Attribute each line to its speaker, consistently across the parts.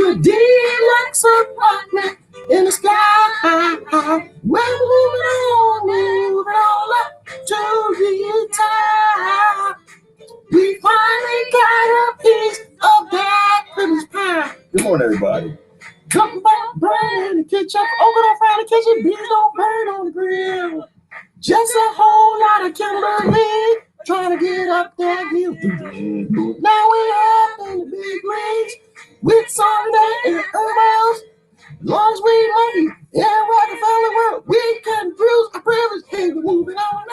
Speaker 1: a deluxe apartment in the sky. We're moving on up to the top. We finally got a piece of that privilege pie. Good morning, everybody. Talking about bread in the kitchen. Open up around the kitchen. Beans don't burn on the grill. Just a whole lot of Kimberly trying to get up that hill. Now we up in the big leagues with Sunday and Herbals. As long as we money in Rockerfeller world, we can bruise our privilege. Hey, we're moving on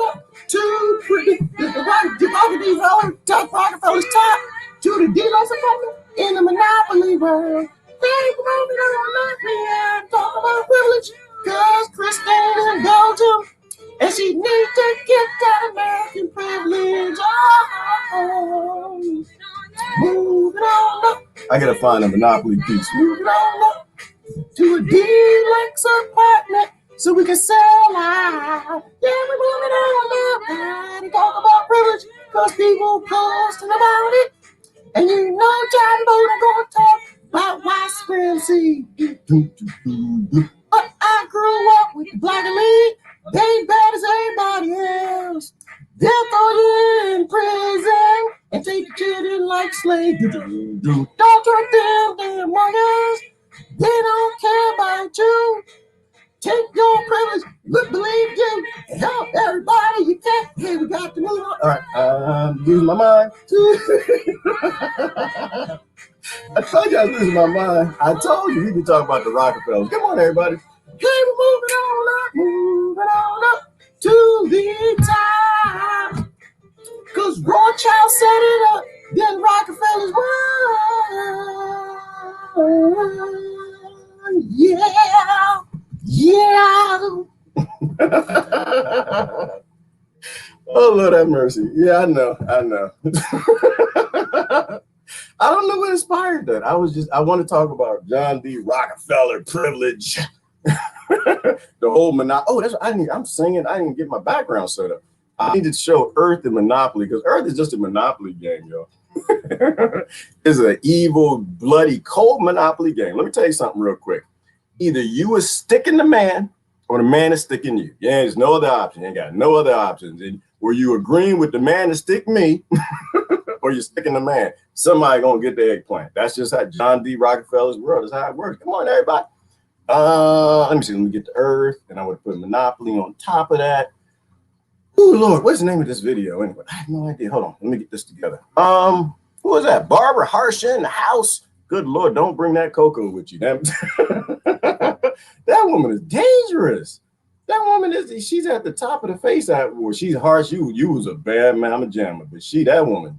Speaker 1: up to pretty. These top Rockefeller's top to the dealers apartment in the monopoly world. Hey, we're moving on up here. Talk about privilege, cause Christine in Belgium, and she needs to get that American privilege. Oh, moving on up. I gotta find a monopoly piece. Moving on up to a deluxe apartment so we can sell out. Yeah, we're moving on up and talk about privilege because people posting about it. And you know John Bowden gonna talk about white supremacy. But I grew up with the Black Elite. They ain't bad as everybody else. They'll throw you in prison and take your children like slaves. Don't trust them, they're muggers. They don't care about you. Take your privilege, look, believe you, and help everybody you can. Hey, we got to move on. All right, I'm losing my mind. I told you I was losing my mind. I told you we could talk about the Rockefellers. Come on, everybody. Hey, we're moving on up to the top. Cause Rothschild set it up, then Rockefellers won. Yeah. Oh, Lord have mercy. Yeah, I know. I don't know what inspired that. I want to talk about John D. Rockefeller privilege. The whole monopoly. Oh, that's what I'm singing. I didn't get my background set up. I need to show Earth and Monopoly because Earth is just a Monopoly game, y'all. It's an evil, bloody, cold Monopoly game. Let me tell you something real quick. Either you are sticking the man or the man is sticking you. Yeah, there's no other option. You ain't got no other options. And were you agreeing with the man to stick me or you're sticking the man? Somebody gonna get the eggplant. That's just how John D. Rockefeller's world is how it works. Come on, everybody. Let me see. Let me get the Earth, and I would put Monopoly on top of that. Oh Lord, what's the name of this video anyway? I have no idea. Hold on, let me get this together. Who was that? Barbara Harsha in the house. Good Lord, don't bring that cocoa with you. That woman is dangerous. That woman she's at the top of the face out war. She's harsh. You was a bad mama jamma, but she done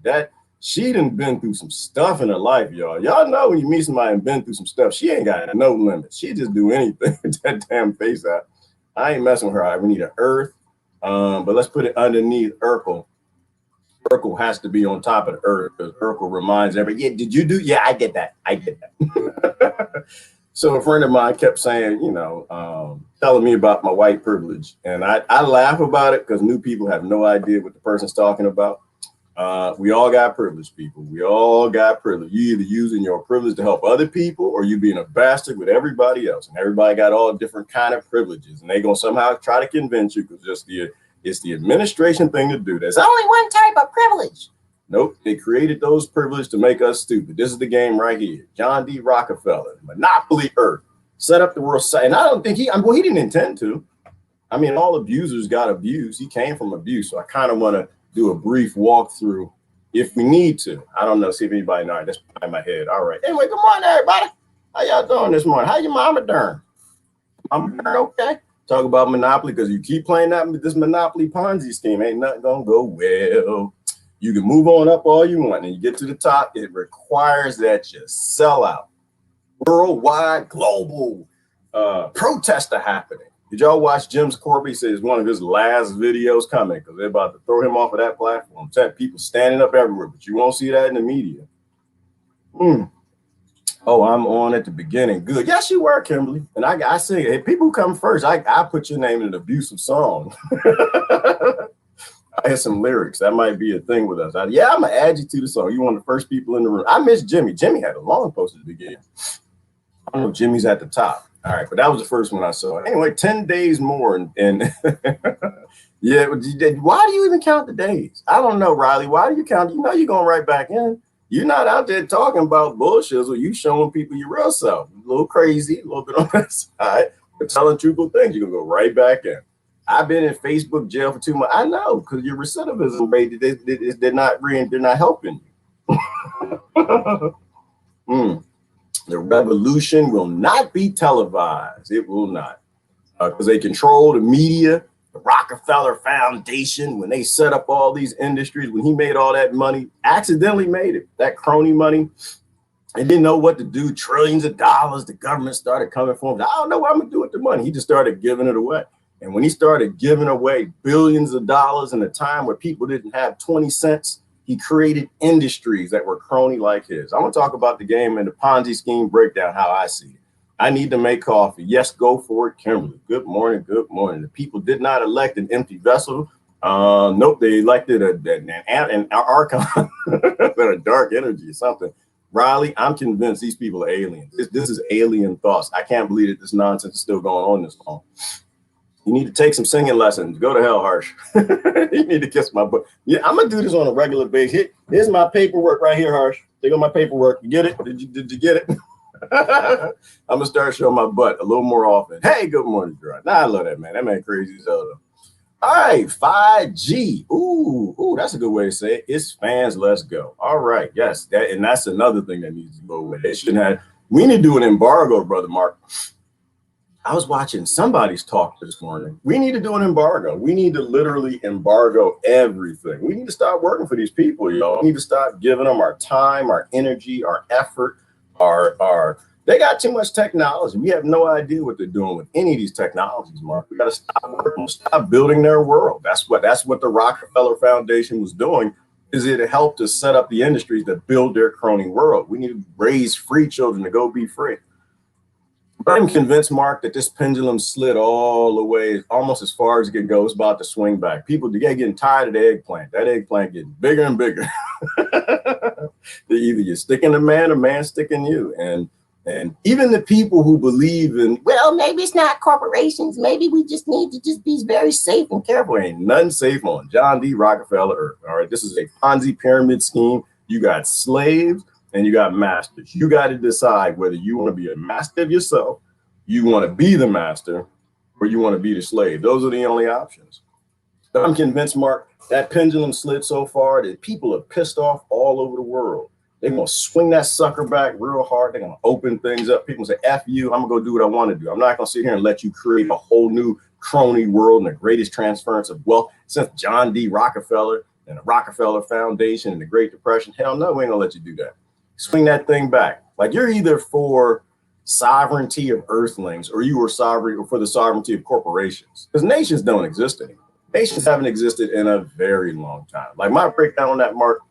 Speaker 1: been through some stuff in her life, y'all. Y'all know when you meet somebody and been through some stuff, she ain't got no limits. She just do anything with that damn face out. I ain't messing with her. We need an Earth. But let's put it underneath Urkel. Urkel has to be on top of the Earth because Urkel reminds everybody, yeah, did you do? Yeah, I get that. So a friend of mine kept saying, telling me about my white privilege. And I laugh about it because new people have no idea what the person's talking about. We all got privilege, people. We all got privilege. You either using your privilege to help other people or you being a bastard with everybody else. And everybody got all different kind of privileges. And they're going to somehow try to convince you because it's the administration thing to do. There's only one type of privilege. Nope. They created those privileges to make us stupid. This is the game right here. John D. Rockefeller, Monopoly Earth, set up the world. And I don't think he didn't intend to. I mean, all abusers got abused. He came from abuse. So I kind of want to do a brief walkthrough if we need to. I don't know. See if anybody knows. That's behind my head. All right. Anyway, good morning, everybody. How y'all doing this morning? How your mama doing? I'm okay. Talk about Monopoly because you keep playing this Monopoly Ponzi scheme. Ain't nothing gonna go well. You can move on up all you want and you get to the top. It requires that you sell out. Worldwide, global protests are happening. Did y'all watch Jim Corbett? He says one of his last videos coming because they're about to throw him off of that platform. People standing up everywhere, but you won't see that in the media. Oh, I'm on at the beginning. Good. Yes, you were, Kimberly. And I say, hey, people come first. I put your name in an abusive song. I had some lyrics. That might be a thing with us. Yeah, I'm going to add you to the song. You one of the first people in the room. I miss Jimmy. Jimmy had a long post at the beginning. I don't know if Jimmy's at the top. All right, but that was the first one I saw. Anyway, 10 days more. And yeah, why do you even count the days? I don't know, Riley. Why do you count? You know you're going right back in. You're not out there talking about bullshit, or you showing people your real self. A little crazy, a little bit on that side, but telling truthful things, you're going to go right back in. I've been in Facebook jail for 2 months. I know, because your recidivism rate, they're not helping you. The revolution will not be televised. It will not. Because they control the media, the Rockefeller Foundation, when they set up all these industries, when he made all that money, accidentally made it, that crony money, and didn't know what to do, trillions of dollars, the government started coming for him. I don't know what I'm going to do with the money. He just started giving it away. And when he started giving away billions of dollars in a time where people didn't have 20 cents, he created industries that were crony like his. I want to talk about the game and the Ponzi scheme breakdown, how I see it. I need to make coffee. Yes, go for it, Kimberly. Good morning, good morning. The people did not elect an empty vessel. Nope, they elected an archon, a dark energy or something. Riley, I'm convinced these people are aliens. This is alien thoughts. I can't believe that this nonsense is still going on this long. You need to take some singing lessons. Go to hell, Harsh. You need to kiss my butt. Yeah, I'm gonna do this on a regular basis. Here's my paperwork right here, Harsh. Take on my paperwork. You get it? Did you get it? I'm gonna start showing my butt a little more often. Hey, good morning, Gerard. Nah, I love that man. That man crazy as hell though. All right, 5G. Ooh, that's a good way to say it. It's fans. Let's go. All right, yes, that's another thing that needs to go away. They shouldn't have. We need to do an embargo, brother Mark. I was watching somebody's talk this morning. We need to do an embargo. We need to literally embargo everything. We need to stop working for these people, y'all. We need to stop giving them our time, our energy, our effort, they got too much technology. We have no idea what they're doing with any of these technologies, Mark. We got to stop working, stop building their world. That's what the Rockefeller Foundation was doing, is it helped to set up the industries that build their crony world. We need to raise free children to go be free. But I'm convinced, Mark, that this pendulum slid all the way almost as far as it can go. It's about to swing back. People, they're getting tired of the eggplant. That eggplant getting bigger and bigger. Either you're sticking the man or man sticking you. And even the people who believe in, well, maybe it's not corporations. Maybe we just need to just be very safe and careful. Ain't nothing safe on John D. Rockefeller Earth. All right, this is a Ponzi pyramid scheme. You got slaves and you got masters. You got to decide whether you want to be a master of yourself, you want to be the master, or you want to be the slave. Those are the only options. But I'm convinced, Mark, that pendulum slid so far that people are pissed off all over the world. They're going to swing that sucker back real hard. They're going to open things up. People say, F you, I'm going to go do what I want to do. I'm not going to sit here and let you create a whole new crony world and the greatest transference of wealth since John D. Rockefeller and the Rockefeller Foundation and the Great Depression. Hell no, we ain't going to let you do that. Swing that thing back. Like, you're either for sovereignty of earthlings or you are sovereign or for the sovereignty of corporations, because nations don't exist anymore. Nations haven't existed in a very long time. Like, my breakdown on that, Mark,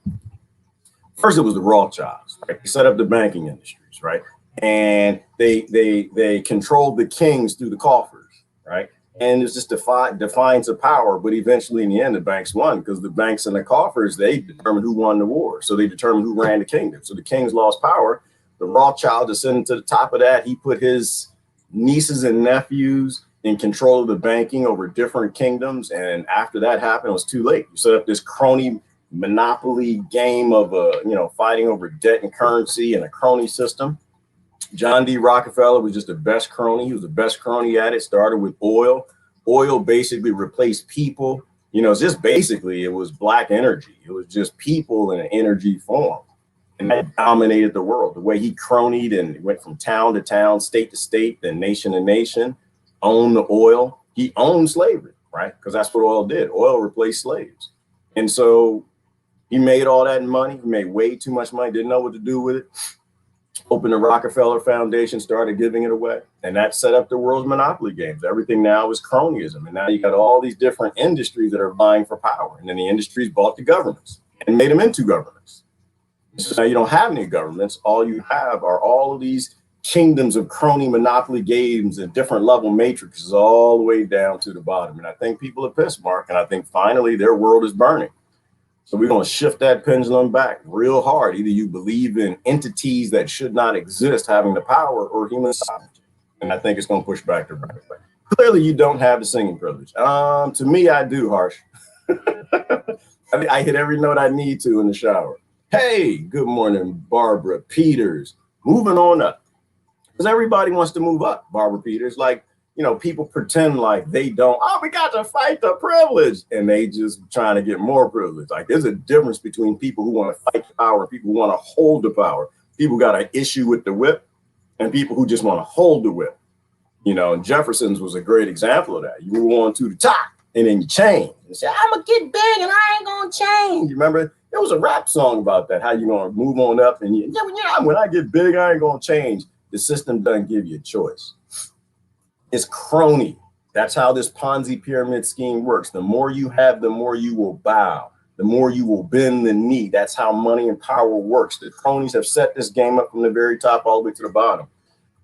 Speaker 1: first it was the Rothschilds, right? They set up the banking industries, right? And they controlled the kings through the coffers, right? And it's just defiance of power. But eventually, in the end, the banks won, because the banks and the coffers, they determined who won the war. So they determined who ran the kingdom. So the kings lost power. The Rothschild ascended to the top of that. He put his nieces and nephews in control of the banking over different kingdoms. And after that happened, it was too late. You set up this crony monopoly game of fighting over debt and currency and a crony system. John D. Rockefeller was just the best crony. He was the best crony at it. Started with oil. Oil basically replaced people. It's just basically, it was black energy. It was just people in an energy form. And that dominated the world. The way he cronied and went from town to town, state to state, then nation to nation, owned the oil. He owned slavery, right? Because that's what oil did. Oil replaced slaves. And so he made all that money. He made way too much money, didn't know what to do with it. Opened the Rockefeller Foundation, started giving it away. And that set up the world's monopoly games. Everything now is cronyism. And now you got all these different industries that are vying for power. And then the industries bought the governments and made them into governments. So now you don't have any governments. All you have are all of these kingdoms of crony monopoly games and different level matrices all the way down to the bottom. And I think people are pissed, Mark, and I think finally their world is burning. So we're going to shift that pendulum back real hard. Either you believe in entities that should not exist having the power, or human sovereignty. And I think it's going to push back to right. Clearly, you don't have the singing privilege. To me, I do, Harsh. I mean, I hit every note I need to in the shower. Hey, good morning, Barbara Peters. Moving on up. Because everybody wants to move up, Barbara Peters. Like, you know, people pretend like they don't. Oh, we got to fight the privilege. And they just trying to get more privilege. Like, there's a difference between people who want to fight the power and people who want to hold the power. People got an issue with the whip and people who just want to hold the whip. You know, and Jefferson's was a great example of that. You move on to the top and then you change. You say, I'm going to get big and I ain't going to change. You remember? There was a rap song about that, how you going to move on up. And when I get big, I ain't going to change. The system doesn't give you a choice. It's crony. That's how this Ponzi pyramid scheme works. The more you have, the more you will bow. The more you will bend the knee. That's how money and power works. The cronies have set this game up from the very top all the way to the bottom.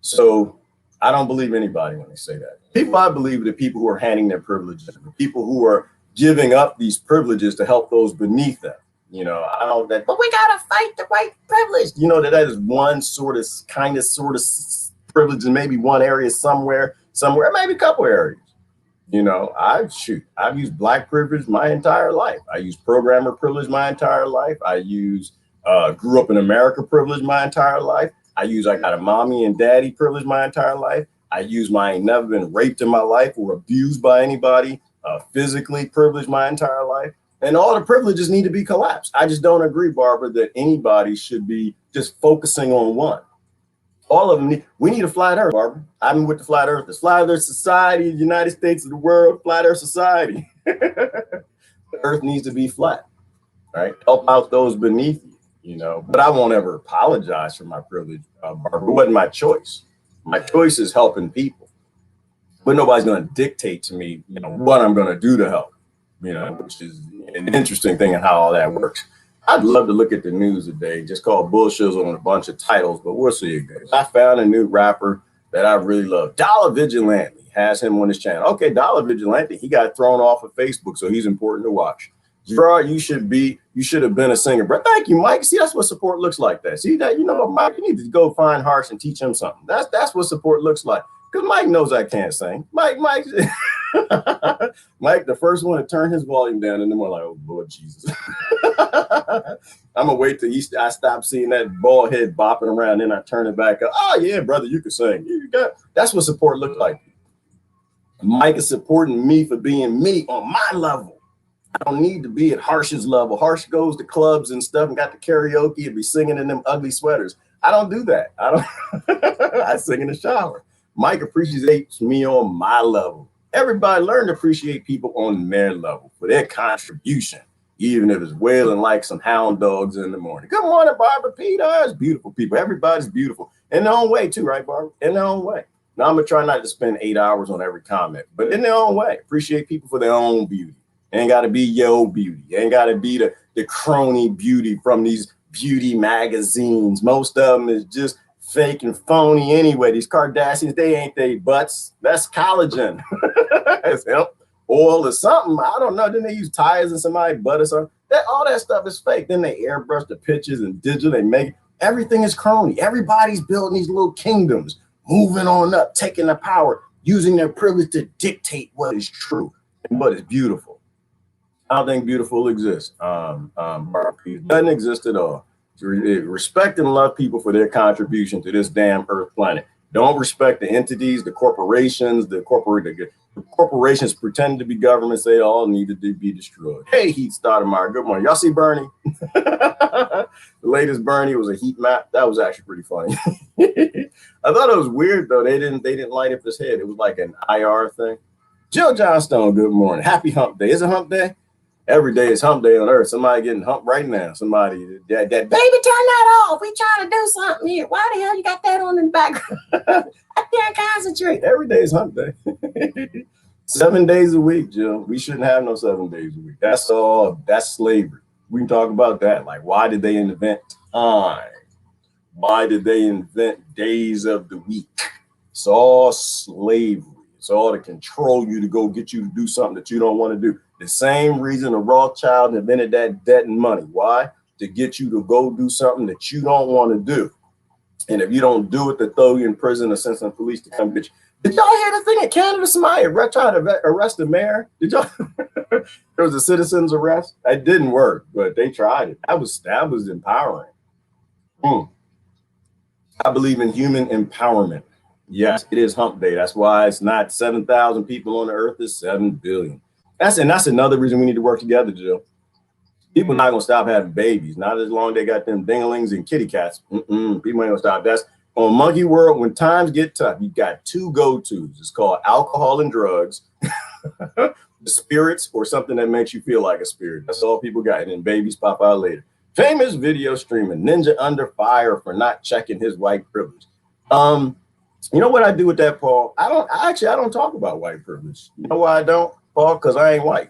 Speaker 1: So I don't believe anybody when they say that. People I believe are the people who are handing their privileges, the people who are giving up these privileges to help those beneath them. You know, I don't that, but we gotta fight the white privilege. You know, that is one sort of privilege in maybe one area somewhere, maybe a couple areas. You know, I've used black privilege my entire life. I used programmer privilege my entire life. I used grew up in America privilege my entire life. I got a mommy and daddy privilege my entire life. I ain't never been raped in my life or abused by anybody, physically privileged my entire life. And all the privileges need to be collapsed. I just don't agree, Barbara, that anybody should be just focusing on one. All of them we need a flat earth, Barbara. I'm with the flat earth. The Flat Earth Society, the United States of the world, Flat Earth Society. The earth needs to be flat, right? Help out those beneath you, you know. But I won't ever apologize for my privilege, Barbara. It wasn't my choice. My choice is helping people. But nobody's going to dictate to me, you know, what I'm going to do to help, you know, which is an interesting thing in how all that works. I'd love to look at the news today, just call bullshit on a bunch of titles, but we'll see it goes. I found a new rapper that I really love. Dollar Vigilante has him on his channel. Okay, Dollar Vigilante, he got thrown off of Facebook, so he's important to watch. Gerard, you should have been a singer, bro. Thank you, Mike. See, that's what support looks like. That. See that, you know what, Mike, you need to go find Harsh and teach him something. That's what support looks like. Because Mike knows I can't sing. Mike, Mike, the first one to turn his volume down, and then we're like, oh, Lord Jesus. I'm going to wait till I stop seeing that bald head bopping around, then I turn it back up. Oh, yeah, brother, you can sing. That's what support looked like. Mike is supporting me for being me on my level. I don't need to be at Harsh's level. Harsh goes to clubs and stuff and got the karaoke and be singing in them ugly sweaters. I don't do that. I sing in the shower. Mike appreciates me on my level. Everybody learn to appreciate people on their level for their contribution, even if it's wailing like some hound dogs in the morning. Good morning, Barbara Peters. Beautiful people. Everybody's beautiful in their own way too, right, Barbara? In their own way. Now, I'm going to try not to spend 8 hours on every comment, but in their own way. Appreciate people for their own beauty. Ain't got to be your beauty. Ain't got to be the crony beauty from these beauty magazines. Most of them is just fake and phony anyway. These Kardashians, they ain't they butts. That's collagen. That's hemp oil or something. I don't know. Then they use tires in somebody's butt or something. All that stuff is fake. Then they airbrush the pictures and digital. They make everything is crony. Everybody's building these little kingdoms, moving on up, taking the power, using their privilege to dictate what is true and what is beautiful. I don't think beautiful exists. It doesn't exist at all. Respect and love people for their contribution to this damn earth planet. Don't respect the entities, the corporations, the corporations pretend to be governments. They all need to be destroyed. Hey, Heat Stoudemire, good morning. Y'all see Bernie? The latest Bernie was a heat map. That was actually pretty funny. I thought it was weird though. They didn't light up his head. It was like an IR thing. Jill Johnstone, good morning. Happy Hump Day. Is it Hump Day? Every day is hump day on earth. Somebody getting humped right now. Somebody that baby, turn that off. We trying to do something here. Why the hell you got that on in the background? I can't concentrate. Every day is hump day. 7 days a week, Jill. We shouldn't have no 7 days a week. That's slavery. We can talk about that. Like, why did they invent time?
Speaker 2: Why did they invent days of the week? It's all slavery. It's all to control you, to go get you to do something that you don't want to do. The same reason a Rothschild invented that debt and money. Why? To get you to go do something that you don't want to do. And if you don't do it, they throw you in prison or send some police to come get you. Did y'all hear the thing in Canada? Somebody tried to arrest the mayor. Did y'all? There was a citizen's arrest. It didn't work, but they tried it. That was empowering. I believe in human empowerment. Yes, it is hump day. That's why it's not 7,000 people on the earth, it's 7 billion. That's another reason we need to work together, Jill. People not gonna stop having babies. Not as long as they got them dinglings and kitty cats. People ain't gonna stop. That's on Monkey World. When times get tough, you got two go-tos. It's called alcohol and drugs, the spirits, or something that makes you feel like a spirit. That's all people got. And then babies pop out later. Famous video streamer Ninja under fire for not checking his white privilege. You know what I do with that, Paul? I don't talk about white privilege. You know why I don't, Paul? Because I ain't white.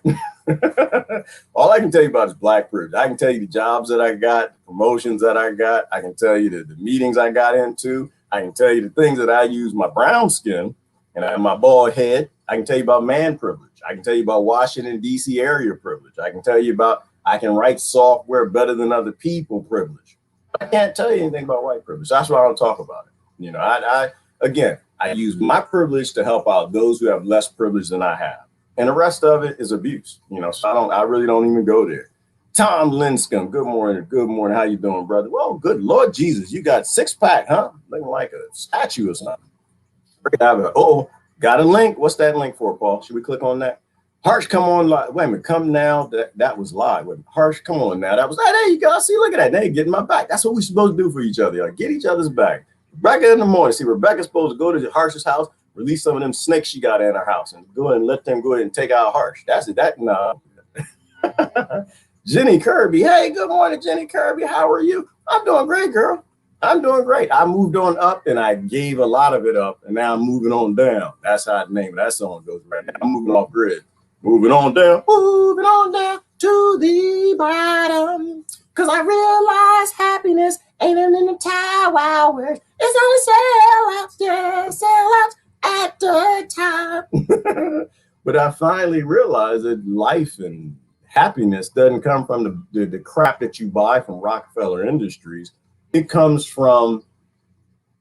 Speaker 2: All I can tell you about is black privilege. I can tell you the jobs that I got, the promotions that I got. I can tell you the meetings I got into. I can tell you the things that I use my brown skin and my bald head. I can tell you about man privilege. I can tell you about Washington, D.C. area privilege. I can tell you about I can write software better than other people privilege. I can't tell you anything about white privilege. That's why I don't talk about it. You know, I use my privilege to help out those who have less privilege than I have. And the rest of it is abuse. You know, so I really don't even go there. Tom Linscomb, good morning. Good morning. How you doing, brother? Well, good Lord Jesus, you got 6-pack, huh? Looking like a statue or something. Got a link. What's that link for, Paul? Should we click on that? Harsh, come on live. Wait a minute, come now. That was live. Wait, Harsh, come on now. That was, hey, there you go. See, look at that. Now you're getting my back. That's what we're supposed to do for each other. Y'all. Get each other's back. Rebecca in the morning. See, Rebecca's supposed to go to Harsh's house, release some of them snakes she got in her house, and go ahead and let them go ahead and take out Harsh. That's it. No. Jenny Kirby. Hey, good morning, Jenny Kirby. How are you? I'm doing great, girl. I'm doing great. I moved on up and I gave a lot of it up, and now I'm moving on down. That's how the name of that song goes right now. I'm moving off grid. Moving on down to the bottom. Cause I realize happiness ain't in the towers. It's only sellouts at the top. But I finally realized that life and happiness doesn't come from the crap that you buy from Rockefeller Industries. It comes from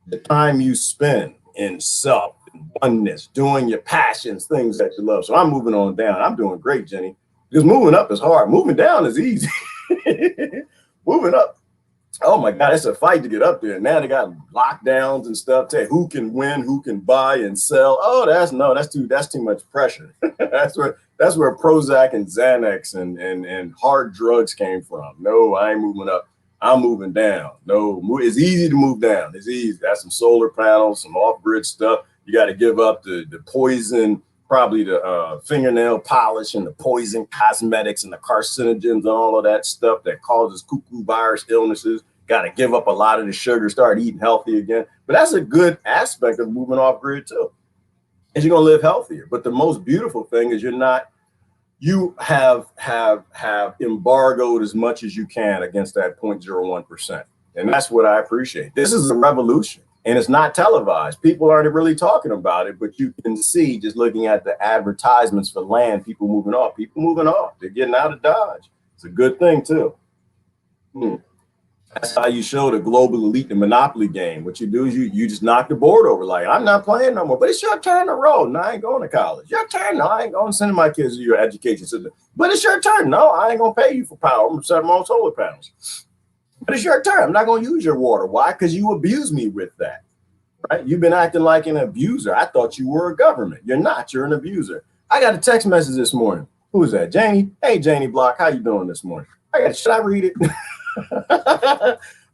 Speaker 2: the time you spend in self, oneness, doing your passions, things that you love. So I'm moving on down. I'm doing great, Jenny. Because moving up is hard. Moving down is easy. Moving up, oh my God, it's a fight to get up there. Now they got lockdowns and stuff. Tell you who can win, who can buy and sell. Oh, that's too much pressure. that's where Prozac and Xanax and hard drugs came from. No, I ain't moving up. I'm moving down. No, it's easy to move down. It's easy. That's some solar panels, some off-grid stuff. You got to give up the poison, probably the fingernail polish and the poison cosmetics and the carcinogens and all of that stuff that causes cuckoo virus illnesses. Got to give up a lot of the sugar, start eating healthy again. But that's a good aspect of moving off grid too, is you're going to live healthier. But the most beautiful thing is you have embargoed as much as you can against that 0.01%. And that's what I appreciate. This is a revolution. And it's not televised. People aren't really talking about it, but you can see just looking at the advertisements for land, people moving off. They're getting out of Dodge. It's a good thing too. That's how you show the global elite the monopoly game. What you do is you just knock the board over. Like, I'm not playing no more, but it's your turn to roll. No, I ain't going to college. Your turn. No, I ain't going to send my kids to your education system. But it's your turn. No, I ain't going to pay you for power. I'm going to set my own solar panels. But it's your turn. I'm not going to use your water. Why? Because you abuse me with that. Right? You've been acting like an abuser. I thought you were a government. You're not. You're an abuser. I got a text message this morning. Who is that? Janie. Hey, Janie Block. How you doing this morning? Should I read it?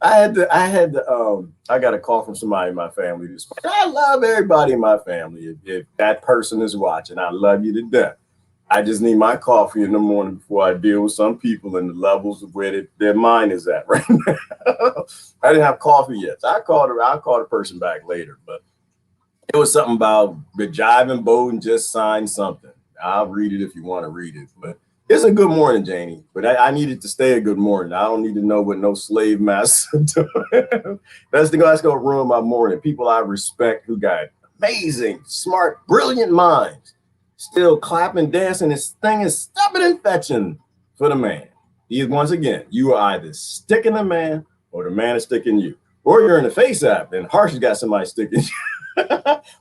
Speaker 2: I got a call from somebody in my family this morning. I love everybody in my family. If that person is watching, I love you to death. I just need my coffee in the morning before I deal with some people and the levels of where their mind is at right now. I didn't have coffee yet. So I'll call the person back later. But it was something about the jiving boat and just sign something. I'll read it if you want to read it. But It's a good morning, Janie, but I need it to stay a good morning. I don't need to know what no slave master doing. That's gonna ruin my morning. People I respect who got amazing, smart, brilliant minds, still clapping, dancing. This thing is stubborn and fetching for the man. Once again, you are either sticking the man or the man is sticking you. Or you're in the face app and Harsh has got somebody sticking you.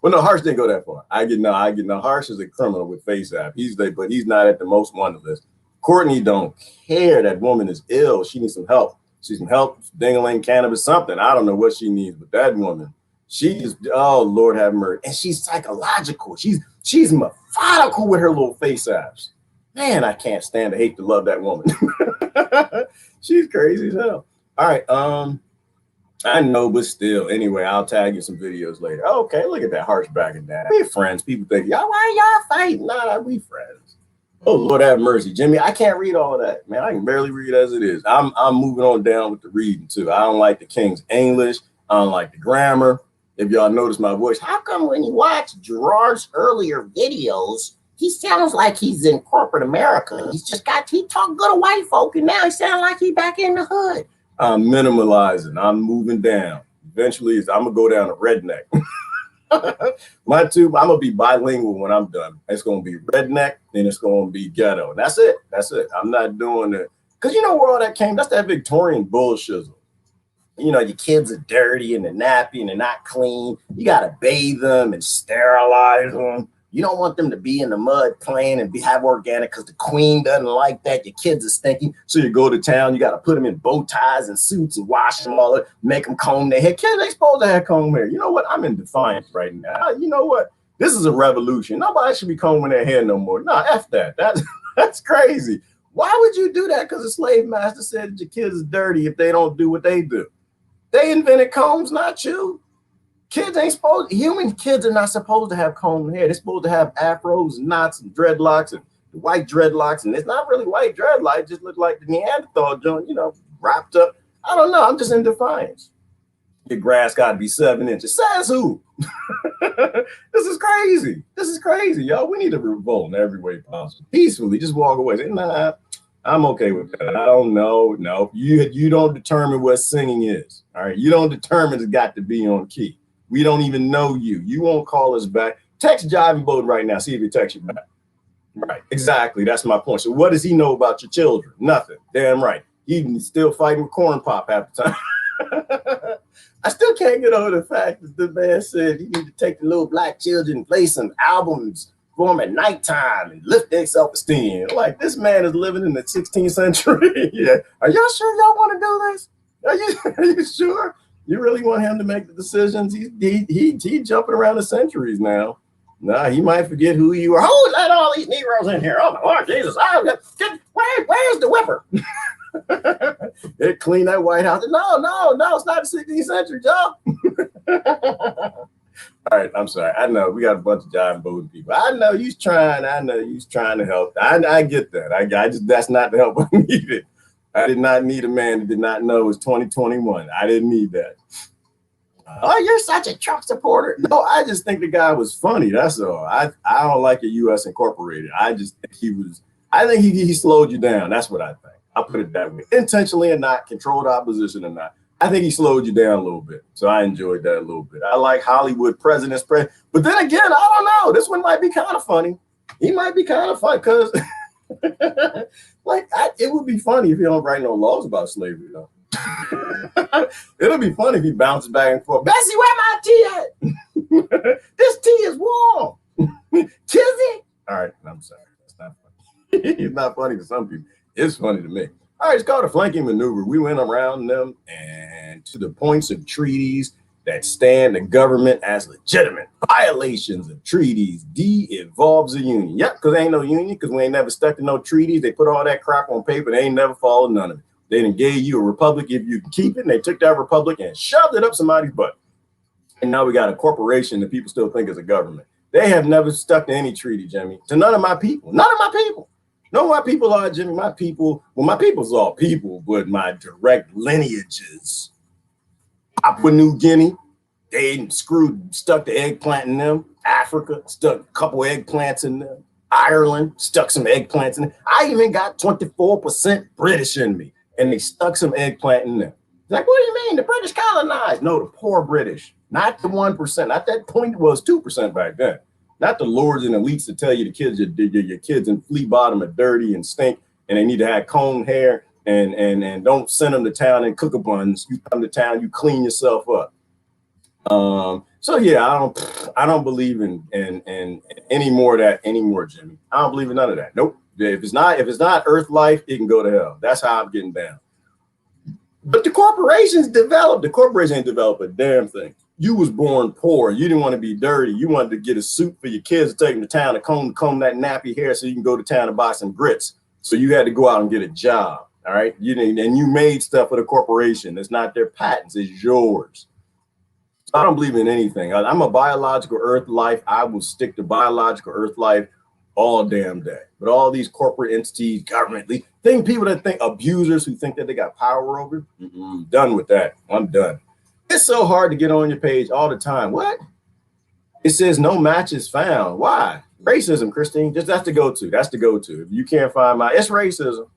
Speaker 2: Well, no, Harsh didn't go that far. I get no. Harsh is a criminal with face app. But he's not at the most wanted list. Courtney don't care. That woman is ill. She needs some help. She needs some help, dingling, cannabis, something. I don't know what she needs, but that woman, she just, oh Lord have mercy. And she's psychological. She's methodical with her little face apps. Man, I can't stand to hate to love that woman. She's crazy as hell. All right. I know, but still. Anyway, I'll tag you some videos later. Okay, look at that Harsh backing down. We're friends. People think, y'all, why y'all fighting? Nah, we friends. Oh Lord have mercy, Jimmy. I can't read all of that, man. I can barely read as it is. I'm moving on down with the reading too. I don't like the King's English. I don't like the grammar. If y'all notice my voice, how come when you watch Gerard's earlier videos, he sounds like he's in corporate America? He talk good to white folk, and now he sounds like he back in the hood. I'm minimalizing. I'm moving down. Eventually, I'm gonna go down to redneck. I'm gonna be bilingual when I'm done. It's gonna be redneck, and it's gonna be ghetto. That's it. I'm not doing it because you know where all that came. That's that Victorian bullshit. You know, your kids are dirty and they're nappy and they're not clean. You gotta bathe them and sterilize them. You don't want them to be in the mud playing and have organic because the queen doesn't like that. Your kids are stinky. So you go to town, you got to put them in bow ties and suits and wash them all up, make them comb their hair. Kids ain't supposed to have comb hair. You know what? I'm in defiance right now. You know what? This is a revolution. Nobody should be combing their hair no more. Nah, F that. That's crazy. Why would you do that? Because the slave master said that your kids are dirty if they don't do what they do. They invented combs, not you. Human kids are not supposed to have combed hair. They're supposed to have afros and knots and dreadlocks and white dreadlocks. And it's not really white dreadlocks. It just look like the Neanderthal joint, wrapped up. I don't know. I'm just in defiance. Your grass got to be 7 inches. Says who? This is crazy, y'all. We need to revolt in every way possible. Peacefully, just walk away. Say, nah, I'm okay with that. I don't know. No, you don't determine what singing is. All right. You don't determine it's got to be on key. We don't even know you. You won't call us back. Text Jiving Boat right now. See if he texts you back. Right. Exactly. That's my point. So what does he know about your children? Nothing. Damn right. He's still fighting with corn pop half the time. I still can't get over the fact that the man said you need to take the little black children and play some albums for them at nighttime and lift their self-esteem. Like, this man is living in the 16th century. Yeah. Are y'all sure y'all want to do this? Are you sure? You really want him to make the decisions? He jumping around the centuries now. Nah, he might forget who you are. Who let all these Negroes in here? Oh my Lord Jesus! Where's the whipper? They clean that White House. No, it's not the 16th century, Joe. All right, I'm sorry. I know we got a bunch of John Bowden people. I know you's trying to help. I get that. I just that's not the help I needed. I did not need a man that did not know it was 2021. I didn't need that. Oh, you're such a Trump supporter. No, I just think the guy was funny. That's all. I don't like a U.S. Incorporated. I just think he slowed you down. That's what I think. I'll put it that way. Intentionally or not, controlled opposition or not. I think he slowed you down a little bit. So I enjoyed that a little bit. I like Hollywood presidents. But then again, I don't know. This one might be kind of funny. He might be kind of funny because it would be funny if he don't write no laws about slavery, though. It'll be funny if he bounces back and forth. Bessie, where my tea at? This tea is warm. Kizzy. All right, I'm sorry. That's not funny. It's not funny to some people. It's funny to me. All right, it's called a flanking maneuver. We went around them and to the points of treaties that stand the government as legitimate. Violations of treaties de-evolves the union. Yep, because ain't no union, because we ain't never stuck to no treaties. They put all that crap on paper. They ain't never followed none of it. They done gave you a republic if you can keep it, and they took that republic and shoved it up somebody's butt. And now we got a corporation that people still think is a government. They have never stuck to any treaty, Jimmy, to none of my people. None of my people. No, my people are, Jimmy, my people's all people, but my direct lineages. Papua New Guinea, they stuck the eggplant in them. Africa, stuck a couple eggplants in them. Ireland, stuck some eggplants in it. I even got 24% British in me, and they stuck some eggplant in there. Like, what do you mean? The British colonized? No, the poor British, not the 1%. Not that point was 2% back then. Not the lords and elites to tell you the kids, your kids in flea bottom are dirty and stink, and they need to have combed hair, and don't send them to town and cook a buns. You come to town, you clean yourself up. So yeah, I don't believe in any more of that anymore, Jimmy. I don't believe in none of that. Nope. If it's not Earth life, it can go to hell. That's how I'm getting down. But the corporations developed. The corporation ain't developed a damn thing. You was born poor. You didn't want to be dirty. You wanted to get a suit for your kids to take them to town to comb that nappy hair so you can go to town and buy some grits. So you had to go out and get a job. All right. And you made stuff for the corporation. It's not their patents. It's yours. I don't believe in anything. I'm a biological Earth life. I will stick to biological Earth life all damn day. But all these corporate entities, government, people that think, abusers who think that they got power over, done with that. I'm done. It's so hard to get on your page all the time. What? It says no matches found. Why? Racism, Christine. Just that's the go-to. That's the go-to. If you can't find it's racism.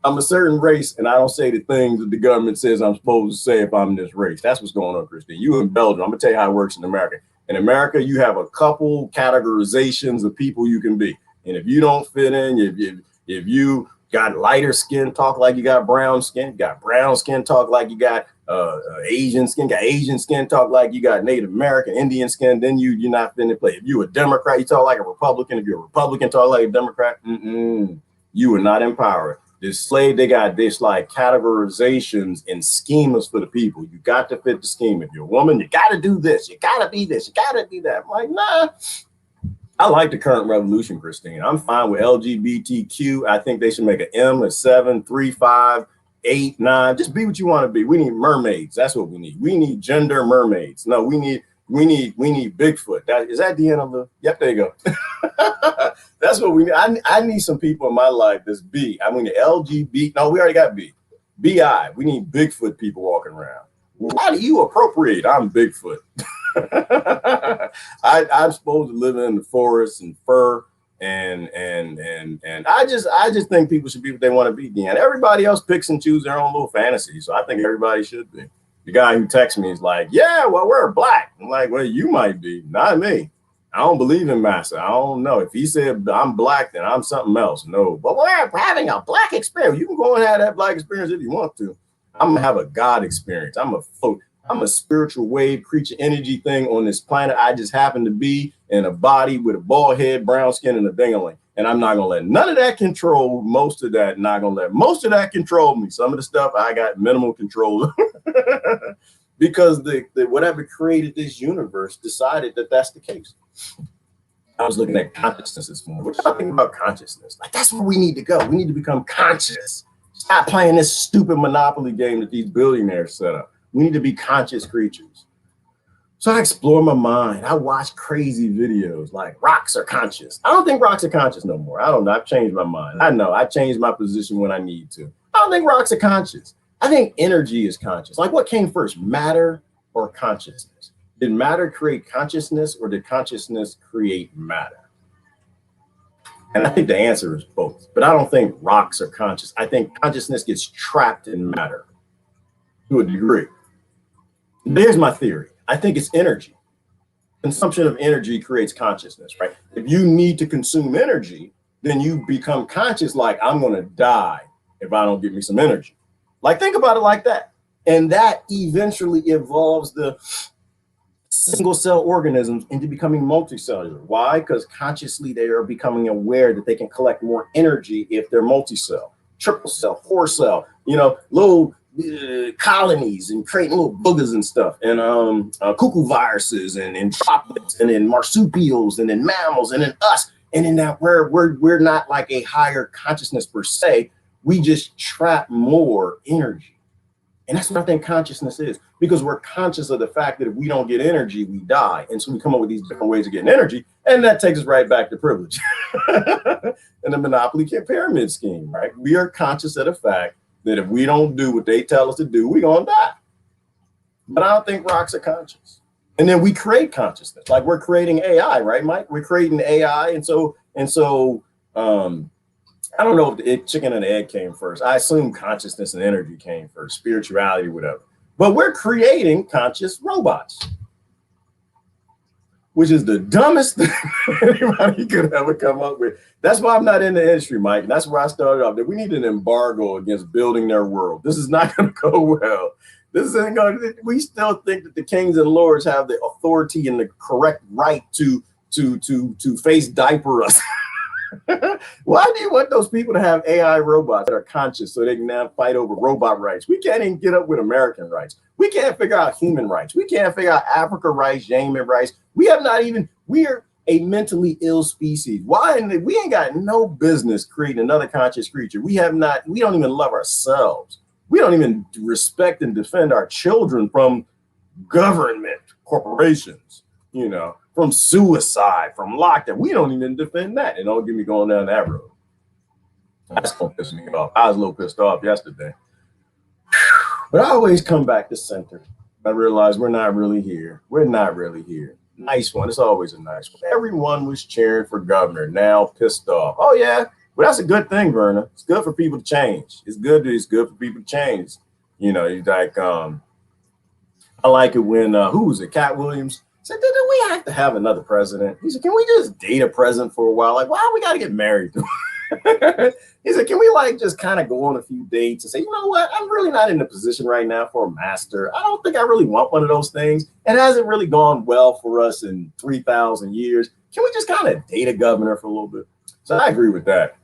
Speaker 2: I'm a certain race, and I don't say the things that the government says I'm supposed to say if I'm this race. That's what's going on, Christine. You in Belgium. I'm gonna tell you how it works in America. In America, you have a couple categorizations of people you can be, and if you don't fit in, if you got lighter skin, talk like you got brown skin. Got brown skin, talk like you got Asian skin. Got Asian skin, talk like you got Native American, Indian skin. Then you're not fit to play. If you a Democrat, you talk like a Republican. If you're a Republican, talk like a Democrat. You are not empowered. This slave, they got this like categorizations and schemas for the people. You got to fit the scheme. If you're a woman, you got to do this. You got to be this. You got to be that. I'm like, nah. I like the current revolution, Christine. I'm fine with LGBTQ. I think they should make an M, a 7, 3, 5, 8, 9. Just be what you want to be. We need mermaids. That's what we need. We need gender mermaids. No, we need Bigfoot. Is that the end of the? Yep, there you go. That's what we need. I need some people in my life that's B. I mean, the LGBT. No, we already got B. BI. We need Bigfoot people walking around. Why do you appropriate? I'm Bigfoot. I'm supposed to live in the forest and fur, and I just think people should be what they want to be. Dan, everybody else picks and chooses their own little fantasy, so I think everybody should be. The guy who texts me is like, yeah, well, we're black. I'm like, well, you might be, not me. I don't believe in massa. I don't know. If he said I'm black, then I'm something else. No, but we're having a black experience. You can go and have that black experience if you want to. I'm gonna have a God experience. I'm a spiritual wave creature energy thing on this planet. I just happen to be in a body with a bald head, brown skin, and a ding-a-ling. And I'm not gonna let none of that control most of that. Not gonna let most of that control me. Some of the stuff I got minimal control because the whatever created this universe decided that that's the case. I was looking at consciousness this morning. We're talking about consciousness. Like that's where we need to go. We need to become conscious. Stop playing this stupid Monopoly game that these billionaires set up. We need to be conscious creatures. So I explore my mind. I watch crazy videos like rocks are conscious. I don't think rocks are conscious no more. I don't know. I've changed my mind. I know. I changed my position when I need to. I don't think rocks are conscious. I think energy is conscious. Like what came first, matter or consciousness? Did matter create consciousness or did consciousness create matter? And I think the answer is both. But I don't think rocks are conscious. I think consciousness gets trapped in matter to a degree. There's my theory. I think it's energy. Consumption of energy creates consciousness, right? If you need to consume energy, then you become conscious like I'm going to die if I don't get me some energy. Like think about it like that. And that eventually evolves the single cell organisms into becoming multicellular. Why? Because consciously they are becoming aware that they can collect more energy if they're multicell, triple cell, 4 cell, little colonies and creating little boogers and stuff, and cuckoo viruses and droplets and then marsupials and then mammals and then us. And in that we're not like a higher consciousness per se. We just trap more energy. And that's what I think consciousness is, because we're conscious of the fact that if we don't get energy, we die. And so we come up with these different ways of getting energy. And that takes us right back to privilege and the Monopoly pyramid scheme, right? We are conscious of the fact that if we don't do what they tell us to do, we're going to die. But I don't think rocks are conscious. And then we create consciousness, like we're creating AI, right, Mike? We're creating AI. And so I don't know if the chicken and the egg came first. I assume consciousness and energy came first, spirituality, whatever. But we're creating conscious robots, which is the dumbest thing anybody could ever come up with. That's why I'm not in the industry, Mike. That's where I started off. That we need an embargo against building their world. This is not going to go well. This isn't going to. We still think that the kings and lords have the authority and the correct right to face diaper us. Why do you want those people to have AI robots that are conscious so they can now fight over robot rights? We can't even get up with American rights. We can't figure out human rights. We can't figure out Africa rights, Yemen rights. We have not even, we're a mentally ill species. Why? We ain't got no business creating another conscious creature. We don't even love ourselves. We don't even respect and defend our children from government, corporations, from suicide, from lockdown. We don't even defend that. And don't get me going down that road. That's going to piss me off. I was a little pissed off yesterday. But I always come back to center. I realize we're not really here. We're not really here. Nice one. It's always a nice one. Everyone was cheering for governor, now pissed off. Oh, yeah. Well, that's a good thing, Verna. It's good for people to change. It's good for people to change. He's like, I like it when, who was it, Cat Williams? Said, did we have to have another president? He said, can we just date a president for a while? Like, why we got to get married? He said, can we just kind of go on a few dates and say, you know what? I'm really not in the position right now for a master. I don't think I really want one of those things. It hasn't really gone well for us in 3,000 years. Can we just kind of date a governor for a little bit? So I agree with that.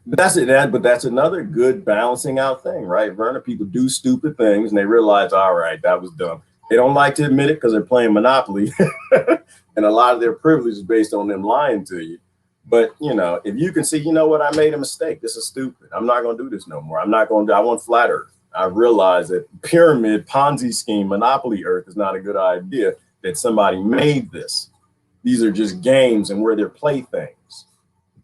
Speaker 2: But that's it. But that's another good balancing out thing, right, Verna? People do stupid things and they realize, all right, that was dumb. They don't like to admit it because they're playing Monopoly. And a lot of their privilege is based on them lying to you. But, if you can see, what, I made a mistake. This is stupid. I'm not going to do this no more. I want flat earth. I realize that pyramid, Ponzi scheme, Monopoly earth is not a good idea, that somebody made this. These are just games and we're their playthings.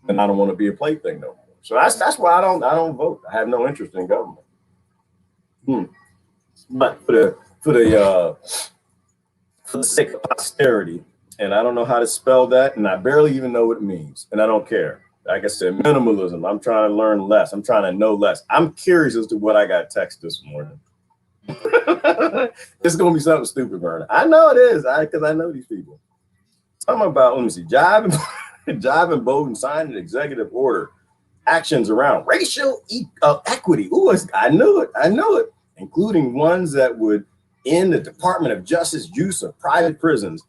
Speaker 2: And I don't want to be a plaything no more. So that's why I don't vote. I have no interest in government. But for the sake of posterity, and I don't know how to spell that, and I barely even know what it means, and I don't care. Like I said, minimalism. I'm trying to learn less. I'm trying to know less. I'm curious as to what I got text this morning. It's gonna be something stupid, Verna. I know it is, because I know these people. Something about, let me see, Jive and Bowden signed an executive order. Actions around racial equity. Ooh, I knew it. Including ones that would end the Department of Justice use of private prisons.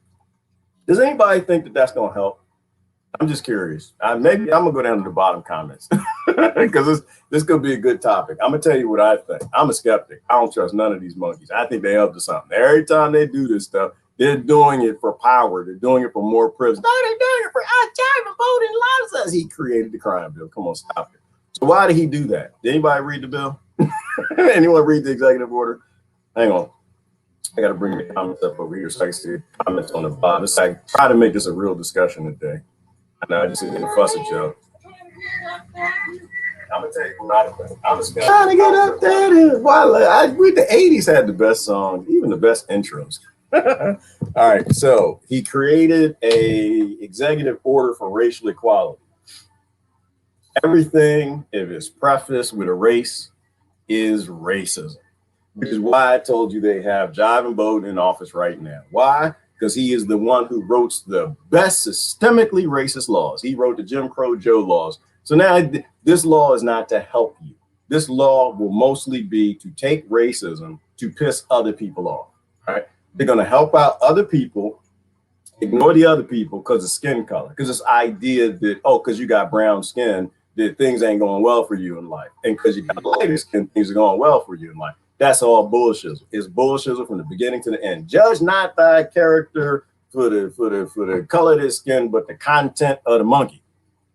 Speaker 2: Does anybody think that that's going to help? I'm just curious. Maybe I'm going to go down to the bottom comments because this could be a good topic. I'm going to tell you what I think. I'm a skeptic. I don't trust none of these monkeys. I think they up to something. Every time they do this stuff, they're doing it for power. They're doing it for more prisons. No, they're doing it for Jive Bowden loves us. He created the crime bill. Come on, stop it. So why did he do that? Did anybody read the bill? Anyone read the executive order? Hang on. I got to bring the comments up over here so I can see comments on the bottom. It's like, try to make this a real discussion today. I know I just didn't fuss at y'all. I'm going to tell you what I was trying to get up there. The 80s had the best songs, even the best intros. All right, so he created a executive order for racial equality. Everything, if it's prefaced with a race, is racism. Which is why I told you they have Jive and Bowden in office right now. Why? Because he is the one who wrote the best systemically racist laws. He wrote the Jim Crow Joe laws. So now this law is not to help you. This law will mostly be to take racism to piss other people off. Right? They're going to help out other people, ignore the other people because of skin color. Because this idea that, because you got brown skin, that things ain't going well for you in life. And because you got lighter skin, things are going well for you in life. That's all bullshit. It's bullshit from the beginning to the end. Judge not thy character for the color of his skin, but the content of the monkey.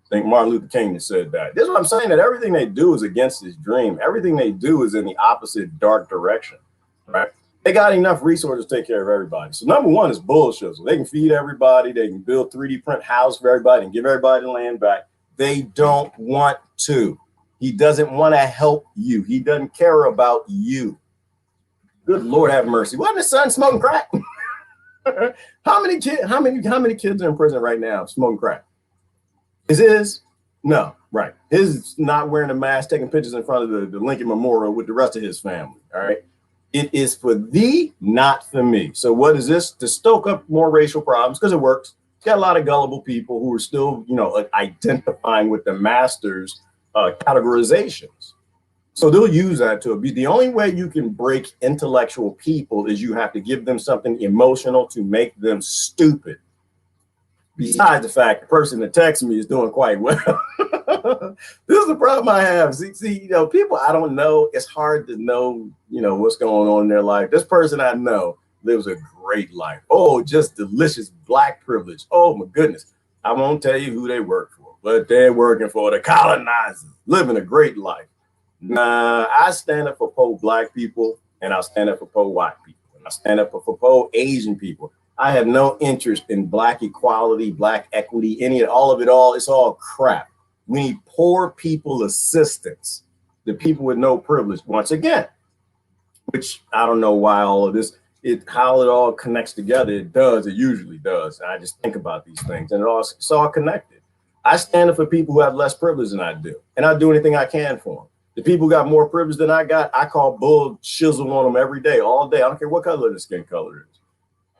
Speaker 2: I think Martin Luther King has said that. This is what I'm saying, that everything they do is against his dream. Everything they do is in the opposite dark direction, right? They got enough resources to take care of everybody. So number one is bullshit. So they can feed everybody. They can build 3D print house for everybody and give everybody the land back. They don't want to. He doesn't want to help you. He doesn't care about you. Good Lord have mercy. Wasn't his son smoking crack? How many kids are in prison right now smoking crack? Is his? No, right. His not wearing a mask, taking pictures in front of the Lincoln Memorial with the rest of his family. All right. It is for thee, not for me. So what is this? To stoke up more racial problems, because it works. Got a lot of gullible people who are still, identifying with the master's categorizations. So they'll use that to abuse. The only way you can break intellectual people is you have to give them something emotional to make them stupid. Besides the fact the person that texts me is doing quite well. This is the problem I have. See, people I don't know, it's hard to know, what's going on in their life. This person I know lives a great life. Oh, just delicious black privilege. Oh my goodness. I won't tell you who they work for, but they're working for the colonizers, living a great life. Nah, I stand up for poor black people, and I stand up for poor white people, and I stand up for poor Asian people. I have no interest in black equality, black equity, all of it. It's all crap. We need poor people assistance, the people with no privilege, once again, which I don't know why all of this, how it all connects together. It does. It usually does. I just think about these things, and it's all connected. I stand up for people who have less privilege than I do, and I do anything I can for them. The people who got more privilege than I got, I call bull shizzle on them every day, all day. I don't care what color the skin color is.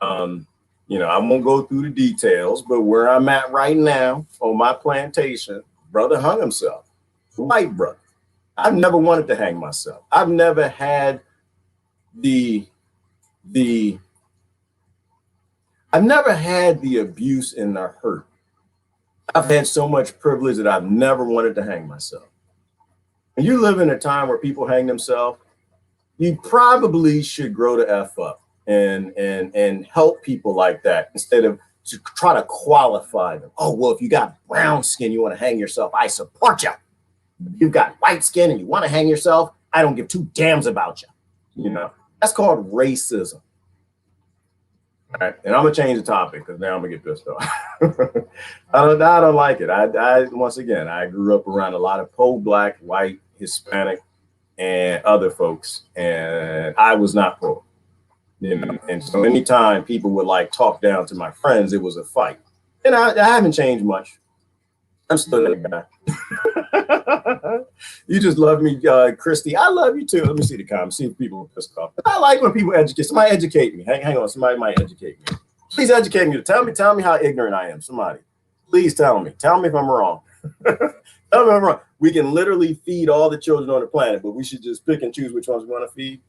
Speaker 2: I won't go through the details, but where I'm at right now on my plantation, brother hung himself, white brother. I've never wanted to hang myself. I've never had I've never had the abuse and the hurt. I've had so much privilege that I've never wanted to hang myself. And you live in a time where people hang themselves, you probably should grow the F up and help people like that instead of to try to qualify them. Oh, well, if you got brown skin, you want to hang yourself, I support you. If you've got white skin and you want to hang yourself, I don't give two damns about you. That's called racism. All right, and I'm gonna change the topic because now I'm gonna get pissed off. I don't like it. I once again, I grew up around a lot of poor black, white, Hispanic, and other folks, and I was not poor. And so anytime people would talk down to my friends, it was a fight. And I haven't changed much. I'm still that guy. You just love me, Christy. I love you too. Let me see the comments, see if people are pissed off. I like when people educate. Somebody educate me. Hang on, somebody might educate me. Please educate me. Tell me how ignorant I am. Somebody, please tell me. Tell me if I'm wrong. Tell me if I'm wrong. We can literally feed all the children on the planet, but we should just pick and choose which ones we want to feed.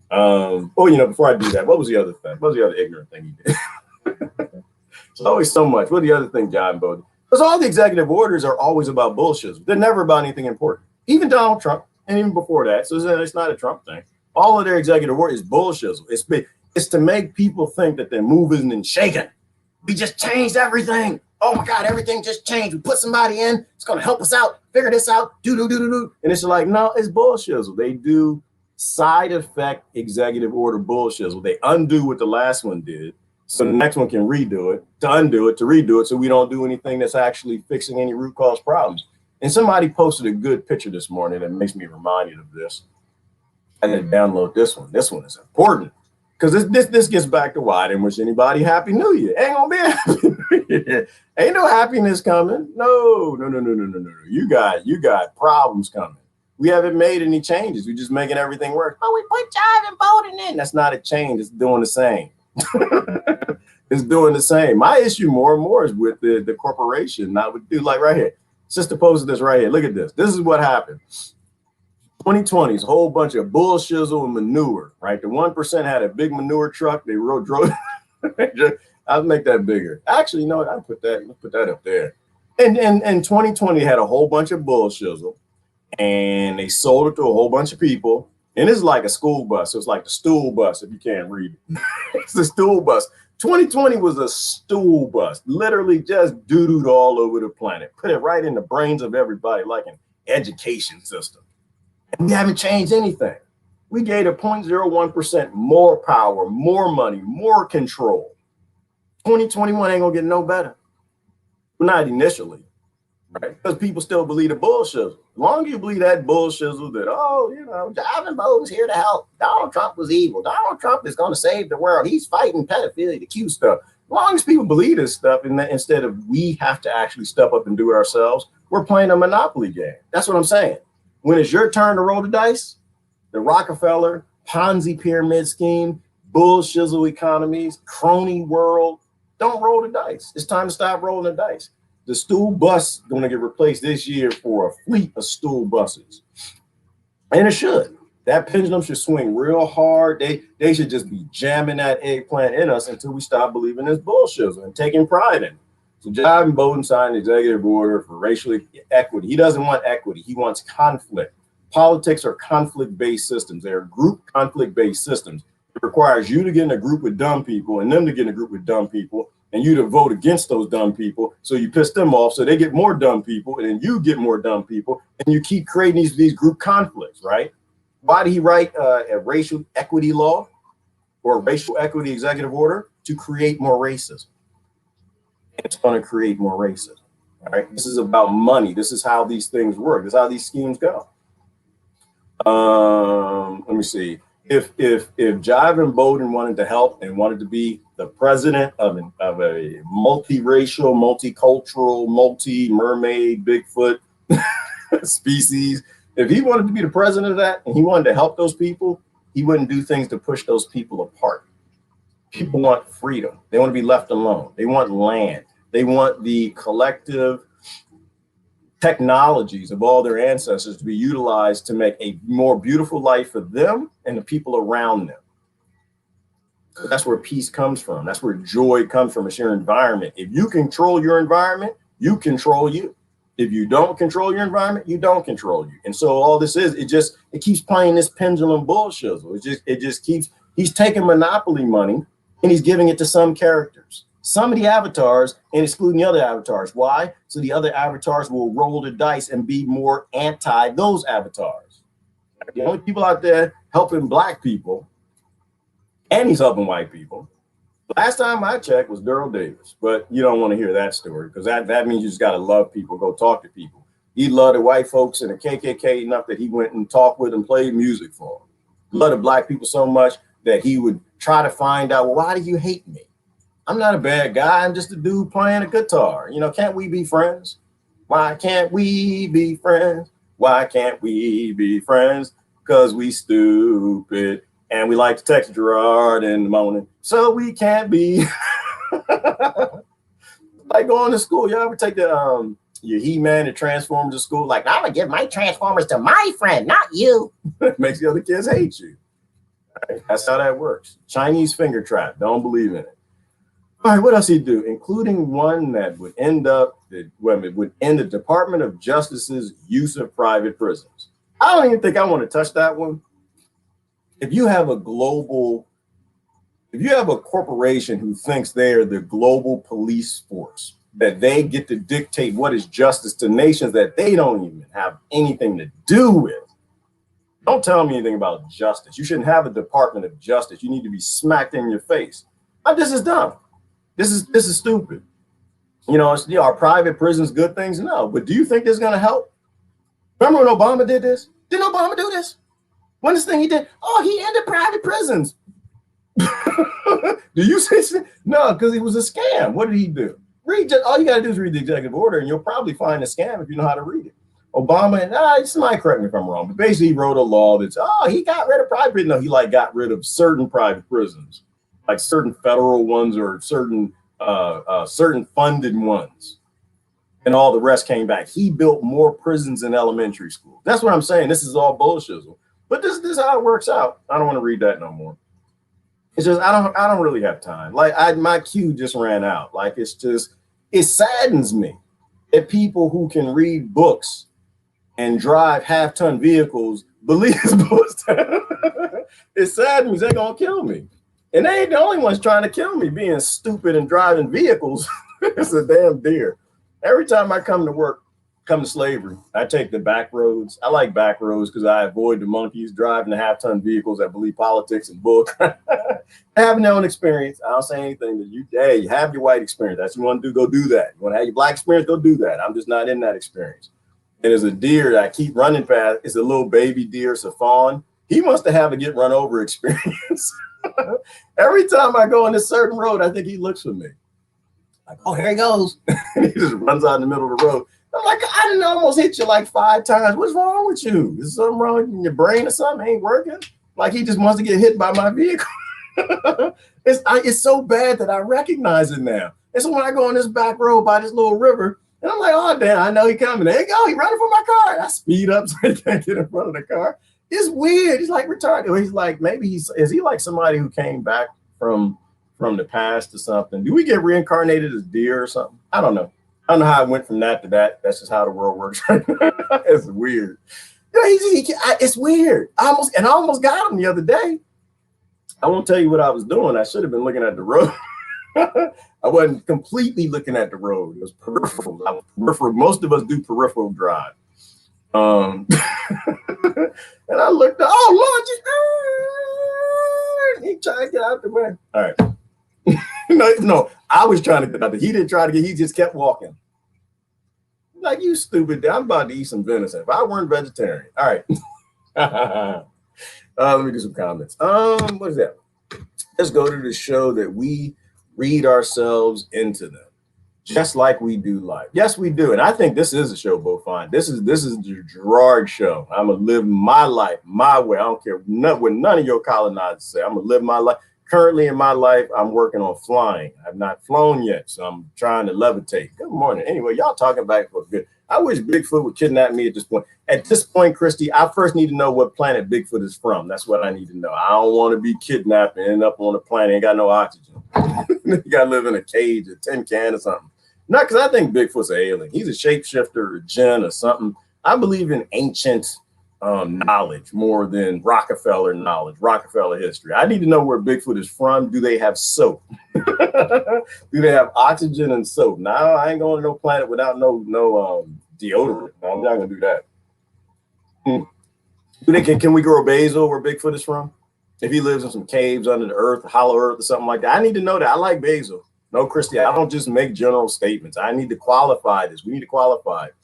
Speaker 2: Before I do that, what was the other thing? What was the other ignorant thing you did? It's always so much. What the other thing, John Bowden? Because all the executive orders are always about bullshit. They're never about anything important. Even Donald Trump, and even before that, so it's not a Trump thing. All of their executive order is bullshit. It's to make people think that they're moving and shaking. We just changed everything. Oh my God, everything just changed. We put somebody in. It's gonna help us out. Figure this out. Do. And it's like, no, it's bullshit. They do side effect executive order bullshit. They undo what the last one did, so the next one can redo it, to undo it, to redo it, so we don't do anything that's actually fixing any root cause problems. And somebody posted a good picture this morning that makes me reminded of this. I had to download this one. This one is important because this gets back to why I didn't wish anybody Happy New Year. Ain't gonna be a Happy New Year. Ain't no happiness coming. No. You got problems coming. We haven't made any changes. We're just making everything work. Oh, we put Jive and Bowden in. That's not a change. It's doing the same. It's doing the same. My issue more and more is with the corporation, not with dude like right here. Sister posted this right here. Look at this. This is what happened. 2020 is a whole bunch of bullshizzle and manure, right? The 1% had a big manure truck. They drove. I'll make that bigger. Actually, no, I'll put that up there. And 2020 had a whole bunch of bullshizzle, and they sold it to a whole bunch of people. And this is like a school bus. So it's like the stool bus, if you can't read it. It's the stool bus. 2020 was a stool bus, literally just doo-dooed all over the planet. Put it right in the brains of everybody like an education system. And we haven't changed anything. We gave a 0.01% more power, more money, more control. 2021 ain't gonna get no better. Not initially. right? Because people still believe the bullshit. As long as you believe that bullshit that, oh, Ivan Bowen's here to help. Donald Trump was evil. Donald Trump is going to save the world. He's fighting pedophilia, the cute stuff. As long as people believe this stuff, and instead of we have to actually step up and do it ourselves, we're playing a monopoly game. That's what I'm saying. When it's your turn to roll the dice, the Rockefeller, Ponzi pyramid scheme, bullshizzle economies, crony world, don't roll the dice. It's time to stop rolling the dice. The school bus is going to get replaced this year for a fleet of school buses. And it should. That pendulum should swing real hard. They should just be jamming that eggplant in us until we stop believing this bullshit and taking pride in it. So Ivan Bowen signed an executive order for racial equity. He doesn't want equity. He wants conflict. Politics are conflict-based systems. They're group conflict-based systems. It requires you to get in a group with dumb people and them to get in a group with dumb people and you to vote against those dumb people. So you piss them off so they get more dumb people and then you get more dumb people and you keep creating these group conflicts, right? Why did he write a racial equity law or a racial equity executive order? To create more racism. It's going to create more racism, right? This is about money. This is how these things work. This is how these schemes go. Let me see. If Ivan Bowen wanted to help and wanted to be the president of a multiracial, multicultural, multi-mermaid, Bigfoot species, if he wanted to be the president of that and he wanted to help those people, he wouldn't do things to push those people apart. People want freedom. They want to be left alone. They want land. They want the collective technologies of all their ancestors to be utilized to make a more beautiful life for them and the people around them. So that's where peace comes from. That's where joy comes from. It's your environment. If you control your environment, you control you. If you don't control your environment, you don't control you. And so all this is, it keeps playing this pendulum bullshit. It just keeps, he's taking monopoly money and he's giving it to some characters, some of the avatars and excluding the other avatars. Why? So the other avatars will roll the dice and be more anti those avatars. The only people out there helping black people, and he's helping white people. Last time I checked was Daryl Davis, but you don't want to hear that story because that means you just got to love people, go talk to people. He loved the white folks and the KKK enough that he went and talked with and played music for them. He loved the black people so much that he would try to find out, well, why do you hate me? I'm not a bad guy. I'm just a dude playing a guitar. Can't we be friends? Why can't we be friends? Why can't we be friends? Because we stupid. And we like to text Gerard in the morning, so we can't be like going to school. You ever take the your He-Man and Transformers to school? Like, I'm gonna give my Transformers to my friend, not you. Makes the other kids hate you. Right? That's how that works. Chinese finger trap. Don't believe in it. All right, what else he do? Including one that would end the Department of Justice's use of private prisons. I don't even think I want to touch that one. If you have a corporation who thinks they're the global police force, that they get to dictate what is justice to nations that they don't even have anything to do with, don't tell me anything about justice. You shouldn't have a Department of Justice. You need to be smacked in your face. This is dumb. This is stupid. Are private prisons good things? No. But do you think this is going to help? Remember when Obama did this? Didn't Obama do this? One of the things he did, he ended private prisons. Do you say no? Because it was a scam. What did he do? All you got to do is read the executive order, and you'll probably find a scam if you know how to read it. Obama, and somebody correct me if I'm wrong, but basically he wrote a law that's he got rid of private prisons. No, he got rid of certain private prisons, like certain federal ones or certain funded ones, and all the rest came back. He built more prisons in elementary school. That's what I'm saying. This is all bullshit. But this is how it works out. I don't want to read that no more. It's just I don't really have time. Like my queue just ran out. Like it saddens me that people who can read books and drive half-ton vehicles believe this bullshit. It saddens me. They're gonna kill me, and they ain't the only ones trying to kill me. Being stupid and driving vehicles. It's a damn deer. Every time I come to work, come to slavery, I take the back roads. I like back roads because I avoid the monkeys driving the half-ton vehicles that believe politics and bullcrap. Having their own experience. I don't say anything that you have your white experience. That's what you want to do, go do that. You want to have your black experience, go do that. I'm just not in that experience. And there's a deer that I keep running past. It's a little baby deer, it's a fawn. He must have a get run over experience. Every time I go on this certain road, I think he looks for me. Like, oh, here he goes. And he just runs out in the middle of the road. I'm like, I didn't almost hit you like 5 times. What's wrong with you? Is something wrong in your brain or something? Ain't working? Like he just wants to get hit by my vehicle. It's so bad that I recognize it now. And so when I go on this back road by this little river, and I'm like, oh, damn, I know he coming. There you go. He running for my car. I speed up so he can't get in front of the car. It's weird. He's like retarded. He's like, maybe is he like somebody who came back from the past or something? Do we get reincarnated as deer or something? I don't know. I don't know how I went from that to that. That's just how the world works. It's weird. It's weird. I almost got him the other day. I won't tell you what I was doing. I should have been looking at the road. I wasn't completely looking at the road. It was peripheral. Most of us do peripheral drive. And I looked up, oh Lord, he tried to get out the way. All right. No, I was trying to get out there. He didn't try to get, he just kept walking. Like, you stupid, I'm about to eat some venison. If I weren't vegetarian. All right. Let me do some comments. What is that? Let's go to the show that we read ourselves into them, just like we do life. Yes, we do. And I think this is a show, Bo Fine. This is the Gerard show. I'm going to live my life my way. I don't care what none of your colonizers say. I'm going to live my life. Currently in my life, I'm working on flying. I've not flown yet, so I'm trying to levitate. Good morning. Anyway, y'all talking about it for good. I wish Bigfoot would kidnap me at this point. At this point, Christy, I first need to know what planet Bigfoot is from. That's what I need to know. I don't want to be kidnapped and end up on a planet ain't got no oxygen. You got to live in a cage, a tin can or something. Not because I think Bigfoot's an alien. He's a shapeshifter or a djinn or something. I believe in ancient knowledge more than Rockefeller knowledge, Rockefeller history. I need to know where Bigfoot is from. Do they have soap? Do they have oxygen and soap? No, I ain't going to no planet without no deodorant. No, I'm not going to do that. Can we grow basil where Bigfoot is from? If he lives in some caves under the earth, hollow earth or something like that. I need to know that. I like basil. No, Christy, I don't just make general statements. I need to qualify this. We need to qualify it.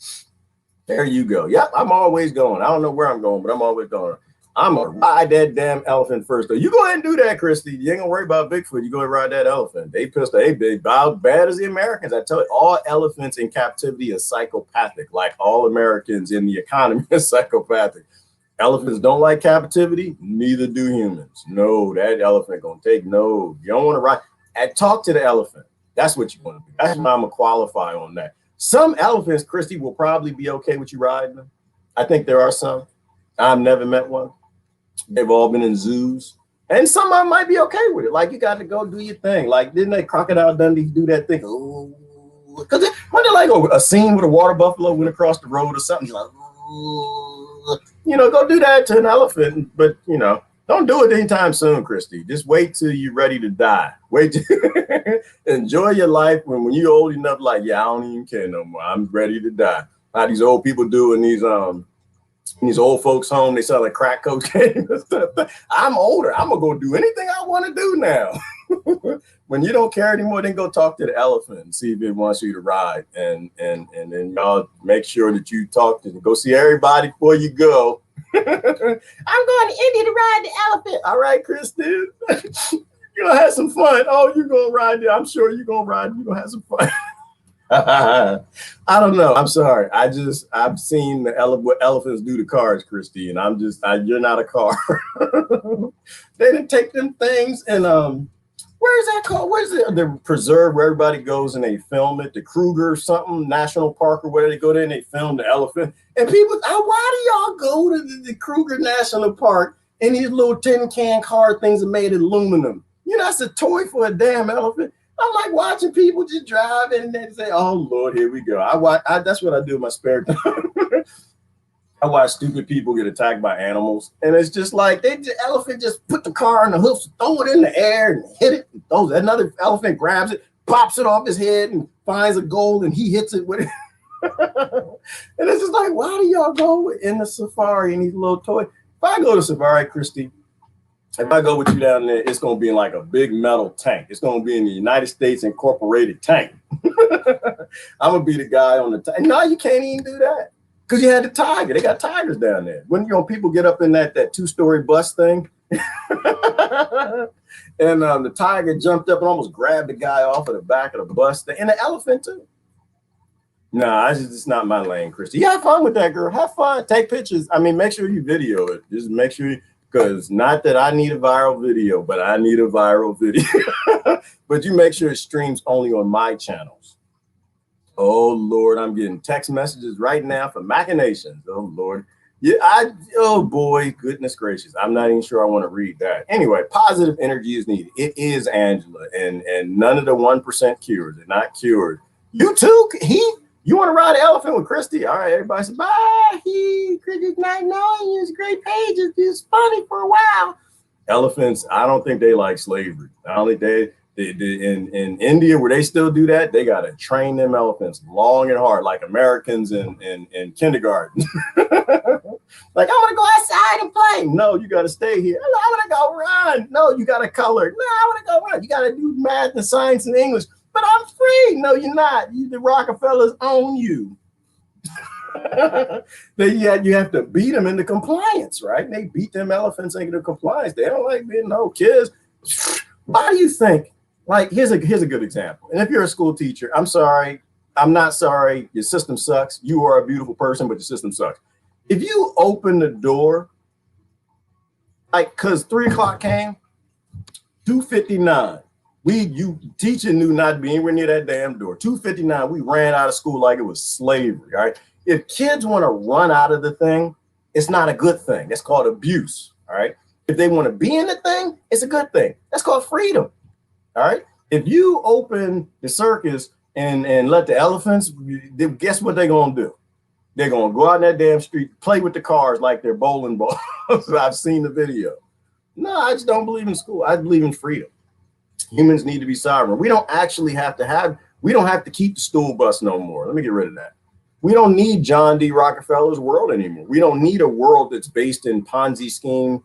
Speaker 2: There you go. Yep, I'm always going. I don't know where I'm going, but I'm always going. I'm going to ride that damn elephant first. Though. You go ahead and do that, Christy. You ain't going to worry about Bigfoot. You go ahead and ride that elephant. They pissed. They about bad as the Americans. I tell you, all elephants in captivity are psychopathic, like all Americans in the economy are psychopathic. Elephants don't like captivity. Neither do humans. No, that elephant going to take no. You don't want to ride. And talk to the elephant. That's what you want to do. That's why I'm going to qualify on that. Some elephants, Christy, will probably be okay with you riding them. I think there are some. I've never met one. They've all been in zoos. And some of them might be okay with it. Like, you got to go do your thing. Like, didn't they Crocodile Dundee do that thing? Ooh. Because when they're like a scene with a water buffalo went across the road or something, you're like, ooh. You know, go do that to an elephant. But, you know, don't do it anytime soon, Christy. Just wait till you're ready to die. Wait till enjoy your life when you're old enough, like, yeah, I don't even care no more. I'm ready to die. How these old people do in these old folks' home, they sell like crack cocaine and stuff. I'm older. I'm gonna go do anything I want to do now. When you don't care anymore, then go talk to the elephant and see if it wants you to ride. And then y'all make sure that you talk to go see everybody before you go. I'm going to India to ride the elephant. All right, Kristen. You're gonna have some fun. Oh, you're gonna ride it. I'm sure you're gonna ride. You're gonna have some fun. I don't know. I'm sorry. I've seen what elephants do to cars, Christy, and you're not a car. They didn't take them things and where is that called? Where's the preserve where everybody goes and they film it? The Kruger something National Park or where they go there and they film the elephant. And people, why do y'all go to the Kruger National Park and these little tin can car things are made of aluminum? You know, that's a toy for a damn elephant. I'm like watching people just drive and they say, "Oh Lord, here we go." That's what I do in my spare time. I watch stupid people get attacked by animals, and it's just like the elephant just put the car in the hoofs, throw it in the air, and hit it. And another elephant grabs it, pops it off his head, and finds a goal, and he hits it with it. And it's just like, why do y'all go in the safari in these little toys? If I go to safari, Christy, if I go with you down there, it's going to be in like a big metal tank. It's going to be in the United States Incorporated tank. I'm going to be the guy on the tank. No, you can't even do that. Because you had the tiger. They got tigers down there. When people get up in that 2-story bus thing, and the tiger jumped up and almost grabbed the guy off of the back of the bus thing, and the elephant too. Nah, it's not my lane, Christy. You have fun with that, girl. Have fun. Take pictures. I mean, make sure you video it. Just make sure because not that I need a viral video, but I need a viral video. But you make sure it streams only on my channels. Oh Lord, I'm getting text messages right now for machinations. Oh Lord. Yeah, oh boy, goodness gracious. I'm not even sure I want to read that. Anyway, positive energy is needed. It is, Angela, and none of the 1% cures. They're not cured. You too, you want to ride an elephant with Christy? All right, everybody says, bye. Christy's not knowing you. It's great pages. It's funny for a while. Elephants, I don't think they like slavery. I don't think in India, where they still do that, they got to train them elephants long and hard, like Americans in kindergarten. Like, I want to go outside and play. No, you got to stay here. I want to go run. No, you got to color. No, I want to go run. You got to do math and science and English. But I'm free. No, you're not. The Rockefellers own you. You have to beat them into compliance, right? They beat them elephants into compliance. They don't like being no kids. Why do you think? Like, here's a good example. And if you're a school teacher, I'm sorry. I'm not sorry. Your system sucks. You are a beautiful person, but your system sucks. If you open the door, like, because 3 o'clock came, 2:59. You teacher knew not to be anywhere near that damn door. 2:59, we ran out of school like it was slavery, all right? If kids want to run out of the thing, it's not a good thing. That's called abuse, all right? If they want to be in the thing, it's a good thing. That's called freedom, all right? If you open the circus and let the elephants, guess what they're going to do? They're going to go out in that damn street, play with the cars like they're bowling balls. I've seen the video. No, I just don't believe in school. I believe in freedom. Humans need to be sovereign. We don't actually have to keep the stool bus no more. Let me get rid of that. We don't need John D. Rockefeller's world anymore. We don't need a world that's based in Ponzi scheme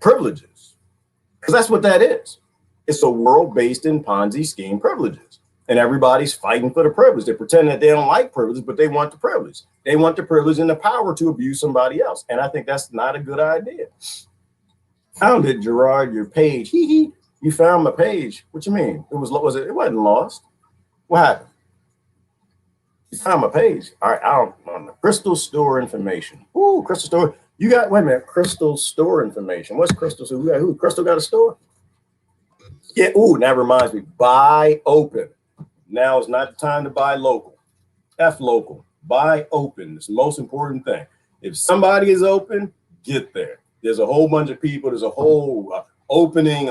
Speaker 2: privileges, because that's what that is. It's a world based in Ponzi scheme privileges, and everybody's fighting for the privilege. They pretend that they don't like privilege, but they want the privilege. They want the privilege and the power to abuse somebody else, and I think that's not a good idea. Found it, Gerard, your page. You found my page. What you mean? It wasn't lost. What happened? You found my page. All right, on the Crystal Store information. Ooh, Crystal Store. You got, wait a minute, Crystal Store information. What's Crystal? So who? Crystal got a store? Yeah, ooh, that reminds me. Buy open. Now is not the time to buy local. F local. Buy open. It's the most important thing. If somebody is open, get there. There's a whole bunch of people. There's a whole opening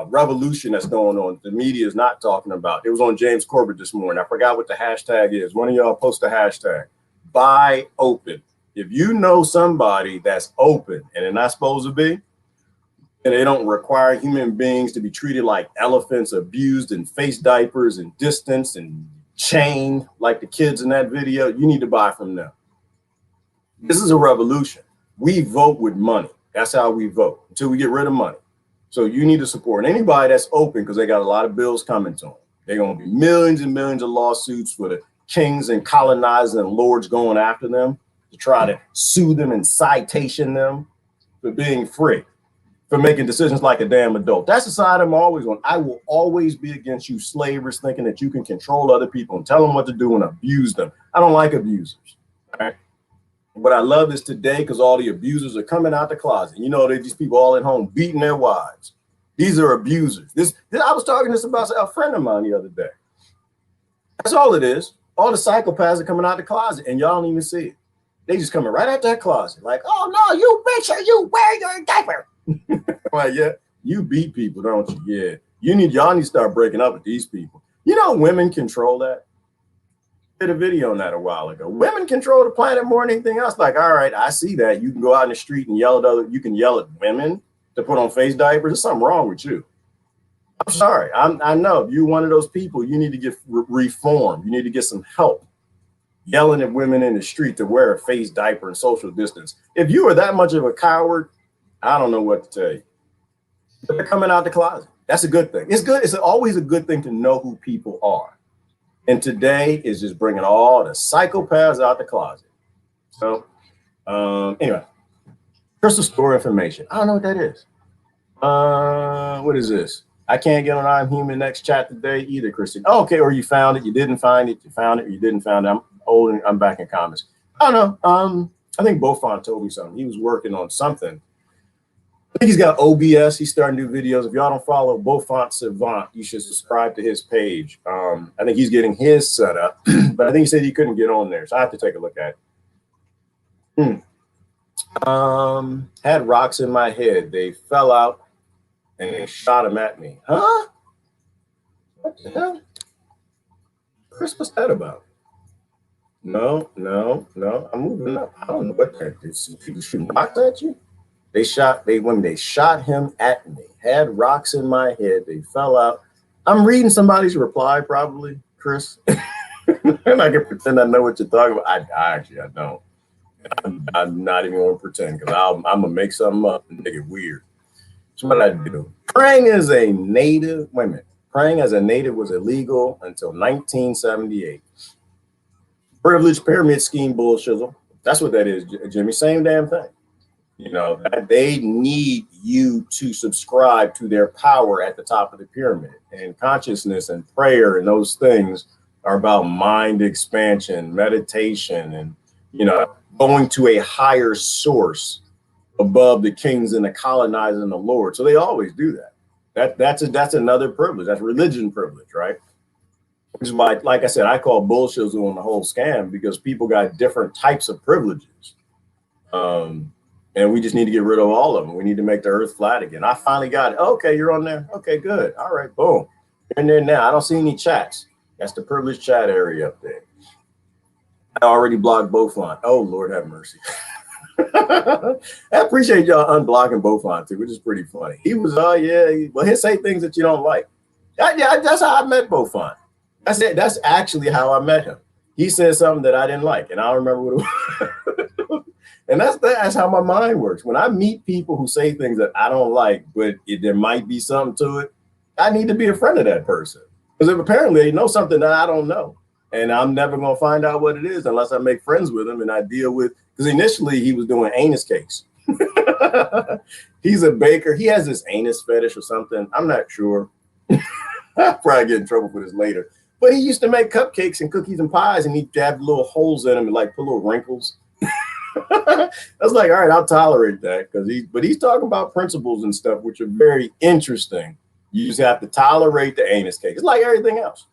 Speaker 2: revolution that's going on. The media is not talking about. It was on James Corbett this morning. I forgot what the hashtag is. One of y'all post a hashtag. Buy open. If you know somebody that's open and they're not supposed to be, and they don't require human beings to be treated like elephants, abused in face diapers and distanced and chained like the kids in that video, you need to buy from them. This is a revolution. We vote with money. That's how we vote until we get rid of money. So you need to support anybody that's open, because they got a lot of bills coming to them. They're going to be millions and millions of lawsuits for the kings and colonizers and lords going after them to try to sue them and citation them for being free, for making decisions like a damn adult. That's the side I'm always on. I will always be against you slavers thinking that you can control other people and tell them what to do and abuse them. I don't like abusers. All right. What I love is today, because all the abusers are coming out the closet. You know, these people all at home beating their wives. These are abusers. I was talking this about a friend of mine the other day. That's all it is. All the psychopaths are coming out the closet, and y'all don't even see it. They just coming right out that closet, like, oh no, you make sure you wear your diaper. Like, yeah, you beat people, don't you? Yeah, y'all need to start breaking up with these people. You know, women control that. Did a video on that a while ago. Women control the planet more than anything else. Like, all right, I see that. You can go out in the street and yell at you can yell at women to put on face diapers. There's something wrong with you. I'm sorry. I know if you're one of those people, you need to get reformed. You need to get some help. yelling at women in the street to wear a face diaper and social distance. If you are that much of a coward, I don't know what to tell you. They're coming out the closet. That's a good thing. It's good. It's always a good thing to know who people are. And today is just bringing all the psychopaths out the closet. So anyway, crystal store information. I don't know what that is. What is this? I can't get on I'm Human Next chat today either, Christy. Oh, okay, or you found it, you didn't find it, you found it, or you didn't find it. I'm old and I'm back in comments. I don't know. I think Beaufont told me something. He was working on something. I think he's got OBS. He's starting to do videos. If y'all don't follow Beaufont Savant, you should subscribe to his page. I think he's getting his set up, but I think he said he couldn't get on there, so I have to take a look at it. Had rocks in my head. They fell out and they shot them at me. Huh? What the hell? Chris, what's that about? No. I'm moving up. I don't know what that is. People shooting rocks at you? When they shot him at me, had rocks in my head, they fell out. I'm reading somebody's reply, probably, Chris. And I can pretend I know what you're talking about. Actually, I don't. I'm not even going to pretend, because I'm going to make something up and make it weird. That's what I do. Praying as a native, wait a minute. Praying as a native was illegal until 1978. Privileged pyramid scheme bullshit. That's what that is, Jimmy. Same damn thing. You know, they need you to subscribe to their power at the top of the pyramid. And consciousness and prayer and those things are about mind expansion, meditation, and, you know, going to a higher source above the kings and the colonizers and the lord. So they always do that. That's another privilege. That's religion privilege, right? Which is why, like I said, I call bullshit on the whole scam, because people got different types of privileges. And we just need to get rid of all of them. We need to make the earth flat again. I finally got it. Okay, you're on there. Okay, good. All right, boom. You're in there now. I don't see any chats. That's the privileged chat area up there. I already blocked Beaufont. Oh, Lord have mercy. I appreciate y'all unblocking Beaufont too, which is pretty funny. He was, he'll say things that you don't like. That's how I met Beaufont. That's it. That's actually how I met him. He said something that I didn't like, and I don't remember what it was. And that's how my mind works. When I meet people who say things that I don't like, but there might be something to it, I need to be a friend of that person. Because if apparently they know something that I don't know, and I'm never going to find out what it is unless I make friends with him and I deal with, because initially he was doing anus cakes. He's a baker. He has this anus fetish or something. I'm not sure. I'll probably get in trouble for this later. But he used to make cupcakes and cookies and pies, and he'd have little holes in them and like put little wrinkles. I was like, all right, I'll tolerate that, but he's talking about principles and stuff which are very interesting. You just have to tolerate the anus cake. It's like everything else.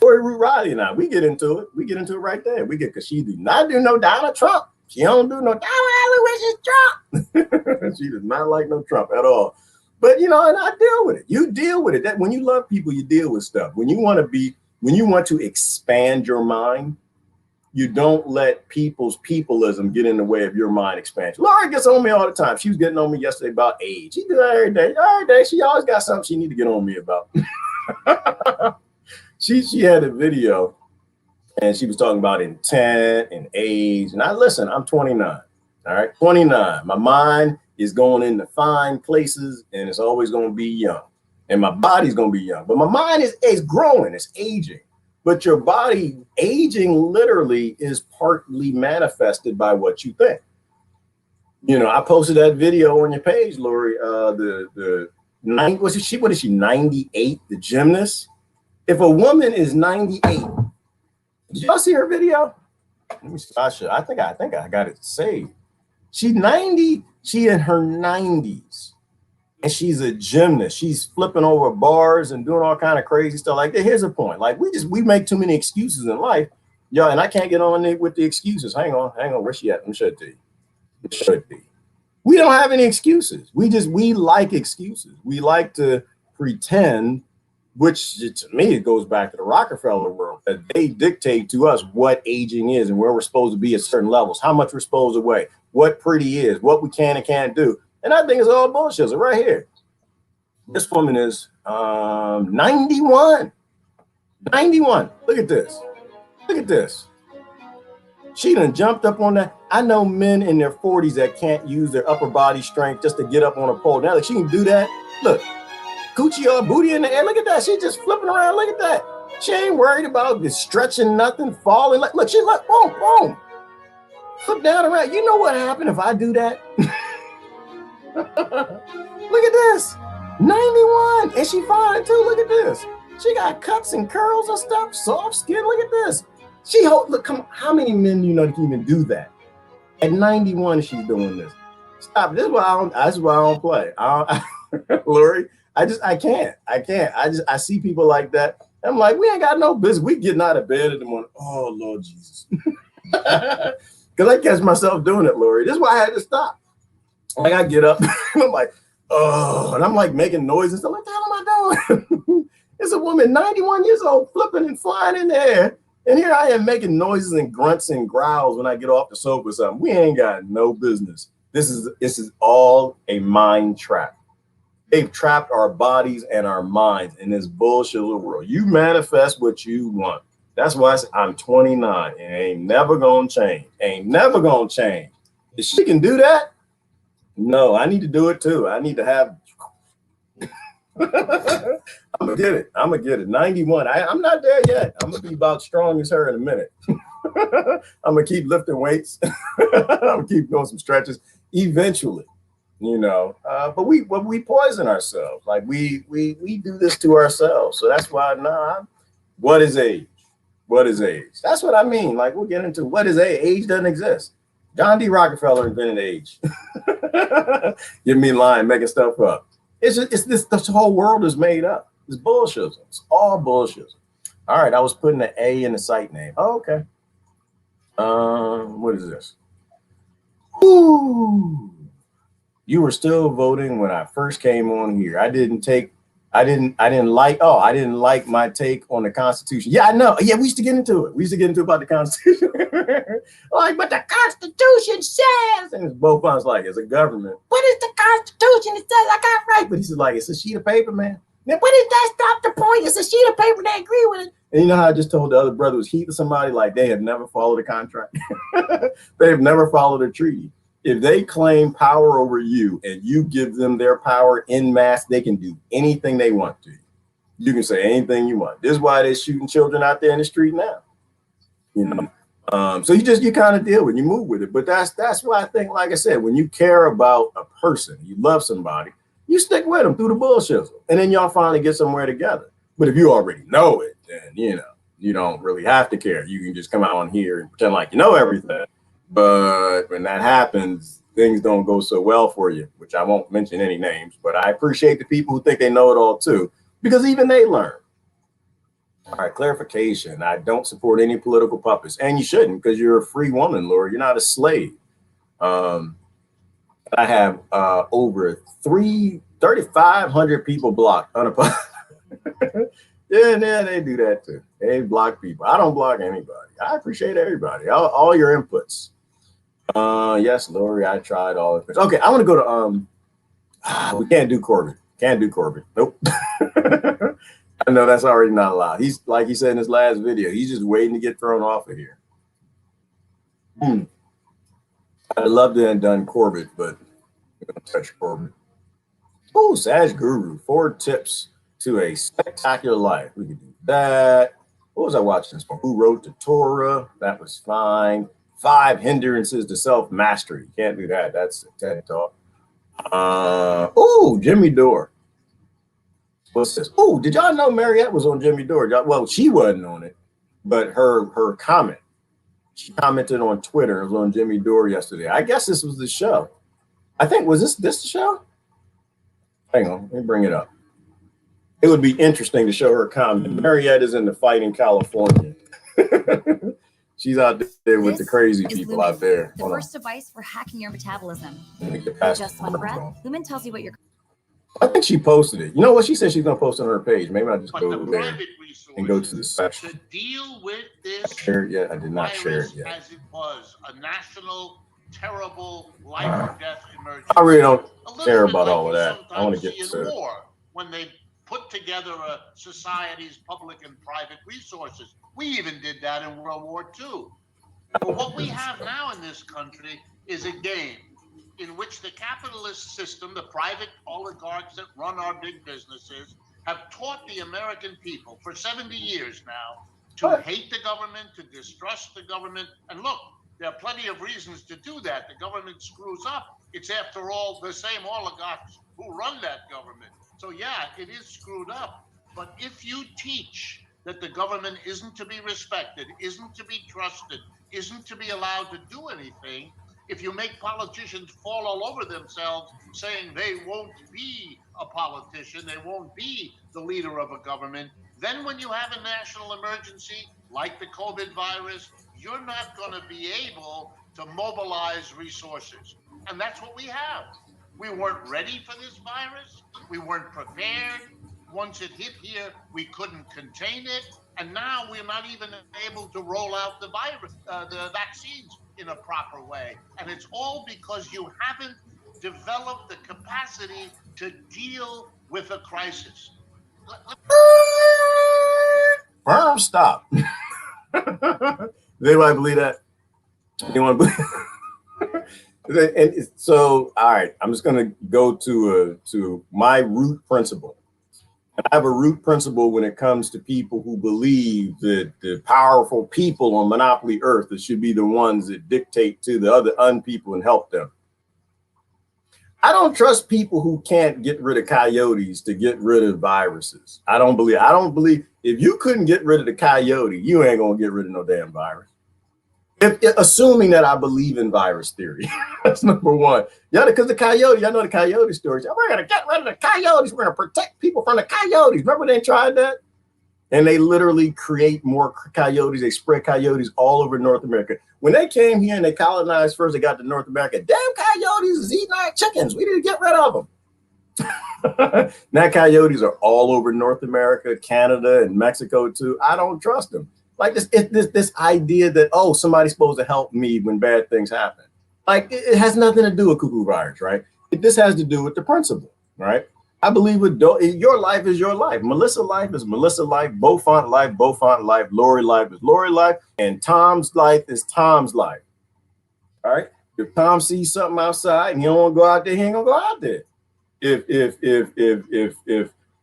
Speaker 2: Lori Root Riley and I, we get into it. We get into it right there. Because she do not do no Donald Trump. She don't do no Donald Trump. She does not like no Trump at all. But and I deal with it. You deal with it. That when you love people, you deal with stuff. When you want to expand your mind, you don't let people's peopleism get in the way of your mind expansion. Laura gets on me all the time. She was getting on me yesterday about age. She do that every day. Every day. She always got something she need to get on me about. She had a video, and she was talking about intent and age. And I'm 29. All right, 29. My mind is going into fine places, and it's always going to be young. And my body's going to be young. But my mind is growing. It's aging. But your body aging literally is partly manifested by what you think. I posted that video on your page, Lori. What is she, 98? The gymnast? If a woman is 98, did y'all see her video? Let me see. I think I got it saved. She's 90. She in her 90s. And she's a gymnast. She's flipping over bars and doing all kind of crazy stuff. Like, here's a point. Like, we make too many excuses in life. Yeah, and I can't get on there with the excuses. Hang on. Where's she at? Let me show it to you. It should be. We don't have any excuses. We like excuses. We like to pretend, which to me, it goes back to the Rockerfeller world, that they dictate to us what aging is and where we're supposed to be at certain levels, how much we're supposed to weigh, what pretty is, what we can and can't do. And I think it's all bullshit. So right here, this woman is 91. 91. Look at this. Look at this. She done jumped up on that. I know men in their 40s that can't use their upper body strength just to get up on a pole. Now, like, she can do that. Look, coochie or booty in the air. Look at that. She just flipping around. Look at that. She ain't worried about stretching nothing, falling. Look, she like, boom, boom. Flip down around. You know what happened if I do that? Look at this. 91. And she fine too. Look at this. She got cuts and curls and stuff. Soft skin. Look at this. Look, come on. How many men do you know that can even do that? At 91, she's doing this. Stop. This is why I don't play. Lori, I can't. I see people like that. I'm like, we ain't got no business. We getting out of bed in the morning. Oh, Lord Jesus. Because I catch myself doing it, Lori. This is why I had to stop. Like, I get up and I'm like, oh, and I'm like making noises. I'm like, what the hell am I doing? It's a woman, 91 years old, flipping and flying in the air. And here I am making noises and grunts and growls when I get off the sofa or something. We ain't got no business. This is all a mind trap. They've trapped our bodies and our minds in this bullshit little world. You manifest what you want. That's why I'm 29 and ain't never gonna change. Ain't never gonna change. If she can do that, no, I need to do it too. I need to have. I'm gonna get it. 91. I'm not there yet. I'm gonna be about strong as her in a minute. I'm gonna keep lifting weights. I'm gonna keep doing some stretches. Eventually, but we poison ourselves. Like we do this to ourselves. So that's why what is age? What is age? That's what I mean. Like we'll get into what is age. Age doesn't exist. John D. Rockefeller invented age. Give me lying, making stuff up. It's this whole world is made up. It's bullshit. It's all bullshit. All right, I was putting an A in the site name. Oh, okay. What is this? Ooh. You were still voting when I first came on here. I didn't like my take on the Constitution. Yeah, I know. Yeah, we used to get into it. About the Constitution. Like, but the Constitution says, and it's both of us like, as a government, what is the Constitution? It says I got right. But he said, like, it's a sheet of paper, man. Now, what did that stop the point? It's a sheet of paper. They agree with it. And you know how I just told the other brother was heat to somebody, like they have never followed a contract. They've never followed a treaty. If they claim power over you and you give them their power en masse, they can do anything they want to. You can say anything you want. This is why they're shooting children out there in the street now. So you kind of deal with it, you move with it. But that's why I think, like I said, when you care about a person, you love somebody, you stick with them through the bullshit. And then y'all finally get somewhere together. But if you already know it, then, you don't really have to care. You can just come out on here and pretend like you know everything. But when that happens, things don't go so well for you, which I won't mention any names, but I appreciate the people who think they know it all too, because even they learn. All right, clarification. I don't support any political puppets, and you shouldn't, because you're a free woman, Laura. You're not a slave. I have over 3,500 people blocked. Yeah, they do that too. They block people. I don't block anybody. I appreciate everybody, all your inputs. Yes, Lori, I tried all of it. Okay, I want to go to we can't do Corbin. Nope. I know that's already not allowed. He's like he said in his last video, he's just waiting to get thrown off of here. I'd love to have done Corbett, but we don't touch Corbett. Oh, Sag Guru, 4 tips to a spectacular life. We could do that. What was I watching this for? Who wrote the Torah? That was fine. 5 hindrances to self-mastery. Can't do that. That's a TED Talk. Jimmy Dore. What's this? Oh, did y'all know Mariette was on Jimmy Dore? Well, she wasn't on it, but her comment. She commented on Twitter. It was on Jimmy Dore yesterday. I guess this was the show. I think, was this the show? Hang on, let me bring it up. It would be interesting to show her comment. Mariette is in the fight in California. She's out there with the crazy people out there.
Speaker 3: The first device for hacking your metabolism.
Speaker 2: Just
Speaker 3: one breath. Lumen tells you what you're.
Speaker 2: I think she posted it. You know what? She said she's going to post it on her page. Maybe I'll just go over there and go to the section.
Speaker 4: To deal with this
Speaker 2: share it yet? I did not share it yet.
Speaker 4: As it was a national, terrible life or death emergency.
Speaker 2: I really don't care about all of that. I want to get to
Speaker 4: war when they put together a society's public and private resources. We even did that in World War II. But what we have now in this country is a game in which the capitalist system, the private oligarchs that run our big businesses, have taught the American people for 70 years now to hate the government, to distrust the government. And look, there are plenty of reasons to do that. The government screws up. It's, after all, the same oligarchs who run that government. So, yeah, it is screwed up. But if you teach that the government isn't to be respected, isn't to be trusted, isn't to be allowed to do anything, if you make politicians fall all over themselves saying they won't be a politician, they won't be the leader of a government, then when you have a national emergency like the COVID virus, you're not going to be able to mobilize resources. And that's what we have. We weren't ready for this virus. We weren't prepared. Once it hit here, we couldn't contain it. And now we're not even able to roll out the vaccines in a proper way. And it's all because you haven't developed the capacity to deal with a crisis.
Speaker 2: Firm stop. Does anybody believe that? Anyone believe? And so, all right, I'm just going to go to my root principle. And I have a root principle when it comes to people who believe that the powerful people on Monopoly Earth that should be the ones that dictate to the other unpeople and help them. I don't trust people who can't get rid of coyotes to get rid of viruses. I don't believe if you couldn't get rid of the coyote, you ain't gonna get rid of no damn virus. Assuming that I believe in virus theory. That's number one. Yeah, because the coyote, y'all know the coyote stories. We're gonna get rid of the coyotes. We're gonna protect people from the coyotes. Remember they tried that? And they literally create more coyotes. They spread coyotes all over North America. When they came here and they colonized first, they got to North America. Damn coyotes is eating our chickens. We need to get rid of them. Now coyotes are all over North America, Canada, and Mexico too. I don't trust them. Like this idea that, oh, somebody's supposed to help me when bad things happen. Like it has nothing to do with cuckoo virus, right? This has to do with the principle, right? I believe with your life is your life. Melissa life is Melissa life. Beaufont life. Lori life is Lori life. And Tom's life is Tom's life. All right. If Tom sees something outside and he don't want to go out there, he ain't gonna go out there. If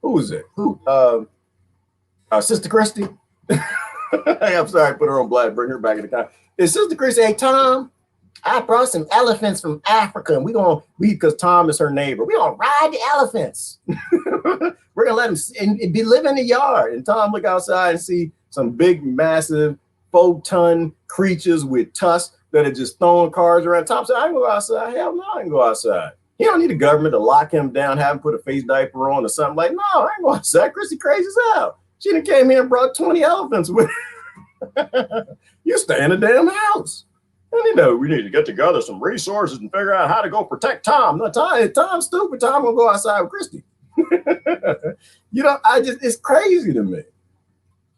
Speaker 2: who is it? Who? Sister Christy. I'm sorry, I put her on blast, bring her back in the car. Is Sister Christy, hey Tom, I brought some elephants from Africa, and because Tom is her neighbor, we're gonna ride the elephants. We're gonna let them and live in the yard. And Tom look outside and see some big, massive 4-ton creatures with tusks that are just throwing cars around. Tom said, I ain't go outside. Hell no, I ain't go outside. He don't need the government to lock him down, have him put a face diaper on or something. Like, no, I ain't go outside. Christy crazy as hell. She done came here and brought 20 elephants with her. You stay in the damn house. And we need to get together some resources and figure out how to go protect Tom. No, Tom's stupid. Tom gonna go outside with Christy. It's crazy to me.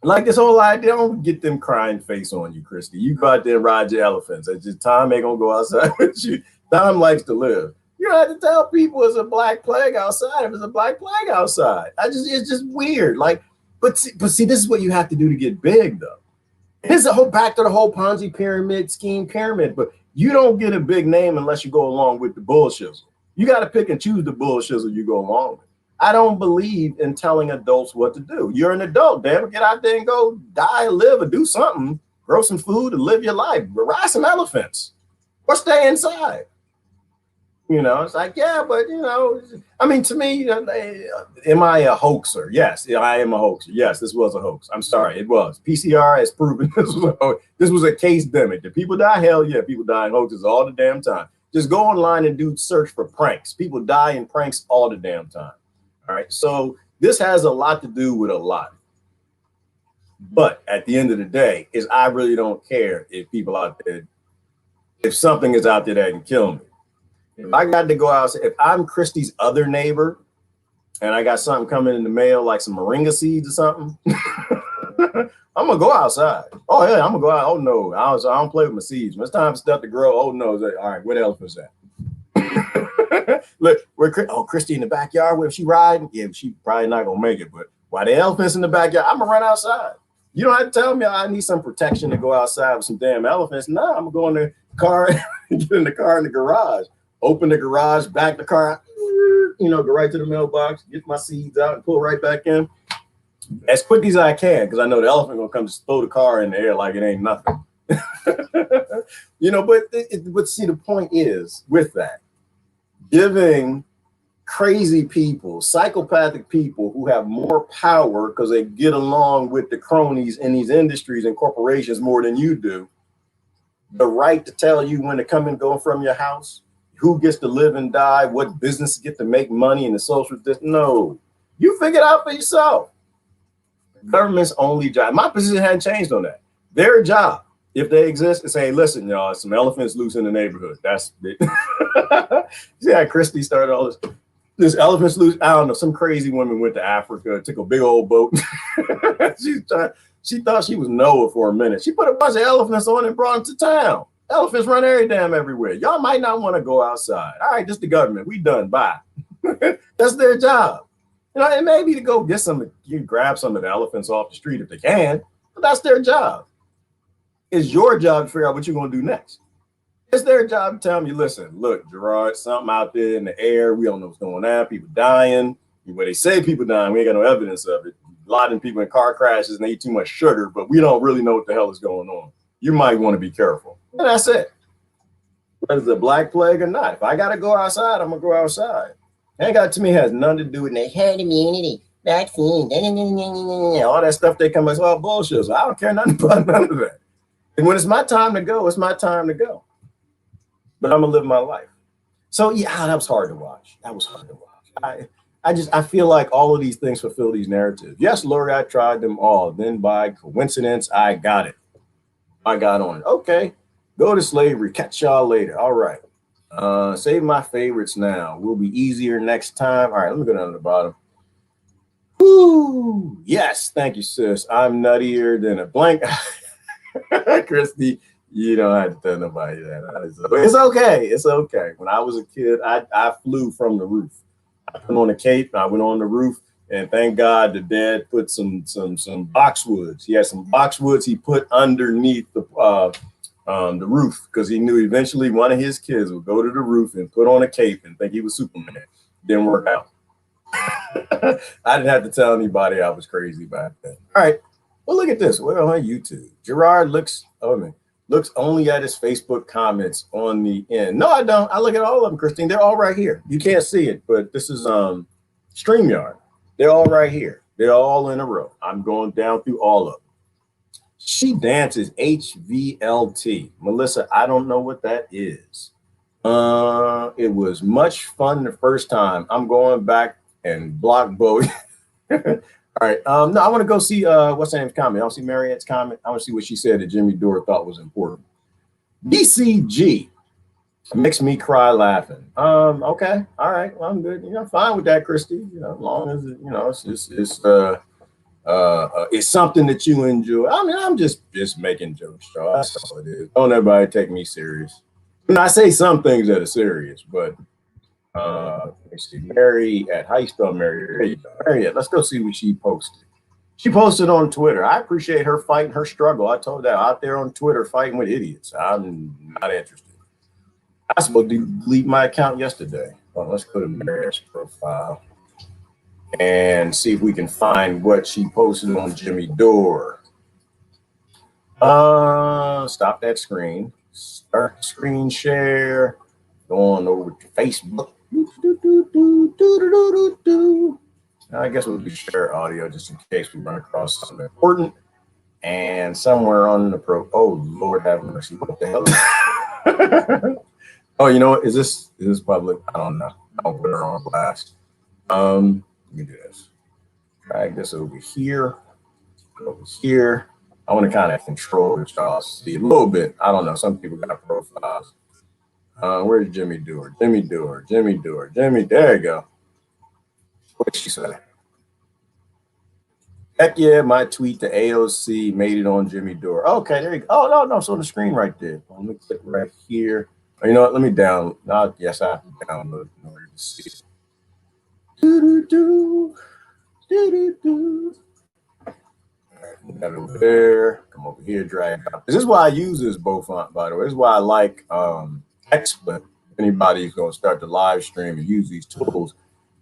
Speaker 2: Like this whole idea, don't get them crying face on you, Christy. You go out there and ride your elephants. It's just Tom ain't gonna go outside with you. Tom likes to live. You don't have to tell people it's a black plague outside if it's a black plague outside. It's just weird. Like, but see, this is what you have to do to get big, though. Here's back to the whole Ponzi pyramid scheme pyramid. But you don't get a big name unless you go along with the bullshit. You got to pick and choose the bullshit you go along with. I don't believe in telling adults what to do. You're an adult, damn it. Get out there and go die, live, or do something. Grow some food and live your life. Ride some elephants. Or stay inside. It's like, yeah, but, I mean, to me, am I a hoaxer? Yes, I am a hoaxer. Yes, this was a hoax. I'm sorry, it was. PCR has proven this was a case demic. Did people die? Hell yeah, people die in hoaxes all the damn time. Just go online and do search for pranks. People die in pranks all the damn time. All right, so this has a lot to do with a lot. But at the end of the day, I really don't care if people out there, if something is out there that can kill me. If I got to go outside, if I'm Christy's other neighbor and I got something coming in the mail, like some moringa seeds or something, I'm going to go outside. Oh, yeah, I'm going to go out. Oh, no, I don't play with my seeds. When it's time for stuff to grow, oh, no. All right, where the elephant's at? Look, Christy in the backyard, where she riding? Yeah, she probably not going to make it. But while the elephant's in the backyard, I'm going to run outside. You don't have to tell me I need some protection to go outside with some damn elephants. Nah, I'm gonna go in the car, get in the car in the garage, open the garage, back the car, go right to the mailbox, get my seeds out, and pull right back in as quick as I can, because I know the elephant gonna come just throw the car in the air like it ain't nothing. But see, the point is with that, giving crazy people, psychopathic people who have more power because they get along with the cronies in these industries and corporations more than you do, the right to tell you when to come and go from your house, who gets to live and die, what businesses get to make money in the social distance. No, you figure it out for yourself. Government's only job, my position hadn't changed on that. Their job, if they exist, is say, listen, y'all, some elephants loose in the neighborhood. That's it. See how Christy started all this elephants loose. I don't know. Some crazy woman went to Africa, took a big old boat. She thought she was Noah for a minute. She put a bunch of elephants on and brought them to town. Elephants run everywhere. Y'all might not want to go outside. All right, just the government. We done. Bye. That's their job. And maybe to go grab some of the elephants off the street if they can, but that's their job. It's your job to figure out what you're going to do next. It's their job to tell me, listen, look, Gerard, something out there in the air. We don't know what's going on. People dying. Where they say people dying, we ain't got no evidence of it. A lot of people in car crashes and they eat too much sugar, but we don't really know what the hell is going on. You might want to be careful. And that's it. Whether it's a black plague or not. If I got to go outside, I'm going to go outside. That to me has nothing to do with the herd immunity, vaccine, all that stuff they come up with, all bullshit. So I don't care nothing about none of that. And when it's my time to go, it's my time to go. But I'm gonna live my life. So yeah, that was hard to watch. That was hard to watch. I feel like all of these things fulfill these narratives. Yes, Lori, I tried them all. Then by coincidence, I got it. I got on it. Okay, go to slavery. Catch y'all later. All right. Save my favorites now. Will be easier next time. All right, let me go down to the bottom. Woo! Yes, thank you, sis. I'm nuttier than a blank. Christy, you don't have to tell nobody that. But it's okay. It's okay. When I was a kid, I flew from the roof. I put on a cape. I went on the roof, and thank God the dad put some boxwoods. He had some boxwoods he put underneath the roof because he knew eventually one of his kids would go to the roof and put on a cape and think he was Superman. Didn't work out. I didn't have to tell anybody I was crazy back then. All right. Well, look at this. We're on YouTube. Gerard looks only at his Facebook comments on the end. No, I don't. I look at all of them, Christine. They're all right here. You can't see it, but this is StreamYard. They're all right here. They're all in a row. I'm going down through all of them. She dances HVLT. Melissa, I don't know what that is. It was much fun the first time. I'm going back and block Bowie. All right. No, I want to go see what's her name's comment. I don't see Mariette's comment. I want to see what she said that Jimmy Dore thought was important. DCG makes me cry laughing. Okay. All right. Well, I'm good. I'm fine with that, Christy. As long as it's something that you enjoy. I mean, I'm just making jokes, y'all. That's all it is. Don't everybody take me serious. I say some things that are serious, but let me see. Mary at how you spell Mary? There you go. Mariette. Let's go see what she posted. She posted on Twitter. I appreciate her fighting her struggle. I told that out there on Twitter fighting with idiots. I'm not interested. I was supposed to delete my account yesterday. Well, let's go to Mariette's profile and see if we can find what she posted on Jimmy Dore. Stop that screen. Start screen share. Go on over to Facebook. I guess we'll do share audio just in case we run across something important. And somewhere on the oh Lord have mercy, what the hell? Oh, you know what? Is this public? I don't know. I'll put her on blast. Let me do this. Drag this over here. Over here. I want to kind of control it, y'all. See a little bit. I don't know. Some people got profiles. Where's Jimmy Dore? Jimmy Dore. There you go. What did she say? Heck yeah, my tweet to AOC made it on Jimmy Dore. Okay, there you go. Oh, no, it's on the screen right there. Let me click right here. Oh, you know what? Let me download. Yes, I have to download in order to see it. that over there. Come over here, drag out. This is why I use this Beaufont, by the way. This is why I like XSplit. If anybody's going to start the live stream and use these tools,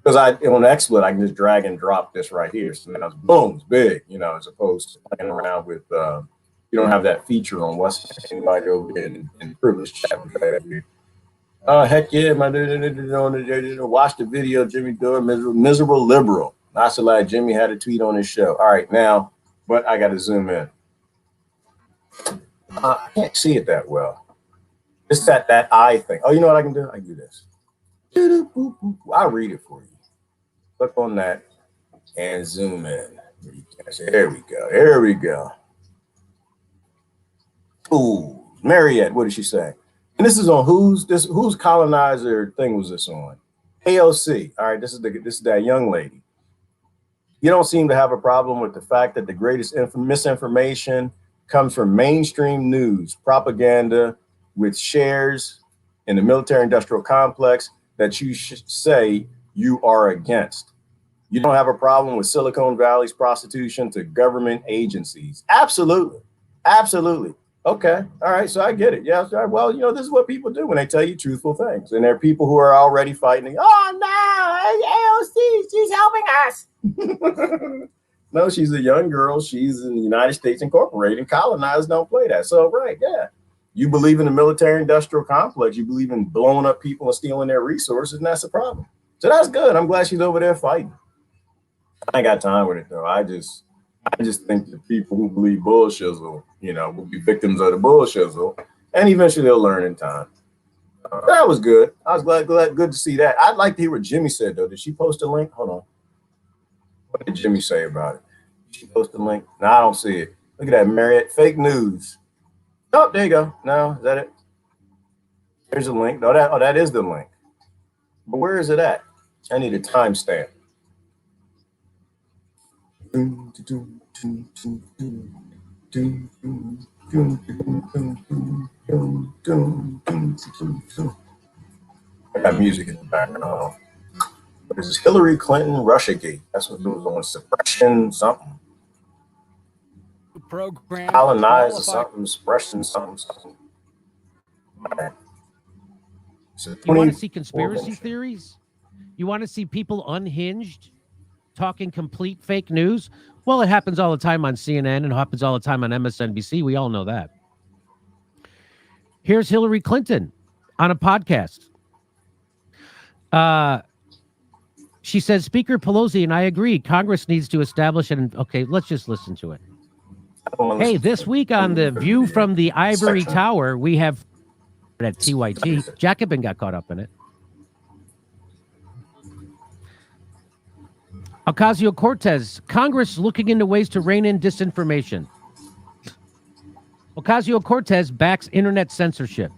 Speaker 2: because on XSplit, I can just drag and drop this right here. So now it's boom, it's big, you know, as opposed to playing around with, you don't have that feature on what's anybody over there in privilege chat. Oh, heck yeah, man. Watch the video, Jimmy Dore, miserable liberal. Not so like Jimmy had a tweet on his show. All right, now, but I got to zoom in. I can't see it that well. It's that eye thing. Oh, you know what I can do? I can do this. I'll read it for you. Click on that and zoom in. There we go. There we go. Ooh, Mariette, what did she say? And this is on whose colonizer thing was this on? AOC. All right, this is that young lady. You don't seem to have a problem with the fact that the greatest misinformation comes from mainstream news, propaganda with shares in the military-industrial complex that you should say you are against. You don't have a problem with Silicon Valley's prostitution to government agencies. Absolutely. Absolutely. Okay. All right. So I get it. Yeah. Well, you know, this is what people do when they tell you truthful things. And there are people who are already fighting. Oh, no, AOC, she's helping us. No, she's a young girl. She's in the United States Incorporated. Colonizers don't play that. So, right. Yeah. You believe in the military industrial complex. You believe in blowing up people and stealing their resources. And that's a problem. So that's good. I'm glad she's over there fighting. I ain't got time with it, though. I just think the people who believe bullshizzle, you know, will be victims of the bullshizzle, and eventually they'll learn in time. That was good. I was glad good to see that. I'd like to hear what Jimmy said, though. Did she post a link? Hold on. What did Jimmy say about it? Did she post a link? No, I don't see it. Look at that, Marriott. Fake news. Oh, there you go. No, is that it? There's a link. No, that is the link. But where is it at? I need a timestamp. I got music in the background. What is this? Hillary Clinton, Russiagate. That's what it was on. Suppression something.
Speaker 5: Program.
Speaker 2: Colonize or something. Suppression something. Right. So
Speaker 5: you want to see conspiracy theories? You want to see people unhinged? Talking complete fake news? Well, it happens all the time on CNN and happens all the time on MSNBC. We all know that. Here's Hillary Clinton on a podcast. She says, Speaker Pelosi and I agree. Congress needs to establish an... Okay, let's just listen to it. Hey, this week on The View from the Ivory Tower, we have at TYT. Jacobin got caught up in it. Ocasio-Cortez, Congress looking into ways to rein in disinformation. Ocasio-Cortez backs internet censorship.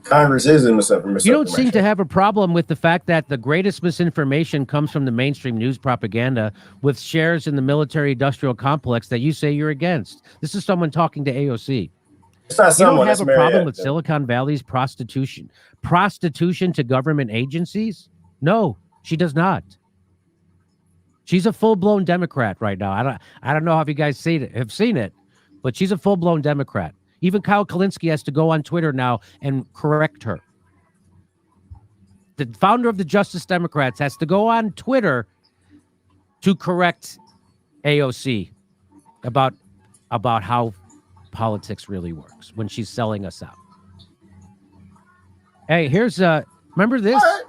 Speaker 2: Congress is in misinformation.
Speaker 5: You don't seem to have a problem with the fact that the greatest misinformation comes from the mainstream news propaganda with shares in the military-industrial complex that you say you're against. This is someone talking to AOC.
Speaker 2: It's not
Speaker 5: you don't have a problem with Silicon Valley's prostitution to government agencies? No, she does not. She's a full-blown Democrat right now. I don't know if you guys have seen it, but she's a full-blown Democrat. Even Kyle Kalinske has to go on Twitter now and correct her. The founder of the Justice Democrats has to go on Twitter to correct AOC about how politics really works when she's selling us out. Hey, here's remember this?
Speaker 2: All right.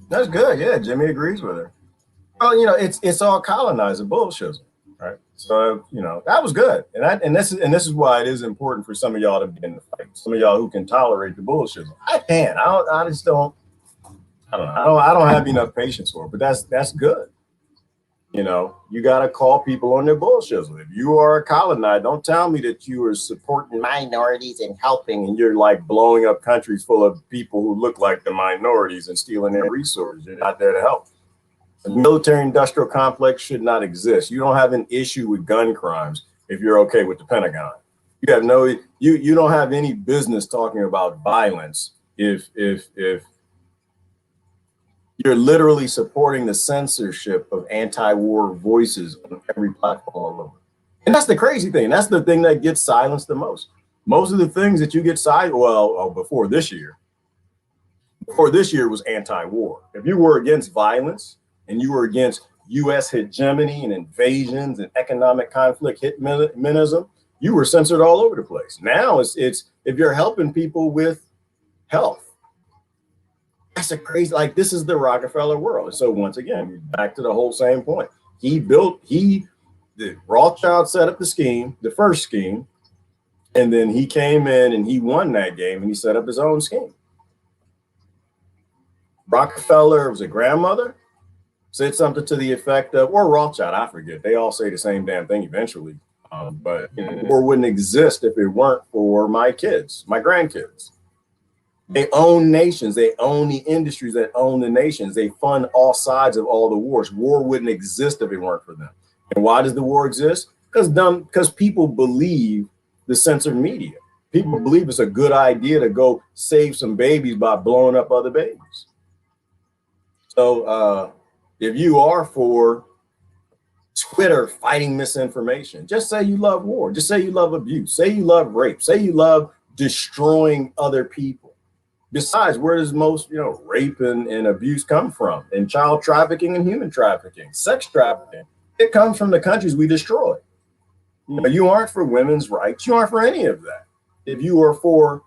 Speaker 2: That's good. Yeah, Jimmy agrees with her. Well, you know, it's all colonizer bullshit, right? So, you know, that was good. And this is why it is important for some of y'all to be in the fight. Some of y'all who can tolerate the bullshit. I can't. I just don't. I don't know. I don't have enough patience for it. But that's good. You know, you got to call people on their bullshit. If you are a colonizer, don't tell me that you are supporting minorities and helping, and you're like blowing up countries full of people who look like the minorities and stealing their resources. You're not there to help. The military-industrial complex should not exist. You don't have an issue with gun crimes if you're okay with the Pentagon. You have you don't have any business talking about violence if you're literally supporting the censorship of anti-war voices on every platform all over. And that's the crazy thing. That's the thing that gets silenced the most. Most of the things that you get silenced, before this year was anti-war. If you were against violence and you were against U.S. hegemony and invasions and economic conflict, hitmanism, you were censored all over the place. Now it's if you're helping people with health, that's a crazy, like, this is the Rockefeller world. And so once again, back to the whole same point. The Rothschild set up the scheme, the first scheme, and then he came in and he won that game and he set up his own scheme. Rockefeller was a grandmother, said something to the effect of, or Rothschild, I forget. They all say the same damn thing eventually. But war wouldn't exist if it weren't for my kids, my grandkids. They own nations. They own the industries that own the nations. They fund all sides of all the wars. War wouldn't exist if it weren't for them. And why does the war exist? Because people believe the censored media. People believe it's a good idea to go save some babies by blowing up other babies. So if you are for Twitter fighting misinformation, just say you love war. Just say you love abuse. Say you love rape. Say you love destroying other people. Besides, where does most rape and abuse come from? And child trafficking and human trafficking, sex trafficking. It comes from the countries we destroy. You aren't for women's rights. You aren't for any of that. If you are for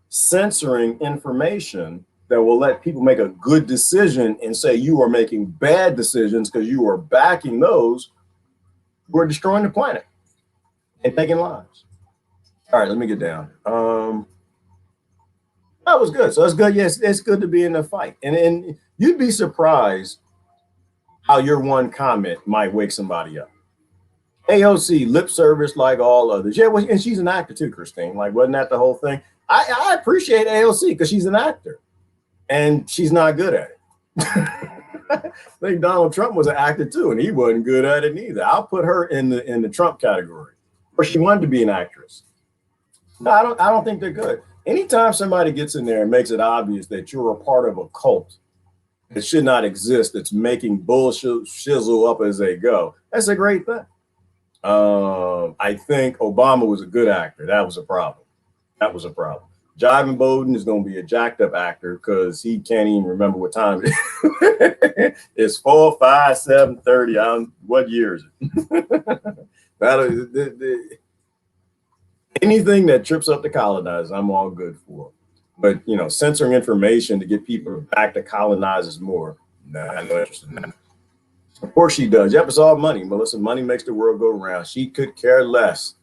Speaker 2: censoring information that will let people make a good decision and say you are making bad decisions because you are backing those who are destroying the planet and taking lives. All right, let me get down. That was good. So that's good. Yes, it's good to be in the fight. And you'd be surprised how your one comment might wake somebody up. AOC, lip service like all others. Yeah, well, and she's an actor too, Christine. Like, wasn't that the whole thing? I appreciate AOC because she's an actor. And she's not good at it. I think Donald Trump was an actor too, and he wasn't good at it neither. I'll put her in the Trump category, where she wanted to be an actress. No, I don't think they're good. Anytime somebody gets in there and makes it obvious that you're a part of a cult that should not exist, that's making bullshit shizzle up as they go, that's a great thing. I think Obama was a good actor. That was a problem. Jivin Bowden is going to be a jacked up actor because he can't even remember what time it is. It's 4, 5, 7, 30. What year is it? Anything that trips up the colonizers, I'm all good for. But censoring information to get people back to colonizers more, nah, I'm not interested in that. Of course she does. Yep, it's all money, Melissa. Money makes the world go round. She could care less.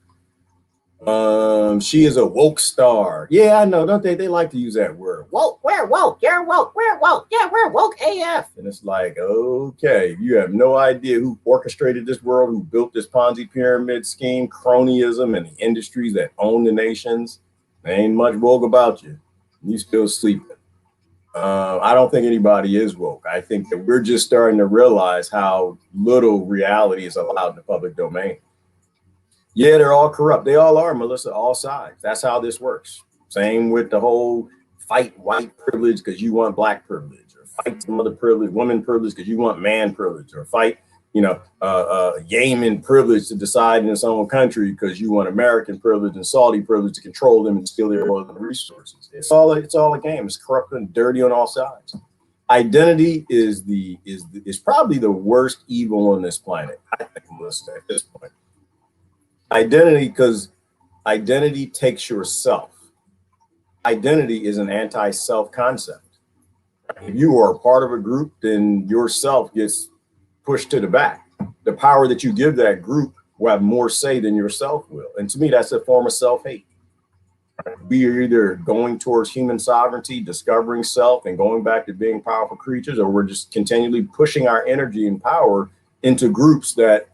Speaker 2: She is a woke star. Yeah, I know. Don't they? They like to use that word. Woke, we're woke. You're woke. We're woke. Yeah, we're woke AF. And it's like, okay, you have no idea who orchestrated this world, who built this Ponzi pyramid scheme, cronyism, and the industries that own the nations. There ain't much woke about you. You still sleeping. I don't think anybody is woke. I think that we're just starting to realize how little reality is allowed in the public domain. Yeah, they're all corrupt. They all are, Melissa, all sides. That's how this works. Same with the whole fight white privilege because you want black privilege, or fight some other privilege, woman privilege because you want man privilege, or fight, Yemen privilege to decide in its own country because you want American privilege and Saudi privilege to control them and steal their oil and resources. It's all a game. It's corrupt and dirty on all sides. Identity is probably the worst evil on this planet, I think, Melissa, at this point. Identity, because identity takes yourself. Identity is an anti-self concept. If you are a part of a group, then yourself gets pushed to the back. The power that you give that group will have more say than yourself will. And to me, that's a form of self-hate. We are either going towards human sovereignty, discovering self, and going back to being powerful creatures, or we're just continually pushing our energy and power into groups that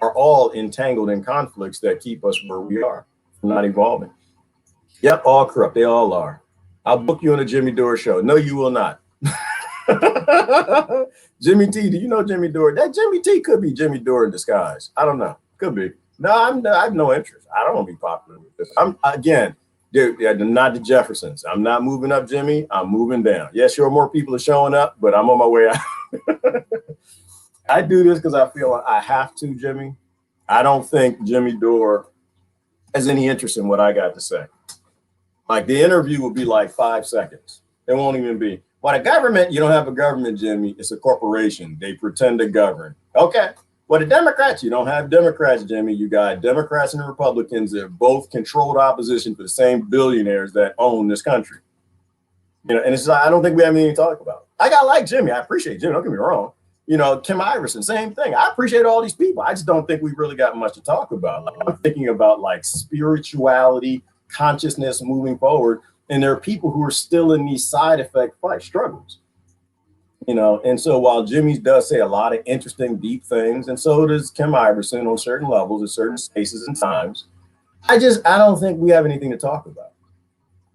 Speaker 2: are all entangled in conflicts that keep us where we are, not evolving. Yep, all corrupt. They all are. I'll book you on a Jimmy Dore show. No, you will not. Jimmy T, do you know Jimmy Dore? That Jimmy T could be Jimmy Dore in disguise. I don't know. Could be. No, I have no interest. I don't want to be popular with this. Dude, not the Jeffersons. I'm not moving up, Jimmy. I'm moving down. Yeah, sure, more people are showing up, but I'm on my way out. I do this because I feel like I have to, Jimmy. I don't think Jimmy Dore has any interest in what I got to say. Like the interview will be like 5 seconds. It won't even be. Well, the government, you don't have a government, Jimmy. It's a corporation. They pretend to govern. Okay. Well, the Democrats, you don't have Democrats, Jimmy. You got Democrats and Republicans that both controlled opposition for the same billionaires that own this country. You know, and it's like, I don't think we have anything to talk about. I like Jimmy. I appreciate Jimmy. Don't get me wrong. You know, Kim Iverson, same thing. I appreciate all these people. I just don't think we really got much to talk about. Like, I'm thinking about like spirituality, consciousness moving forward. And there are people who are still in these side effect fight struggles. You know, and so while Jimmy does say a lot of interesting, deep things, and so does Kim Iverson on certain levels, in certain spaces and times, I don't think we have anything to talk about.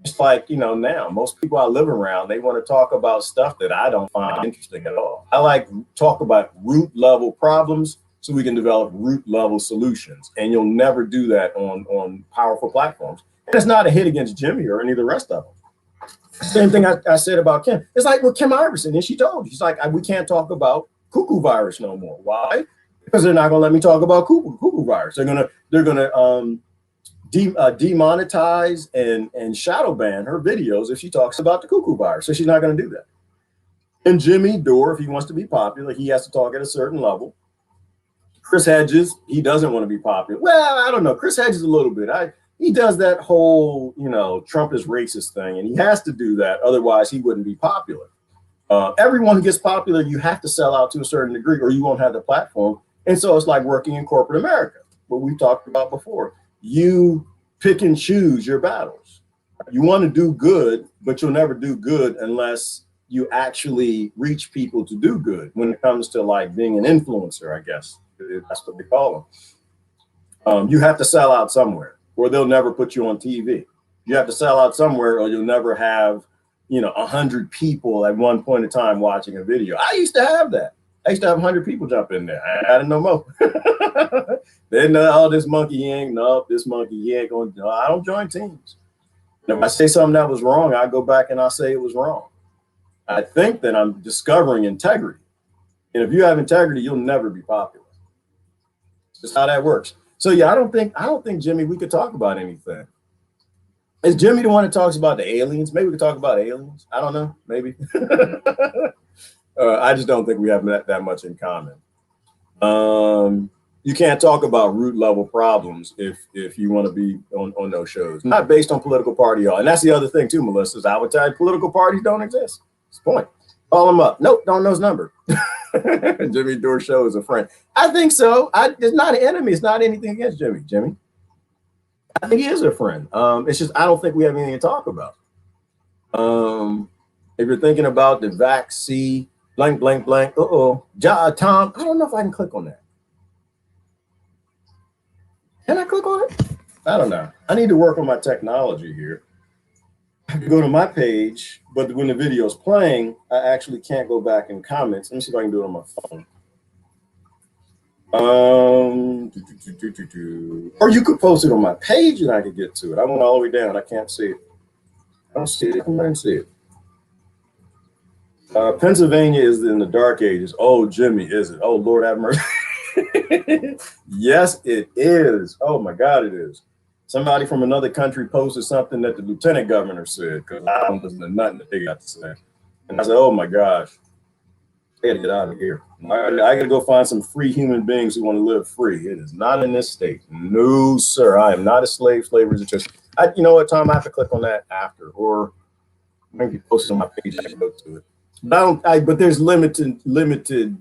Speaker 2: It's like, you know, now most people I live around, they want to talk about stuff that I don't find interesting at all. I like talk about root level problems so we can develop root level solutions. And you'll never do that on powerful platforms. And it's not a hit against Jimmy or any of the rest of them. Same thing I said about Kim. It's like with Kim Iverson, and she told you, she's like, we can't talk about cuckoo virus no more. Why? Because they're not going to let me talk about cuckoo virus. They're gonna demonetize and shadow ban her videos if she talks about the cuckoo virus. So she's not going to do that. And Jimmy Dore, if he wants to be popular, he has to talk at a certain level. Chris Hedges, he doesn't want to be popular. Well, I don't know. Chris Hedges a little bit. He does that whole, you know, Trump is racist thing, and he has to do that. Otherwise, he wouldn't be popular. Everyone who gets popular, you have to sell out to a certain degree or you won't have the platform. And so it's like working in corporate America, what we talked about before. You pick and choose your battles. You want to do good, but you'll never do good unless you actually reach people to do good when it comes to like being an influencer, I guess. That's what they call them. You have to sell out somewhere, or they'll never put you on TV. You have to sell out somewhere, or you'll never have, you know, 100 people at one point in time watching a video. I used to have that. I used to have 100 people jump in there. I didn't know more. Then, oh, this monkey he ain't, no, this monkey he ain't going to, I don't join teams. And if I say something that was wrong, I go back and I say it was wrong. I think that I'm discovering integrity. And if you have integrity, you'll never be popular. That's how that works. So yeah, I don't think Jimmy, we could talk about anything. Is Jimmy the one that talks about the aliens? Maybe we could talk about aliens. I don't know. Maybe. I just don't think we have that much in common. You can't talk about root level problems if you want to be on those shows. Not based on political party, y'all. And that's the other thing too, Melissa, is I would tell you political parties don't exist. That's the point. Call them up. Nope, don't know his number. Jimmy Dore show is a friend. I think so. It's not an enemy. It's not anything against Jimmy. Jimmy, I think he is a friend. It's just I don't think we have anything to talk about. If you're thinking about the vaccine, blank, blank, blank. Tom, I don't know if I can click on that. Can I click on it? I don't know. I need to work on my technology here. I have to go to my page, but when the video is playing, I actually can't go back in comments. Let me see if I can do it on my phone. Or you could post it on my page and I could get to it. I went all the way down. I can't see it. I don't see it. I don't see it. Pennsylvania is in the dark ages. Oh, Jimmy, is it? Oh, Lord have mercy. Yes, it is. Oh, my God, it is. Somebody from another country posted something that the lieutenant governor said, because I don't listen to nothing that they got to say. And I said, oh, my gosh, I got to get out of here. I got to go find some free human beings who want to live free. It is not in this state. No, sir. I am not a slave. Slavery is a choice. You know what, Tom? I have to click on that after, or maybe post it on my page. I can go to it. But there's limited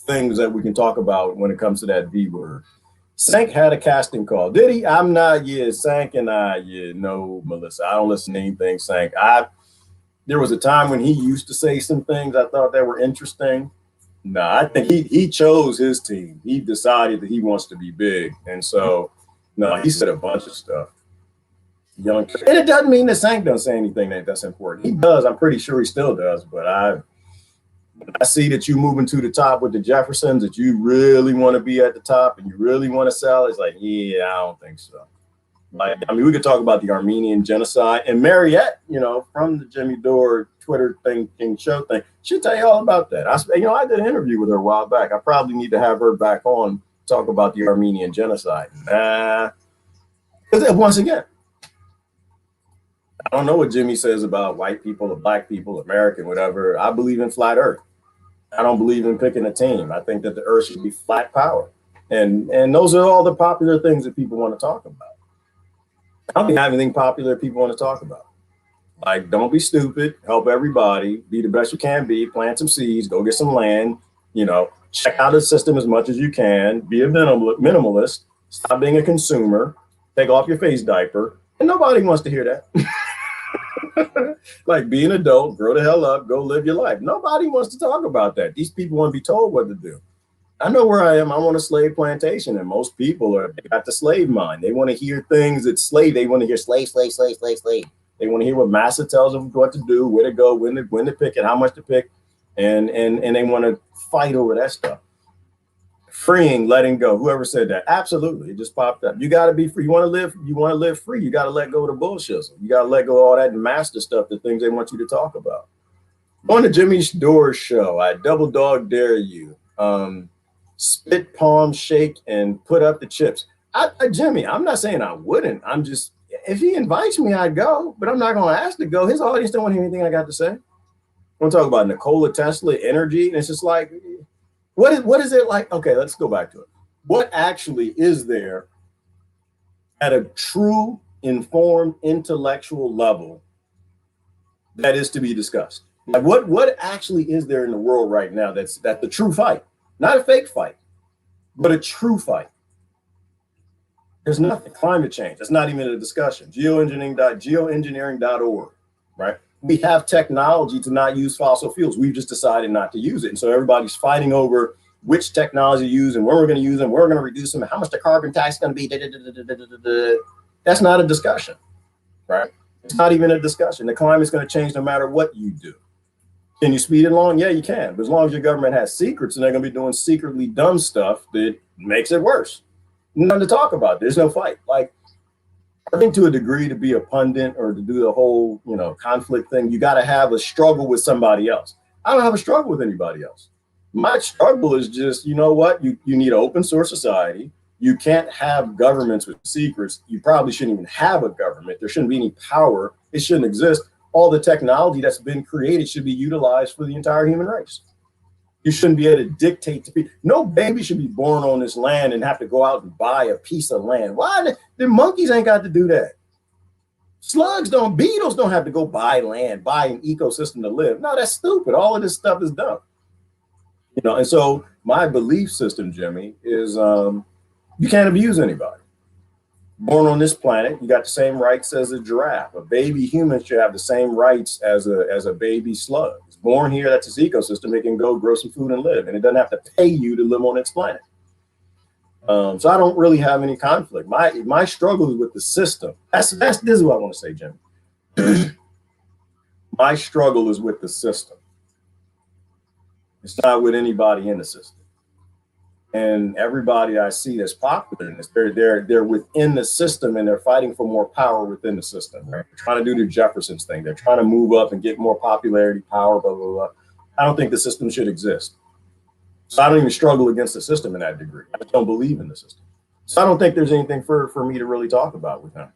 Speaker 2: things that we can talk about when it comes to that V word. Sank had a casting call. Did he? I'm not. Yeah, Sank and I. Yeah, no, Melissa. I don't listen to anything Sank. There was a time when he used to say some things I thought that were interesting. No, I think he chose his team. He decided that he wants to be big, and so no, he said a bunch of stuff. And it doesn't mean that Sank doesn't say anything that's important. He does. I'm pretty sure he still does. But I see that you moving to the top with the Jeffersons, that you really want to be at the top and you really want to sell. It's like, yeah, I don't think so. Like, I mean, we could talk about the Armenian genocide, and Mariette, you know, from the Jimmy Dore Twitter show thing, she'll tell you all about that. I did an interview with her a while back. I probably need to have her back on talk about the Armenian genocide. Nah, because once again, I don't know what Jimmy says about white people or black people, American, whatever. I believe in flat Earth. I don't believe in picking a team. I think that the Earth should be flat power, and those are all the popular things that people want to talk about. I don't have anything popular people want to talk about. Like, don't be stupid, help everybody, be the best you can be, plant some seeds, go get some land, you know, check out the system as much as you can, be a minimalist, stop being a consumer, take off your face diaper, and nobody wants to hear that. Like, be an adult, grow the hell up, go live your life. Nobody wants to talk about that. These people want to be told what to do. I know where I am. I'm on a slave plantation, and most people they got the slave mind. They want to hear things that slave. They want to hear slave, slave, slave, slave, slave. They want to hear what massa tells them what to do, where to go, when to pick it, how much to pick, and they want to fight over that stuff. Freeing, letting go. Whoever said that? Absolutely, it just popped up. You got to be free. You want to live free. You got to let go of the bullshit. You got to let go of all that master stuff, the things they want you to talk about. On the Jimmy Dore show, I double dog dare you. Spit, palm, shake, and put up the chips. Jimmy, I'm not saying I wouldn't. I'm just, if he invites me, I'd go, but I'm not going to ask to go. His audience don't want to hear anything I got to say. I'm going to talk about Nikola Tesla energy. And it's just like, what is it like? Okay, let's go back to it. What actually is there at a true, informed, intellectual level that is to be discussed? Like what actually is there in the world right now that's the true fight? Not a fake fight, but a true fight. There's nothing. Climate change. That's not even a discussion. Geoengineering.org, right? We have technology to not use fossil fuels. We've just decided not to use it. And so everybody's fighting over which technology to use and where we're going to use them, where we're going to reduce them, and how much the carbon tax is going to be. That's not a discussion, right? It's not even a discussion. The climate's going to change no matter what you do. Can you speed it along? Yeah, you can. But as long as your government has secrets and they're going to be doing secretly dumb stuff that makes it worse. Nothing to talk about. There's no fight. Like, I think to a degree, to be a pundit or to do the whole, conflict thing, you got to have a struggle with somebody else. I don't have a struggle with anybody else. My struggle is just, you know what? You need an open source society. You can't have governments with secrets. You probably shouldn't even have a government. There shouldn't be any power. It shouldn't exist. All the technology that's been created should be utilized for the entire human race. You shouldn't be able to dictate to people. No baby should be born on this land and have to go out and buy a piece of land. Why? The monkeys ain't got to do that. Beetles don't have to go buy land, buy an ecosystem to live. No, that's stupid. All of this stuff is dumb. And so my belief system, Jimmy, is you can't abuse anybody. Born on this planet, you got the same rights as a giraffe. A baby human should have the same rights as a baby slug. It's born here, that's its ecosystem. It can go grow some food and live, and it doesn't have to pay you to live on its planet. So I don't really have any conflict. My struggle is with the system. This is what I want to say, Jim. My struggle is with the system. It's not with anybody in the system. And everybody I see that's popular in this, they're within the system and they're fighting for more power within the system. Right? They're trying to do the Jeffersons thing. They're trying to move up and get more popularity, power, blah, blah, blah. I don't think the system should exist. So I don't even struggle against the system in that degree. I just don't believe in the system. So I don't think there's anything for me to really talk about with him.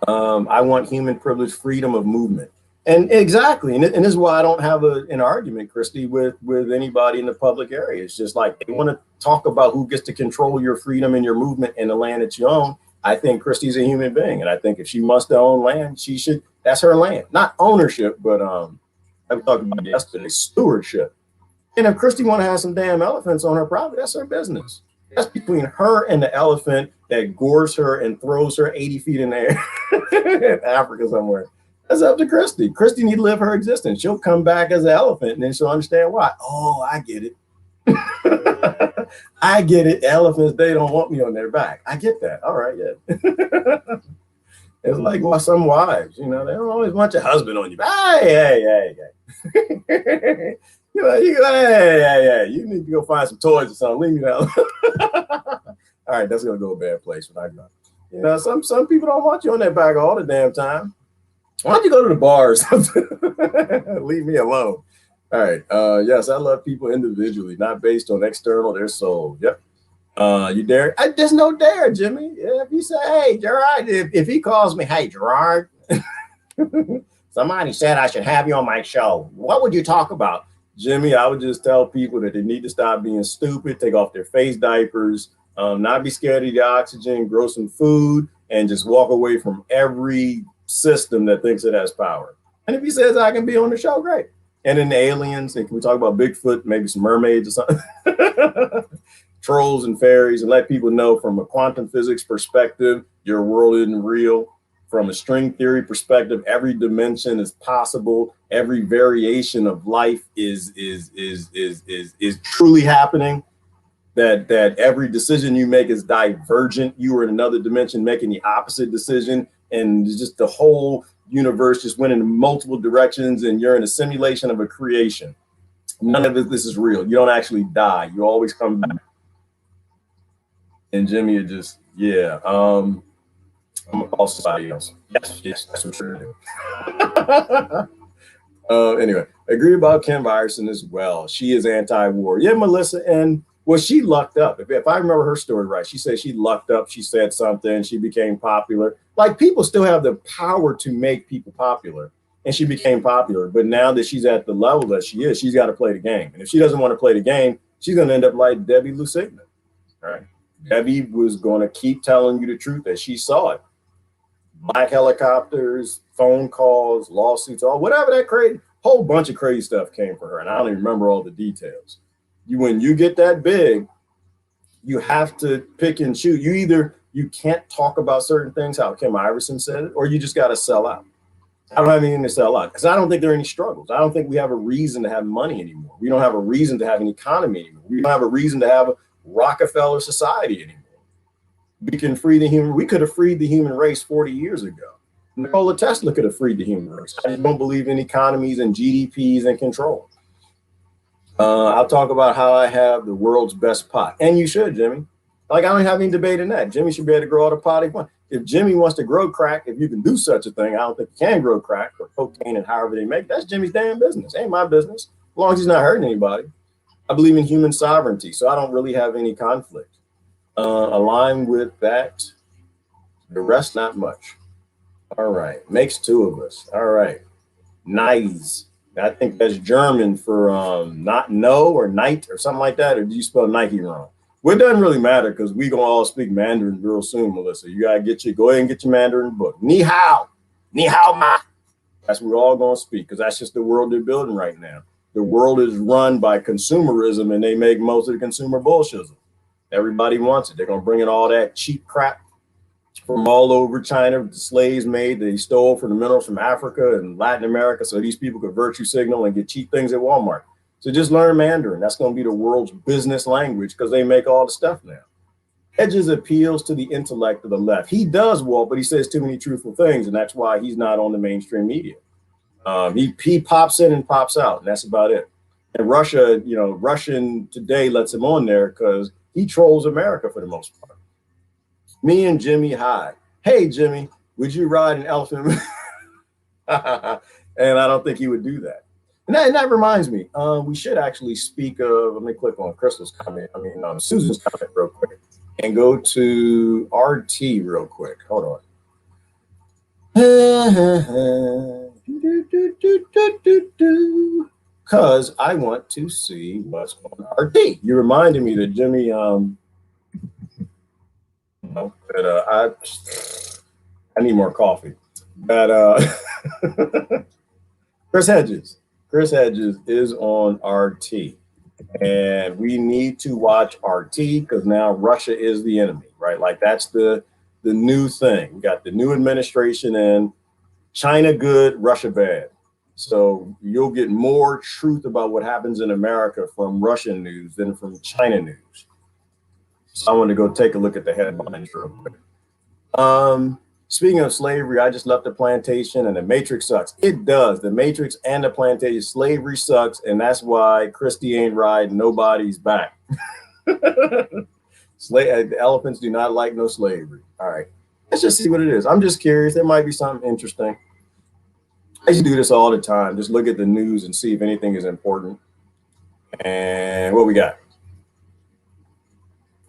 Speaker 2: I want human privilege, freedom of movement. And exactly, and this is why I don't have an argument, Christy, with anybody in the public area. It's just like they want to talk about who gets to control your freedom and your movement in the land that you own. I think Christy's a human being, and I think if she wants to own land, she should. That's her land, not ownership, but I was talking about yesterday, stewardship. And if Christy want to have some damn elephants on her property, that's her business. That's between her and the elephant that gores her and throws her 80 feet in the air in Africa somewhere. That's up to Christy. Christy need to live her existence. She'll come back as an elephant and then she'll understand why. Oh, I get it. I get it. Elephants, they don't want me on their back. I get that. All right, yeah. It's like some wives, they don't always want your husband on your back. Hey. Hey, you need to go find some toys or something. Leave me alone. All right, that's gonna go a bad place when I go. Some people don't want you on their back all the damn time. Why don't you go to the bar or something? Leave me alone. All right. Yes, I love people individually, not based on external, their soul. Yep. You dare? There's no dare, Jimmy. If you say, hey, Gerard, if he calls me, hey, Gerard, somebody said I should have you on my show. What would you talk about? Jimmy, I would just tell people that they need to stop being stupid, take off their face diapers, not be scared of the oxygen, grow some food, and just walk away from every system that thinks it has power. And if he says I can be on the show, great. And then the aliens, and can we talk about Bigfoot, maybe some mermaids or something? Trolls and fairies, and let people know from a quantum physics perspective, your world isn't real. From a string theory perspective, every dimension is possible. Every variation of life is truly happening. That every decision you make is divergent. You are in another dimension making the opposite decision, and just the whole universe just went in multiple directions, and you're in a simulation of a creation. None of this is real. You don't actually die. You always come back. And Jimmy would just, yeah, I'm gonna call somebody else. Yes, that's what you're gonna do. Anyway, agree about Kim Ryerson as well. She is anti-war. Yeah, Melissa, and well, she lucked up. If I remember her story right, she said she lucked up. She said something. She became popular. Like, people still have the power to make people popular, and she became popular. But now that she's at the level that she is, she's got to play the game. And if she doesn't want to play the game, she's going to end up like Debbie Lusignan, right? Debbie was going to keep telling you the truth that she saw it. Black helicopters, phone calls, lawsuits, all whatever that crazy, whole bunch of crazy stuff came for her. And I don't even remember all the details. When you get that big, you have to pick and choose. You can't talk about certain things, how Kim Iverson said it, or you just got to sell out. I don't have anything to sell out because I don't think there are any struggles. I don't think we have a reason to have money anymore. We don't have a reason to have an economy anymore. We don't have a reason to have a Rockefeller society anymore. We can free the human. We could have freed the human race 40 years ago. Nikola Tesla could have freed the human race. I don't believe in economies and GDPs and control. I'll talk about how I have the world's best pot. And you should, Jimmy. Like, I don't have any debate in that. Jimmy should be able to grow all the pot he wants. If Jimmy wants to grow crack, if you can do such a thing, I don't think you can grow crack or cocaine and however they make, that's Jimmy's damn business. Ain't my business. As long as he's not hurting anybody. I believe in human sovereignty, so I don't really have any conflict. Align with that. The rest, not much. All right. Makes two of us. All right. Nice. I think that's German for not know or night or something like that. Or do you spell Nike wrong? Well, it doesn't really matter because we're going to all speak Mandarin real soon, Melissa. You got to go ahead and get your Mandarin book. Ni hao. Ni hao ma. That's what we're all going to speak because that's just the world they're building right now. The world is run by consumerism and they make most of the consumer bullshit. Everybody wants it. They're going to bring in all that cheap crap from all over China, the slaves made, they stole from the minerals from Africa and Latin America so these people could virtue signal and get cheap things at Walmart. So just learn Mandarin. That's going to be the world's business language because they make all the stuff now. Hedges appeals to the intellect of the left. He does, Walt, but he says too many truthful things, and that's why he's not on the mainstream media. He pops in and pops out, and that's about it. And Russia, Russian Today lets him on there because he trolls America for the most part. Me and Jimmy Hyde. Hey, Jimmy, would you ride an elephant? And I don't think he would do that. And that reminds me, we should actually speak of, let me click on Crystal's comment, Susan's comment real quick, and go to RT real quick. Hold on. Because I want to see what's on RT. You reminded me that Jimmy, that I need more coffee. That Chris Hedges is on RT, and we need to watch RT because now Russia is the enemy, right? Like that's the new thing. We got the new administration in. China good, Russia bad. So you'll get more truth about what happens in America from Russian news than from China news. So I want to go take a look at the headlines real quick. Speaking of slavery, I just left the plantation and the Matrix sucks. It does. The Matrix and the plantation, slavery sucks. And that's why Christy ain't riding nobody's back. The elephants do not like no slavery. All right. Let's just see what it is. I'm just curious. There might be something interesting. I used to do this all the time. Just look at the news and see if anything is important. And what we got?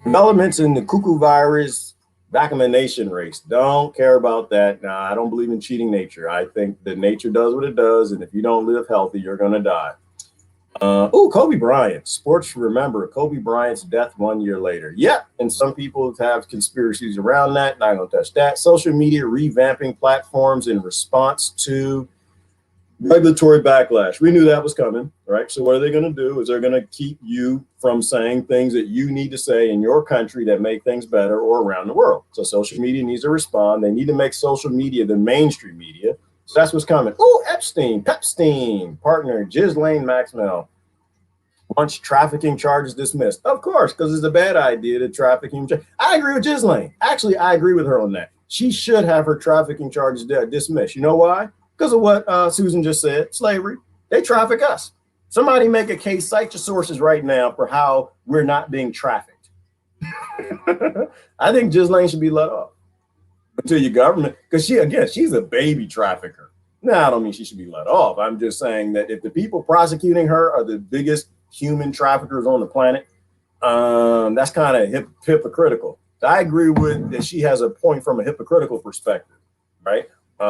Speaker 2: Developments in the cuckoo virus vaccination race. Don't care about that. Nah, I don't believe in cheating nature. I think that nature does what it does, and if you don't live healthy, you're gonna die. Kobe Bryant. Sports remember Kobe Bryant's death 1 year later. Yep, and some people have conspiracies around that. Not gonna touch that. Social media revamping platforms in response to regulatory backlash. We knew that was coming, right? So what are they going to do is they're going to keep you from saying things that you need to say in your country that make things better or around the world. So social media needs to respond. They need to make social media the mainstream media. So that's what's coming. Oh, Pepstein, partner Ghislaine Maxwell wants trafficking charges dismissed. Of course, because it's a bad idea to trafficking. I agree with Ghislaine. Actually, I agree with her on that. She should have her trafficking charges dismissed. You know why? Because of what Susan just said, slavery. They traffic us. Somebody make a case, cite your sources right now for how we're not being trafficked. I think Ghislaine should be let off until your government, because she's a baby trafficker. No, I don't mean she should be let off. I'm just saying that if the people prosecuting her are the biggest human traffickers on the planet, that's kind of hypocritical. I agree with that she has a point from a hypocritical perspective, right?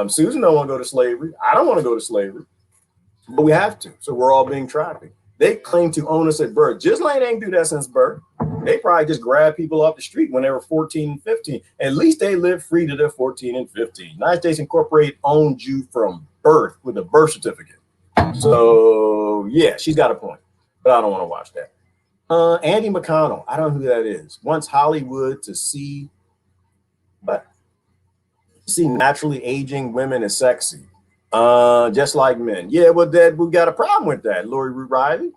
Speaker 2: Susan don't want to go to slavery. I don't want to go to slavery, but we have to. So we're all being trafficked. They claim to own us at birth. Ghislaine ain't do that since birth. They probably just grabbed people off the street when they were 14 and 15. At least they lived free to their 14 and 15. United States Incorporated owned you from birth with a birth certificate. So yeah, she's got a point, but I don't want to watch that. Andy McConnell, I don't know who that is. Wants Hollywood to see naturally aging women as sexy, just like men. Yeah, well, that we got a problem with that, Lori Riley.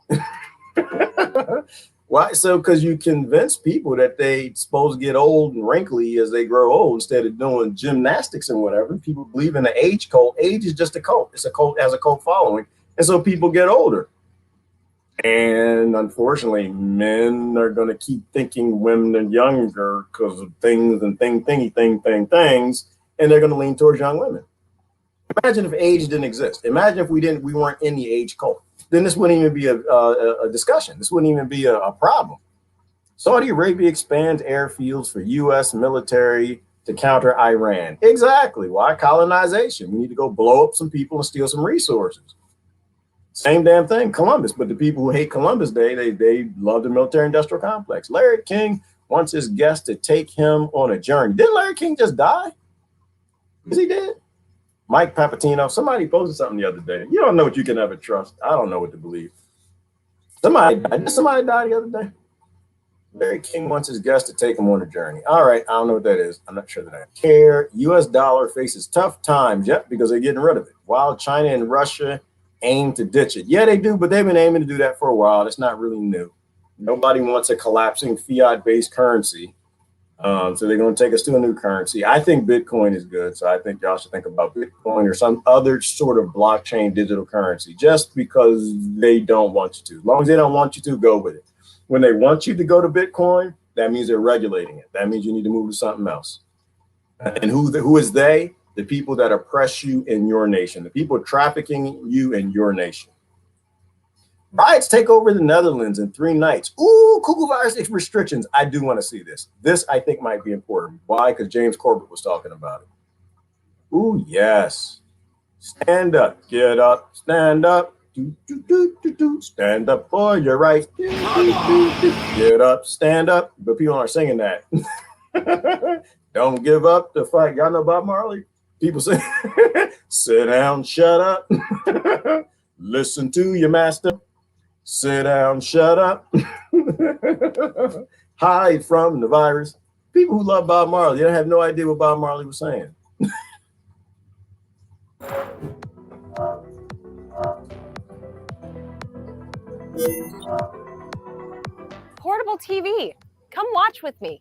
Speaker 2: Why? So, because you convince people that they supposed to get old and wrinkly as they grow old instead of doing gymnastics and whatever. People believe in the age cult. Age is just a cult. It's a cult, has a cult following, and so people get older. And unfortunately, men are going to keep thinking women are younger because of things and things, and they're going to lean towards young women. Imagine if age didn't exist. Imagine if we weren't in the age cult. Then this wouldn't even be a discussion. This wouldn't even be a problem. Saudi Arabia expands airfields for U.S. military to counter Iran. Exactly. Why? Colonization. We need to go blow up some people and steal some resources. Same damn thing, Columbus. But the people who hate Columbus Day, they love the military-industrial complex. Larry King wants his guests to take him on a journey. Didn't Larry King just die? Is he dead? Mike Papatino, somebody posted something the other day. You don't know what you can ever trust. I don't know what to believe. Somebody died the other day. Larry King wants his guests to take him on a journey. All right, I don't know what that is. I'm not sure that I care. U.S. dollar faces tough times, yep, because they're getting rid of it. While China and Russia aim to ditch it. Yeah, they do, but they've been aiming to do that for a while. It's not really new. Nobody wants a collapsing fiat-based currency. So they're going to take us to a new currency. I think Bitcoin is good. So I think y'all should think about Bitcoin or some other sort of blockchain digital currency just because they don't want you to. As long as they don't want you to, go with it. When they want you to go to Bitcoin, that means they're regulating it. That means you need to move to something else. And who is they? The people that oppress you in your nation, the people trafficking you in your nation. Riots take over the Netherlands in 3 nights. Ooh, cuckoo virus restrictions. I do want to see this. This, I think, might be important. Why? Because James Corbett was talking about it. Ooh, yes. Stand up. Get up. Stand up. Do, do, do, do, do. Stand up for your rights. Do, do, do, do. Get up. Stand up. But people aren't singing that. Don't give up the fight. Y'all know Bob Marley? People say, sit down, shut up. Listen to your master. Sit down, shut up. Hide from the virus. People who love Bob Marley, they have no idea what Bob Marley was saying.
Speaker 6: Portable TV. Come watch with me.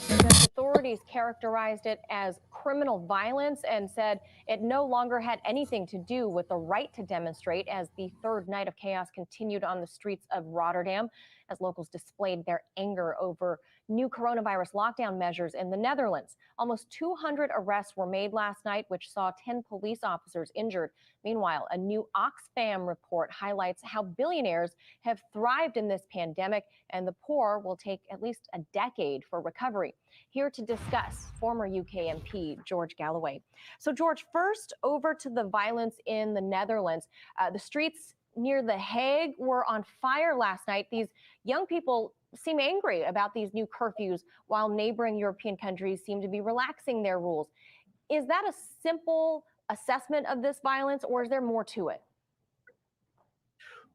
Speaker 6: Authorities characterized it as criminal violence and said it no longer had anything to do with the right to demonstrate as the third night of chaos continued on the streets of Rotterdam as locals displayed their anger over new coronavirus lockdown measures in the Netherlands. Almost 200 arrests were made last night, which saw 10 police officers injured. Meanwhile, a new Oxfam report highlights how billionaires have thrived in this pandemic and the poor will take at least a decade for recovery. Here to discuss, former UK MP George Galloway. So George, first over to the violence in the Netherlands. The streets near The Hague were on fire last night. These young people seem angry about these new curfews while neighboring European countries seem to be relaxing their rules. Is that a simple assessment of this violence, or is there more to it?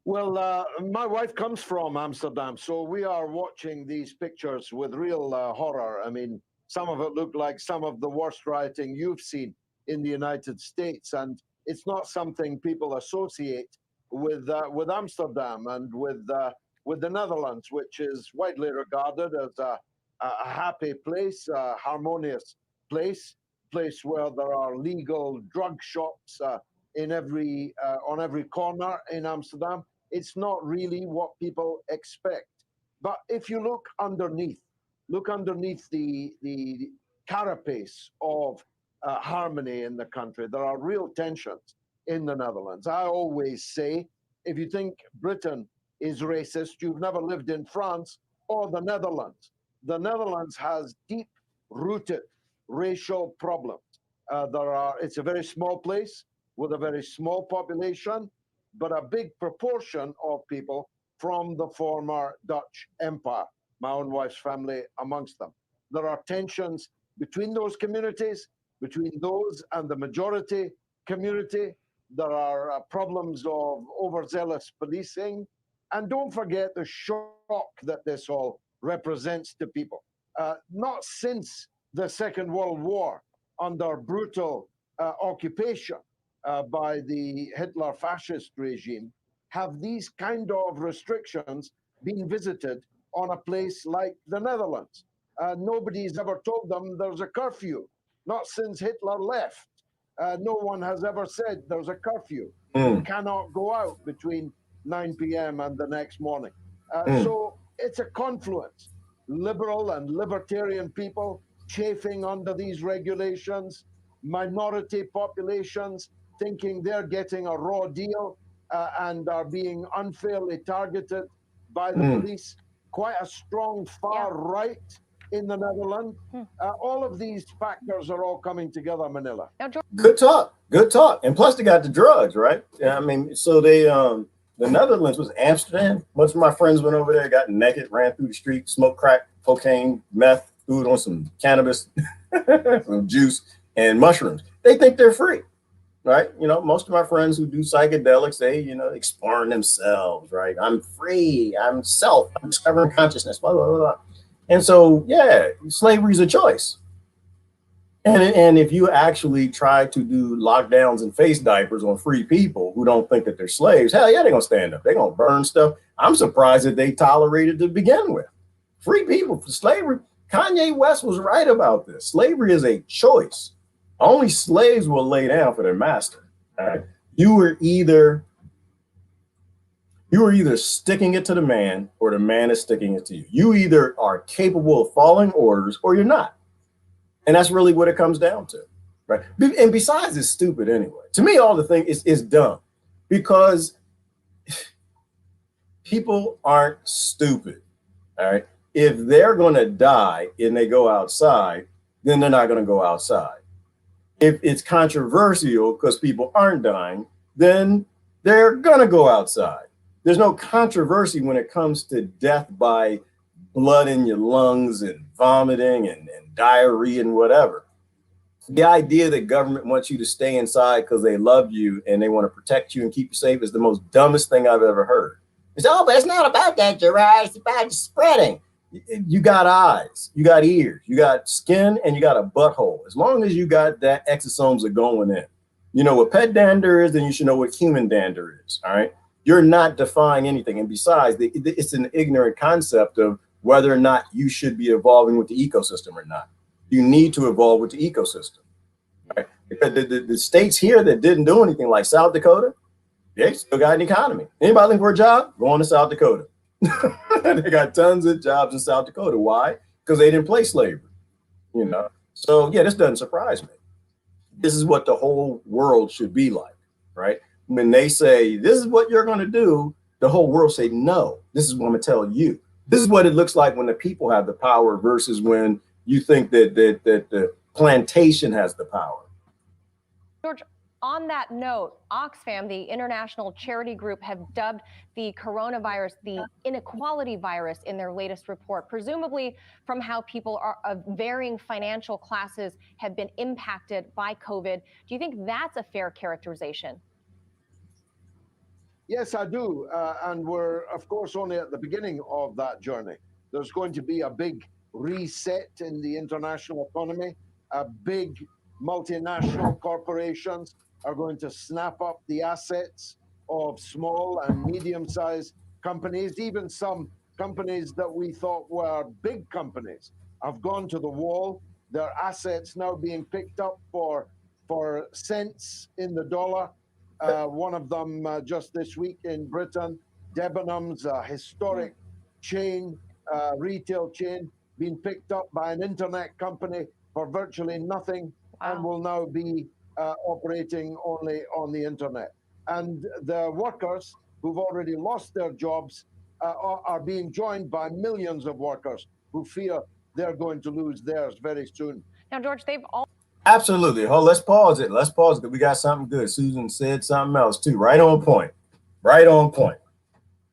Speaker 7: Well, my wife comes from Amsterdam, so we are watching these pictures with real horror. I mean, some of it looked like some of the worst rioting you've seen in the United States, and it's not something people associate with Amsterdam and with the Netherlands, which is widely regarded as a happy place, a harmonious place where there are legal drug shops on every corner in Amsterdam. It's not really what people expect. But if you look underneath the carapace of harmony in the country, there are real tensions in the Netherlands. I always say, if you think Britain is racist, you've never lived in France or the Netherlands. The Netherlands has deep-rooted racial problems. It's a very small place with a very small population, but a big proportion of people from the former Dutch Empire, my own wife's family amongst them. There are tensions between those communities, between those and the majority community. There are problems of overzealous policing. And don't forget the shock that this all represents to people. Not since the Second World War, under brutal occupation by the Hitler fascist regime, have these kind of restrictions been visited on a place like the Netherlands. Nobody's ever told them there's a curfew, not since Hitler left. No one has ever said there's a curfew. You cannot go out between 9 p.m. and the next morning. So it's a confluence. Liberal and libertarian people chafing under these regulations, minority populations thinking they're getting a raw deal and are being unfairly targeted by the police. Quite a strong far right in the Netherlands. All of these factors are all coming together, Manila.
Speaker 2: Good talk. And plus they got the drugs, right? I mean, so they the Netherlands was Amsterdam. Most of my friends went over there, got naked, ran through the street, smoked crack, cocaine, meth, food on some cannabis, some juice, and mushrooms. They think they're free, right? You know, most of my friends who do psychedelics, they, exploring themselves, right? I'm free, I'm self, I'm discovering consciousness, blah, blah, blah, blah. And so, yeah, slavery is a choice. And if you actually try to do lockdowns and face diapers on free people who don't think that they're slaves, hell yeah, they're going to stand up. They're going to burn stuff. I'm surprised that they tolerated to begin with. Free people for slavery. Kanye West was right about this. Slavery is a choice. Only slaves will lay down for their master. Right? You were either sticking it to the man or the man is sticking it to you. You either are capable of following orders or you're not. And that's really what it comes down to, right? And besides, it's stupid anyway. To me, all the thing is dumb because people aren't stupid, all right? If they're going to die and they go outside, then they're not going to go outside. If it's controversial because people aren't dying, then they're going to go outside. There's no controversy when it comes to death by blood in your lungs and vomiting and diarrhea and whatever. The idea that government wants you to stay inside because they love you and they want to protect you and keep you safe is the most dumbest thing I've ever heard. It's, oh, but it's not about that, Gerard. It's about spreading. You got eyes, you got ears, you got skin, and you got a butthole. As long as you got that, exosomes are going in. You know what pet dander is, then you should know what human dander is, all right? You're not defying anything. And besides, it's an ignorant concept of whether or not you should be evolving with the ecosystem or not. You need to evolve with the ecosystem. The states here that didn't do anything, like South Dakota, they still got an economy. Anybody looking for a job, go on to South Dakota. They got tons of jobs in South Dakota. Why? Because they didn't play slavery, you know. So yeah, this doesn't surprise me. This is what the whole world should be like, right? When they say this is what you're going to do, the whole world say no. This is what I'm going to tell you. This is what it looks like when the people have the power versus when you think that the plantation has the power.
Speaker 6: George, on that note, Oxfam, the international charity group, have dubbed the coronavirus the inequality virus in their latest report, presumably from how people of varying financial classes have been impacted by COVID. Do you think that's a fair characterization?
Speaker 7: Yes, I do. And we're, of course, only at the beginning of that journey. There's going to be a big reset in the international economy. A big multinational corporations are going to snap up the assets of small and medium-sized companies. Even some companies that we thought were big companies have gone to the wall. Their assets now being picked up for cents in the dollar. One of them just this week in Britain, Debenhams, a historic chain, retail chain, being picked up by an internet company for virtually nothing. Wow. And will now be operating only on the internet. And the workers who've already lost their jobs are being joined by millions of workers who fear they're going to lose theirs very soon.
Speaker 6: Now, George, they've all
Speaker 2: Absolutely. Hold, let's pause it. Let's pause it. We got something good. Susan said something else too. Right on point. Right on point.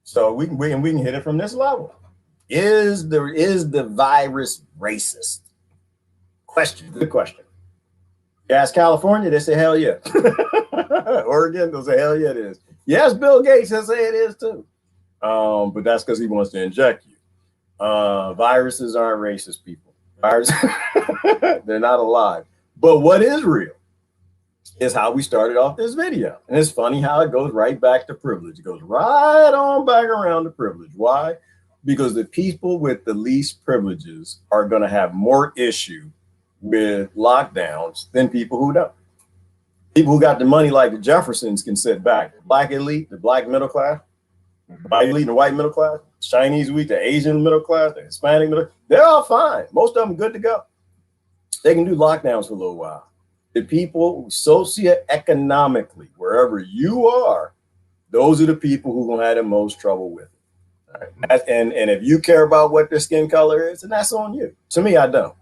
Speaker 2: So we can hit it from this level. Is the virus racist? Question. Good question. You ask California, they say hell yeah. Oregon, they'll say hell yeah it is. Yes, Bill Gates will say it is too. But that's because he wants to inject you. Viruses aren't racist, people. Viruses, they're not alive. But what is real is how we started off this video. And it's funny how it goes right back to privilege. It goes right on back around to privilege. Why? Because the people with the least privileges are going to have more issue with lockdowns than people who don't. People who got the money like the Jeffersons can sit back. The black elite, the black middle class, the white elite and the white middle class, Chinese elite, the Asian middle class, the Hispanic middle, they're all fine. Most of them good to go. They can do lockdowns for a little while. The people socioeconomically, wherever you are, those are the people who are going to have the most trouble with it. Right? And if you care about what their skin color is, then that's on you. To me, I don't.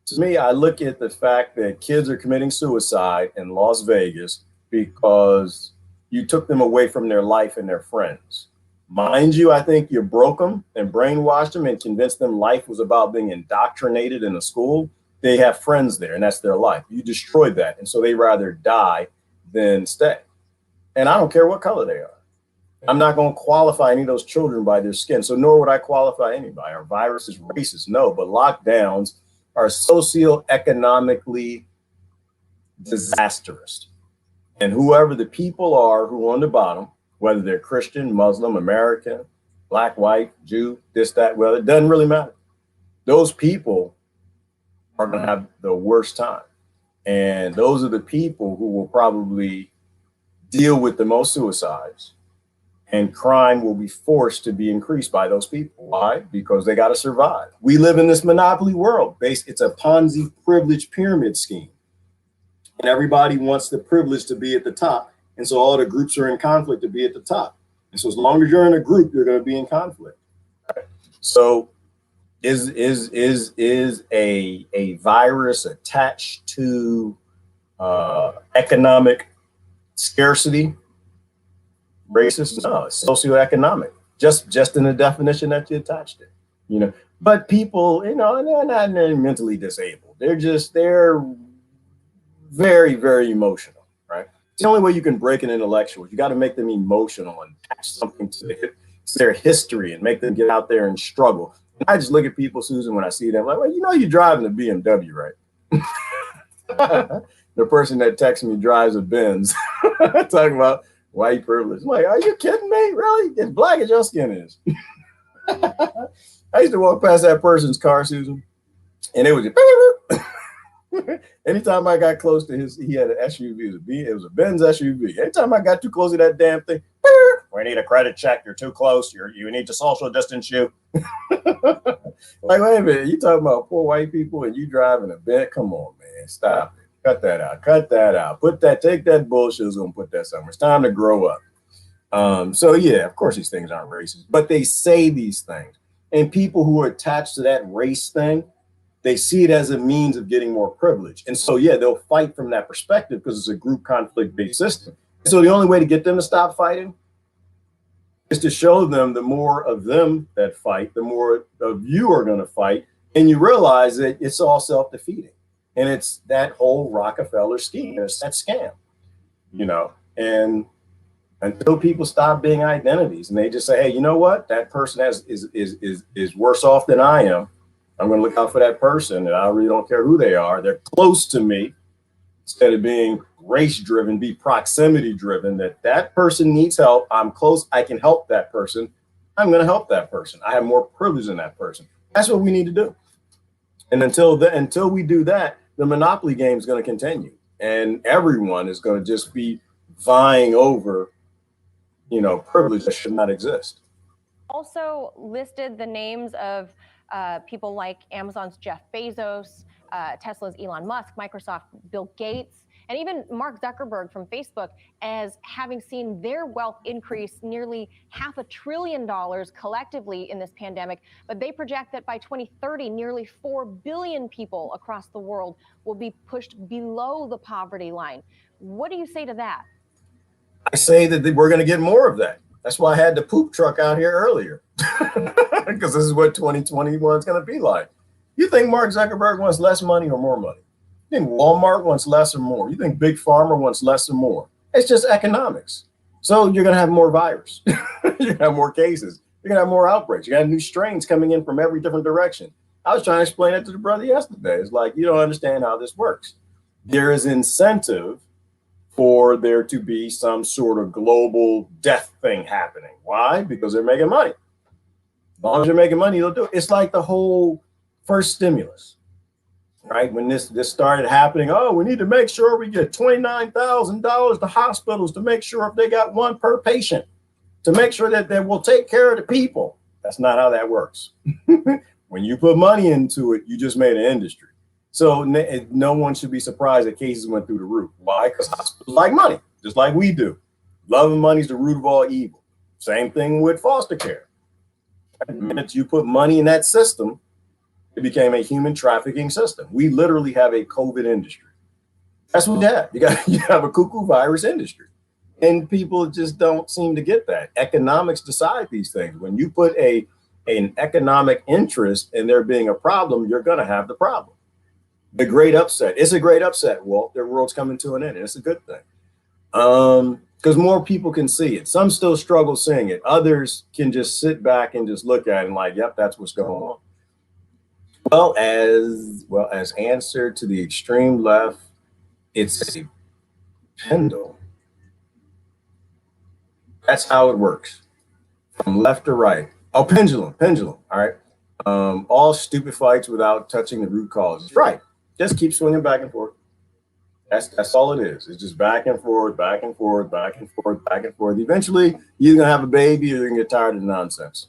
Speaker 2: To me, I look at the fact that kids are committing suicide in Las Vegas because you took them away from their life and their friends. Mind you, I think you broke them and brainwashed them and convinced them life was about being indoctrinated in a school. They have friends there and that's their life. You destroyed that. And so they rather die than stay. And I don't care what color they are. I'm not going to qualify any of those children by their skin. So nor would I qualify anybody. Are viruses racist? No, but lockdowns are socioeconomically disastrous. And whoever the people are who are on the bottom, whether they're Christian, Muslim, American, black, white, Jew, this, that, well, it doesn't really matter. Those people are going to have the worst time. And those are the people who will probably deal with the most suicides. And crime will be forced to be increased by those people. Why? Because they got to survive. We live in this monopoly world. It's a Ponzi privilege pyramid scheme. And everybody wants the privilege to be at the top. And so all the groups are in conflict to be at the top. And so as long as you're in a group, you're going to be in conflict. Right? So is a virus attached to economic scarcity racist? No, it's socioeconomic. Just in the definition that you attached it. You know, but people, you know, they're not mentally disabled. They're very, very emotional, right? It's the only way you can break an intellectual. You got to make them emotional and attach something to their history and make them get out there and struggle. And I just look at people, Susan, when I see them, like, well, you know, you're driving a BMW, right? The person that texts me drives a Benz, talking about white privilege. I'm like, are you kidding me? Really? As black as your skin is. I used to walk past that person's car, Susan, and it was just, Anytime I got close to his, he had an SUV. It was a Benz SUV. Anytime I got too close to that damn thing, we need a credit check. You're too close. You need to social distance you. Like, wait a minute, you talking about poor white people and you driving a Benz? Come on, man, stop it. Cut that out. Cut that out. Take that bullshit and put that somewhere. It's time to grow up. So yeah, of course these things aren't racist, but they say these things. And people who are attached to that race thing, they see it as a means of getting more privilege. And so, yeah, they'll fight from that perspective because it's a group conflict-based system. So the only way to get them to stop fighting is to show them the more of them that fight, the more of you are going to fight. And you realize that it's all self-defeating. And it's that whole Rockefeller scheme. It's that scam, you know, and until people stop being identities and they just say, hey, you know what? That person is worse off than I am. I'm going to look out for that person, and I really don't care who they are. They're close to me. Instead of being race driven, be proximity driven, that person needs help. I'm close. I can help that person. I'm going to help that person. I have more privilege than that person. That's what we need to do. And until we do that, the monopoly game is going to continue, and everyone is going to just be vying over, you know, privilege that should not exist.
Speaker 6: Also listed the names of people like Amazon's Jeff Bezos, Tesla's Elon Musk, Microsoft Bill Gates, and even Mark Zuckerberg from Facebook as having seen their wealth increase nearly $500 billion collectively in this pandemic. But they project that by 2030, nearly 4 billion people across the world will be pushed below the poverty line. What do you say to that?
Speaker 2: I say that we're going to get more of that. That's why I had the poop truck out here earlier, because this is what 2021 is going to be like. You think Mark Zuckerberg wants less money or more money? You think Walmart wants less or more? You think Big Pharma wants less or more? It's just economics. So you're going to have more virus. You're going to have more cases. You're going to have more outbreaks. You're going to have new strains coming in from every different direction. I was trying to explain it to the brother yesterday. It's like, you don't understand how this works. There is incentive for there to be some sort of global death thing happening. Why? Because they're making money. As long as you're making money, you'll do it. It's like the whole first stimulus, right? When this started happening, oh, we need to make sure we get $29,000 to hospitals to make sure if they got one per patient, to make sure that they will take care of the people. That's not how that works. When you put money into it, you just made an industry. So no one should be surprised that cases went through the roof. Why? Because hospitals like money, just like we do. Love and money is the root of all evil. Same thing with foster care. The minute you put money in that system, it became a human trafficking system. We literally have a COVID industry. That's what we have. You have a cuckoo virus industry. And people just don't seem to get that. Economics decide these things. When you put an economic interest in there being a problem, you're going to have the problem. The great upset. It's a great upset, Walt. Their world's coming to an end, and it's a good thing. Because more people can see it. Some still struggle seeing it. Others can just sit back and just look at it and like, yep, that's what's going on. As answer to the extreme left, it's a pendulum. That's how it works. From left to right. Oh, pendulum. All right. All stupid fights without touching the root causes. Right. Just keep swinging back and forth. That's all it is. It's just back and forth, back and forth, back and forth, back and forth. Eventually, you're going to have a baby or you're going to get tired of the nonsense.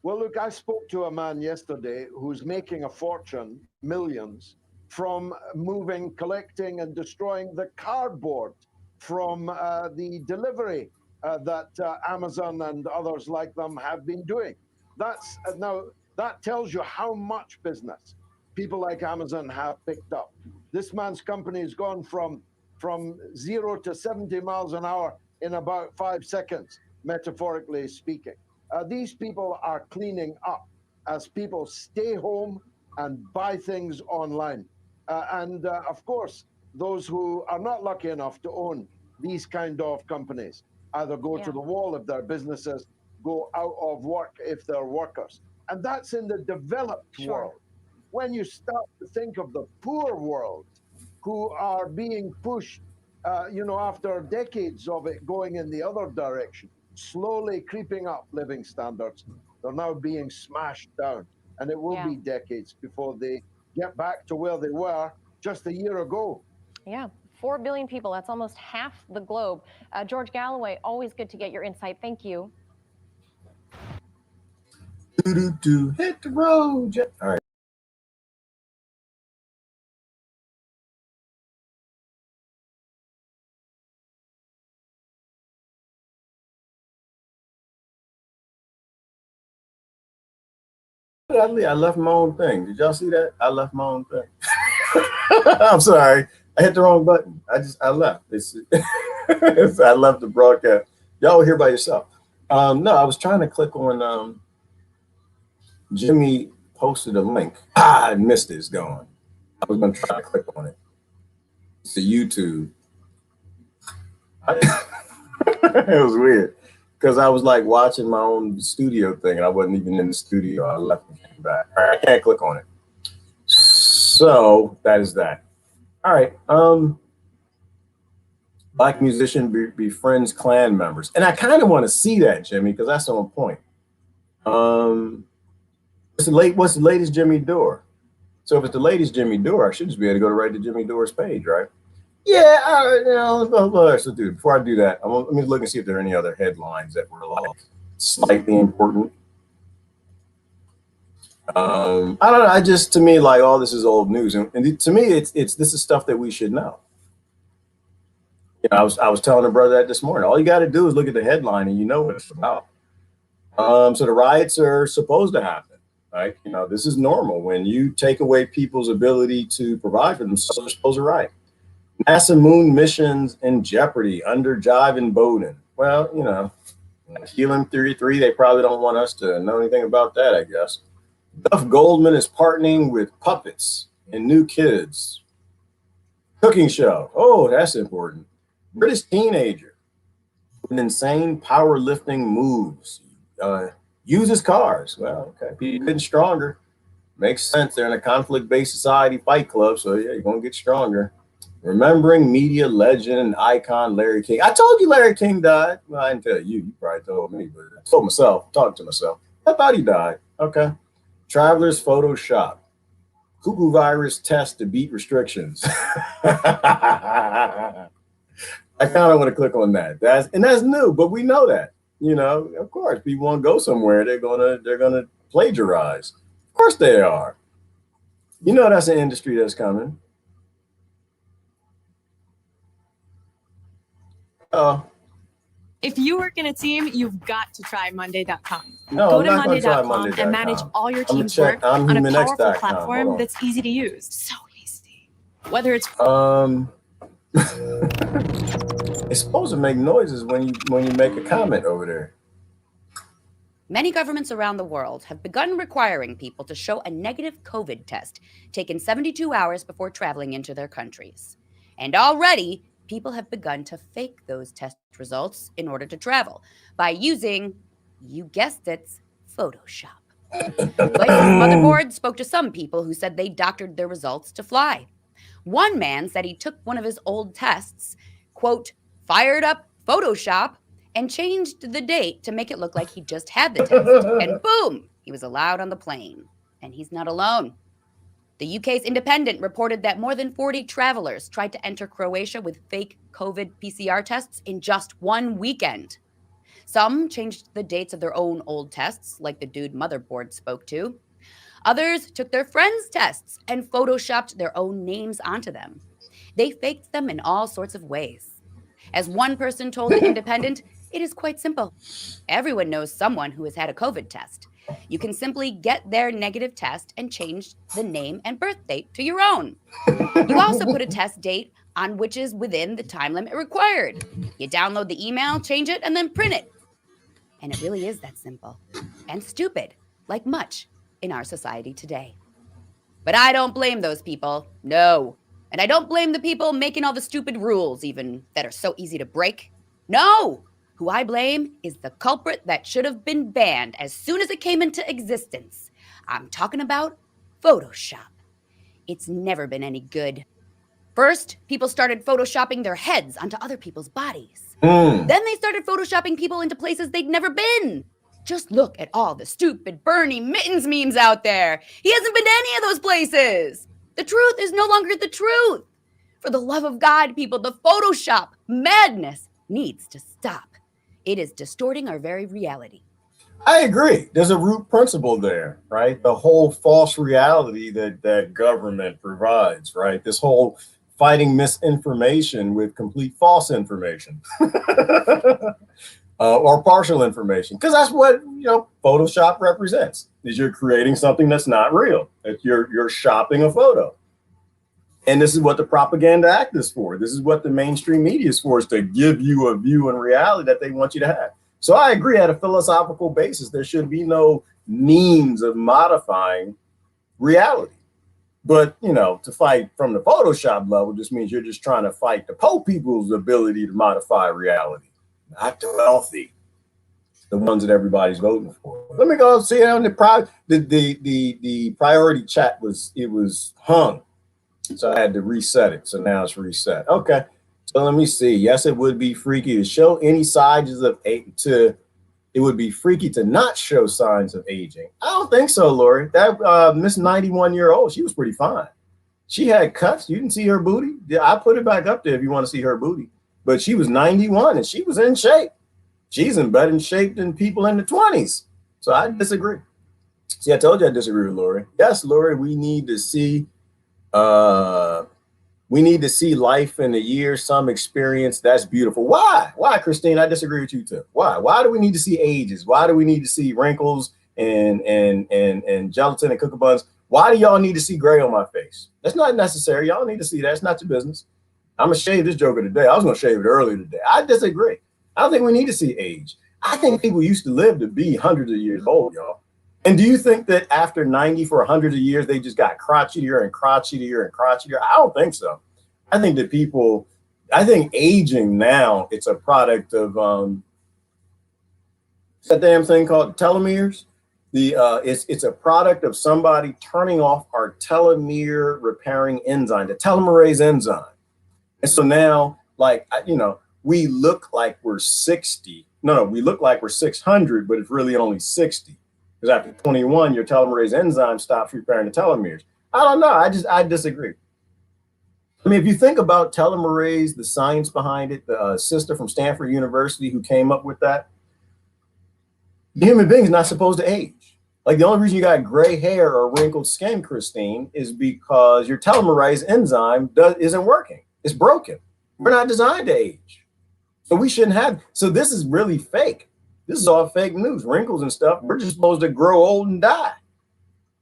Speaker 7: Well, look, I spoke to a man yesterday who's making a fortune, millions, from moving, collecting, and destroying the cardboard from the delivery that Amazon and others like them have been doing. That tells you how much business people like Amazon have picked up. This man's company has gone from 0 to 70 miles an hour in about 5 seconds, metaphorically speaking. These people are cleaning up as people stay home and buy things online. Of course, those who are not lucky enough to own these kind of companies either go to the wall if their businesses, go out of work if they're workers. And that's in the developed world. When you start to think of the poor world, who are being pushed, after decades of it going in the other direction, slowly creeping up living standards, they're now being smashed down. And it will be decades before they get back to where they were just a year ago.
Speaker 6: Yeah, 4 billion people. That's almost half the globe. George Galloway, always good to get your insight. Thank you.
Speaker 2: Hit the road. All right. I left my own thing. Did y'all see that? I left my own thing. I'm sorry. I hit the wrong button. I left. I left the broadcast. Y'all were here by yourself. No, I was trying to click on Jimmy posted a link. I missed it. It's gone. I was going to try to click on it. It's a YouTube. It was weird because I was like watching my own studio thing and I wasn't even in the studio. I left and came back. All right, I can't click on it. So that is that. All right. Black musician befriends Klan members. And I kind of want to see that, Jimmy, because that's on point. What's the latest Jimmy Dore? So if it's the latest Jimmy Dore, I should just be able to go right to Jimmy Dore's page, right? Yeah, all right, let's do it. Before I do that, let me look and see if there are any other headlines that were slightly important. I don't know. To me, like all this is old news, and to me, this is stuff that we should know. You know, I was telling a brother that this morning. All you got to do is look at the headline, and you know what it's about. So the riots are supposed to happen, right? You know, this is normal. When you take away people's ability to provide for themselves, they're supposed to riot. NASA moon missions in jeopardy under Jive and Bowden. Well, you know, Helium 33, they probably don't want us to know anything about that, I guess. Duff Goldman is partnering with puppets and new kids. Cooking show. Oh, that's important. British teenager with insane powerlifting moves. Uses cars. Well, okay. People getting stronger. Makes sense. They're in a conflict-based society fight club, so yeah, you're going to get stronger. Remembering media legend and icon Larry King. I told you Larry King died. Well, I didn't tell you. You probably told me, but I told myself, talked to myself. I thought he died. Okay. Travelers Photoshop. Cuckoo virus test to beat restrictions. I kind of want to click on that. That's new, but we know that. You know, of course, people want to go somewhere. They're gonna plagiarize. Of course they are. You know that's an industry that's coming.
Speaker 8: If you work in a team, you've got to try Monday.com.
Speaker 2: No,
Speaker 8: Go
Speaker 2: I'm
Speaker 8: to
Speaker 2: not gonna try
Speaker 8: Monday.com and manage
Speaker 2: Monday.com.
Speaker 8: all your
Speaker 2: I'm gonna
Speaker 8: team's
Speaker 2: check
Speaker 8: work on a powerful
Speaker 2: humanx.com.
Speaker 8: platform that's easy to use. So easy. Whether it's
Speaker 2: it's supposed to make noises when you make a comment over there.
Speaker 9: Many governments around the world have begun requiring people to show a negative COVID test taken 72 hours before traveling into their countries. And already, people have begun to fake those test results in order to travel by using, you guessed it, Photoshop. Vice's motherboard spoke to some people who said they doctored their results to fly. One man said he took one of his old tests, quote, fired up Photoshop, and changed the date to make it look like he just had the test. And boom, he was allowed on the plane. And he's not alone. The UK's Independent reported that more than 40 travelers tried to enter Croatia with fake COVID PCR tests in just one weekend. Some changed the dates of their own old tests, like the dude motherboard spoke to. Others took their friends' tests and photoshopped their own names onto them. They faked them in all sorts of ways. As one person told The Independent, it is quite simple. Everyone knows someone who has had a COVID test. You can simply get their negative test and change the name and birth date to your own. You also put a test date on which is within the time limit required. You download the email, change it, and then print it. And it really is that simple and stupid, like much in our society today. But I don't blame those people. No. And I don't blame the people making all the stupid rules, even that are so easy to break. No! Who I blame is the culprit that should have been banned as soon as it came into existence. I'm talking about Photoshop. It's never been any good. First, people started photoshopping their heads onto other people's bodies. Then they started photoshopping people into places they'd never been. Just look at all the stupid Bernie Mittens memes out there. He hasn't been to any of those places. The truth is no longer the truth. For the love of God, people, the Photoshop madness needs to stop. It is distorting our very reality.
Speaker 2: I agree. There's a root principle there, right? The whole false reality that government provides, right? This whole fighting misinformation with complete false information. Or partial information, because that's what Photoshop represents. Is you're creating something that's not real. You're shopping a photo, and this is what the propaganda act is for. This is what the mainstream media is for, is to give you a view and reality that they want you to have. So I agree, at a philosophical basis, there should be no means of modifying reality. But to fight from the Photoshop level just means you're just trying to fight the poor people's ability to modify reality. Not the wealthy, the ones that everybody's voting for. Let me go see on the priority chat was hung, so I had to reset it. So now it's reset. Okay, so let me see. Yes, it would be freaky to show any signs of it would be freaky to not show signs of aging. I don't think so, Lori. That Miss 91-year-old, she was pretty fine. She had cuts. You didn't see her booty. I put it back up there if you want to see her booty. But she was 91 and she was in shape. She's in better shape than people in the 20s. So I disagree. See, I told you I disagree with Lori. Yes, Lori, we need to see life in a year, some experience. That's beautiful. Why? Why, Christine? I disagree with you too. Why? Why do we need to see ages? Why do we need to see wrinkles and gelatin and cookie buns? Why do y'all need to see gray on my face? That's not necessary. Y'all need to see that. It's not your business. I'm going to shave this joker today. I was going to shave it earlier today. I disagree. I don't think we need to see age. I think people used to live to be hundreds of years old, y'all. And do you think that after 90 for hundreds of years, they just got crotchetier and crotchetier and crotchetier? I don't think so. I think that I think aging now, it's a product of that damn thing called telomeres. It's a product of somebody turning off our telomere repairing enzyme, the telomerase enzyme. And so now, we look like we're 60. No, we look like we're 600, but it's really only 60. Because after 21, your telomerase enzyme stops repairing the telomeres. I don't know. I disagree. I mean, if you think about telomerase, the science behind it, the sister from Stanford University who came up with that, the human being is not supposed to age. Like, the only reason you got gray hair or wrinkled skin, Christine, is because your telomerase enzyme isn't working. It's broken. We're not designed to age. So we shouldn't have. So this is really fake. This is all fake news, wrinkles and stuff. We're just supposed to grow old and die.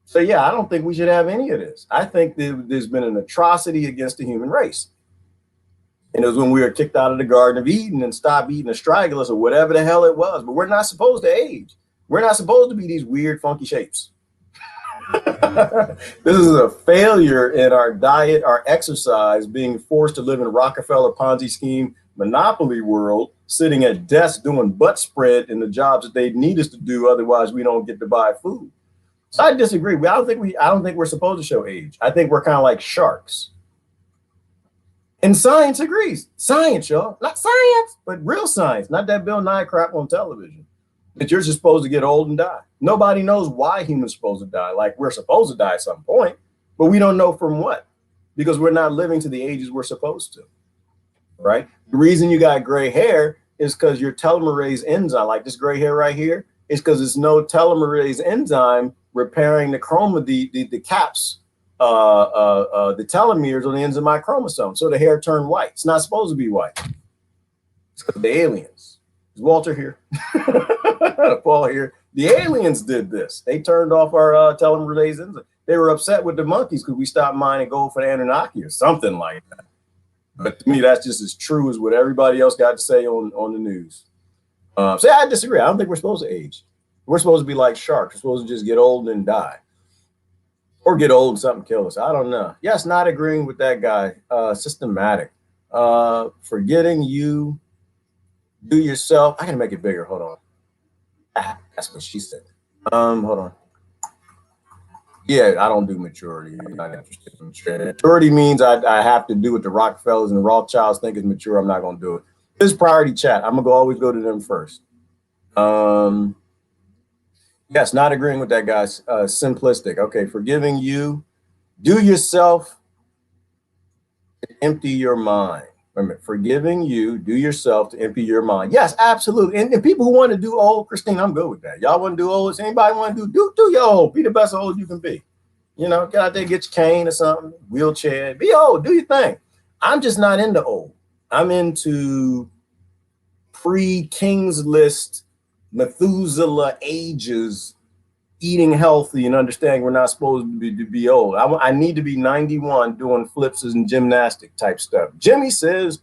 Speaker 2: So yeah, I don't think we should have any of this. I think there's been an atrocity against the human race. And it was when we were kicked out of the Garden of Eden and stopped eating astragalus or whatever the hell it was. But we're not supposed to age. We're not supposed to be these weird, funky shapes. This is a failure in our diet, our exercise, being forced to live in a Rockefeller Ponzi scheme monopoly world, sitting at desks doing butt spread in the jobs that they need us to do. Otherwise, we don't get to buy food. So I disagree. I don't think we're supposed to show age. I think we're kind of like sharks. And science agrees. Science, y'all. Not science, but real science. Not that Bill Nye crap on television. That you're just supposed to get old and die. Nobody knows why humans are supposed to die. Like, we're supposed to die at some point, but we don't know from what, because we're not living to the ages we're supposed to, right? The reason you got gray hair is because your telomerase enzyme, like this gray hair right here, is because there's no telomerase enzyme repairing the caps, the telomeres on the ends of my chromosome. So the hair turned white. It's not supposed to be white. It's because the aliens. Is Walter here? Paul here. The aliens did this. They turned off our telomerase enzyme. They were upset with the monkeys because we stopped mining gold for the Anunnaki or something like that. But to me, that's just as true as what everybody else got to say on the news. So yeah, I disagree. I don't think we're supposed to age. We're supposed to be like sharks. We're supposed to just get old and die. Or get old and something kill us. I don't know. Yes, not agreeing with that guy. Systematic. Forgetting you do yourself. I can make it bigger. Hold on. That's what she said. Hold on. Yeah, I don't do maturity. I'm not interested in maturity. Maturity means I have to do what the Rockefellers and the Rothschilds think is mature. I'm not going to do it. This priority chat, I'm going to always go to them first. Yes, not agreeing with that, guys. Simplistic. Okay, forgiving you. Do yourself, empty your mind. Wait a minute. Forgiving you, do yourself to empty your mind. Yes, absolutely. And people who want to do old, Christine, I'm good with that. Y'all want to do old? Anybody want to do your old? Be the best old you can be. You know, get out there, get your cane or something, wheelchair. Be old, do your thing. I'm just not into old. I'm into pre-King's List, Methuselah ages, eating healthy and understanding we're not supposed to be old. I need to be 91 doing flips and gymnastic type stuff. Jimmy says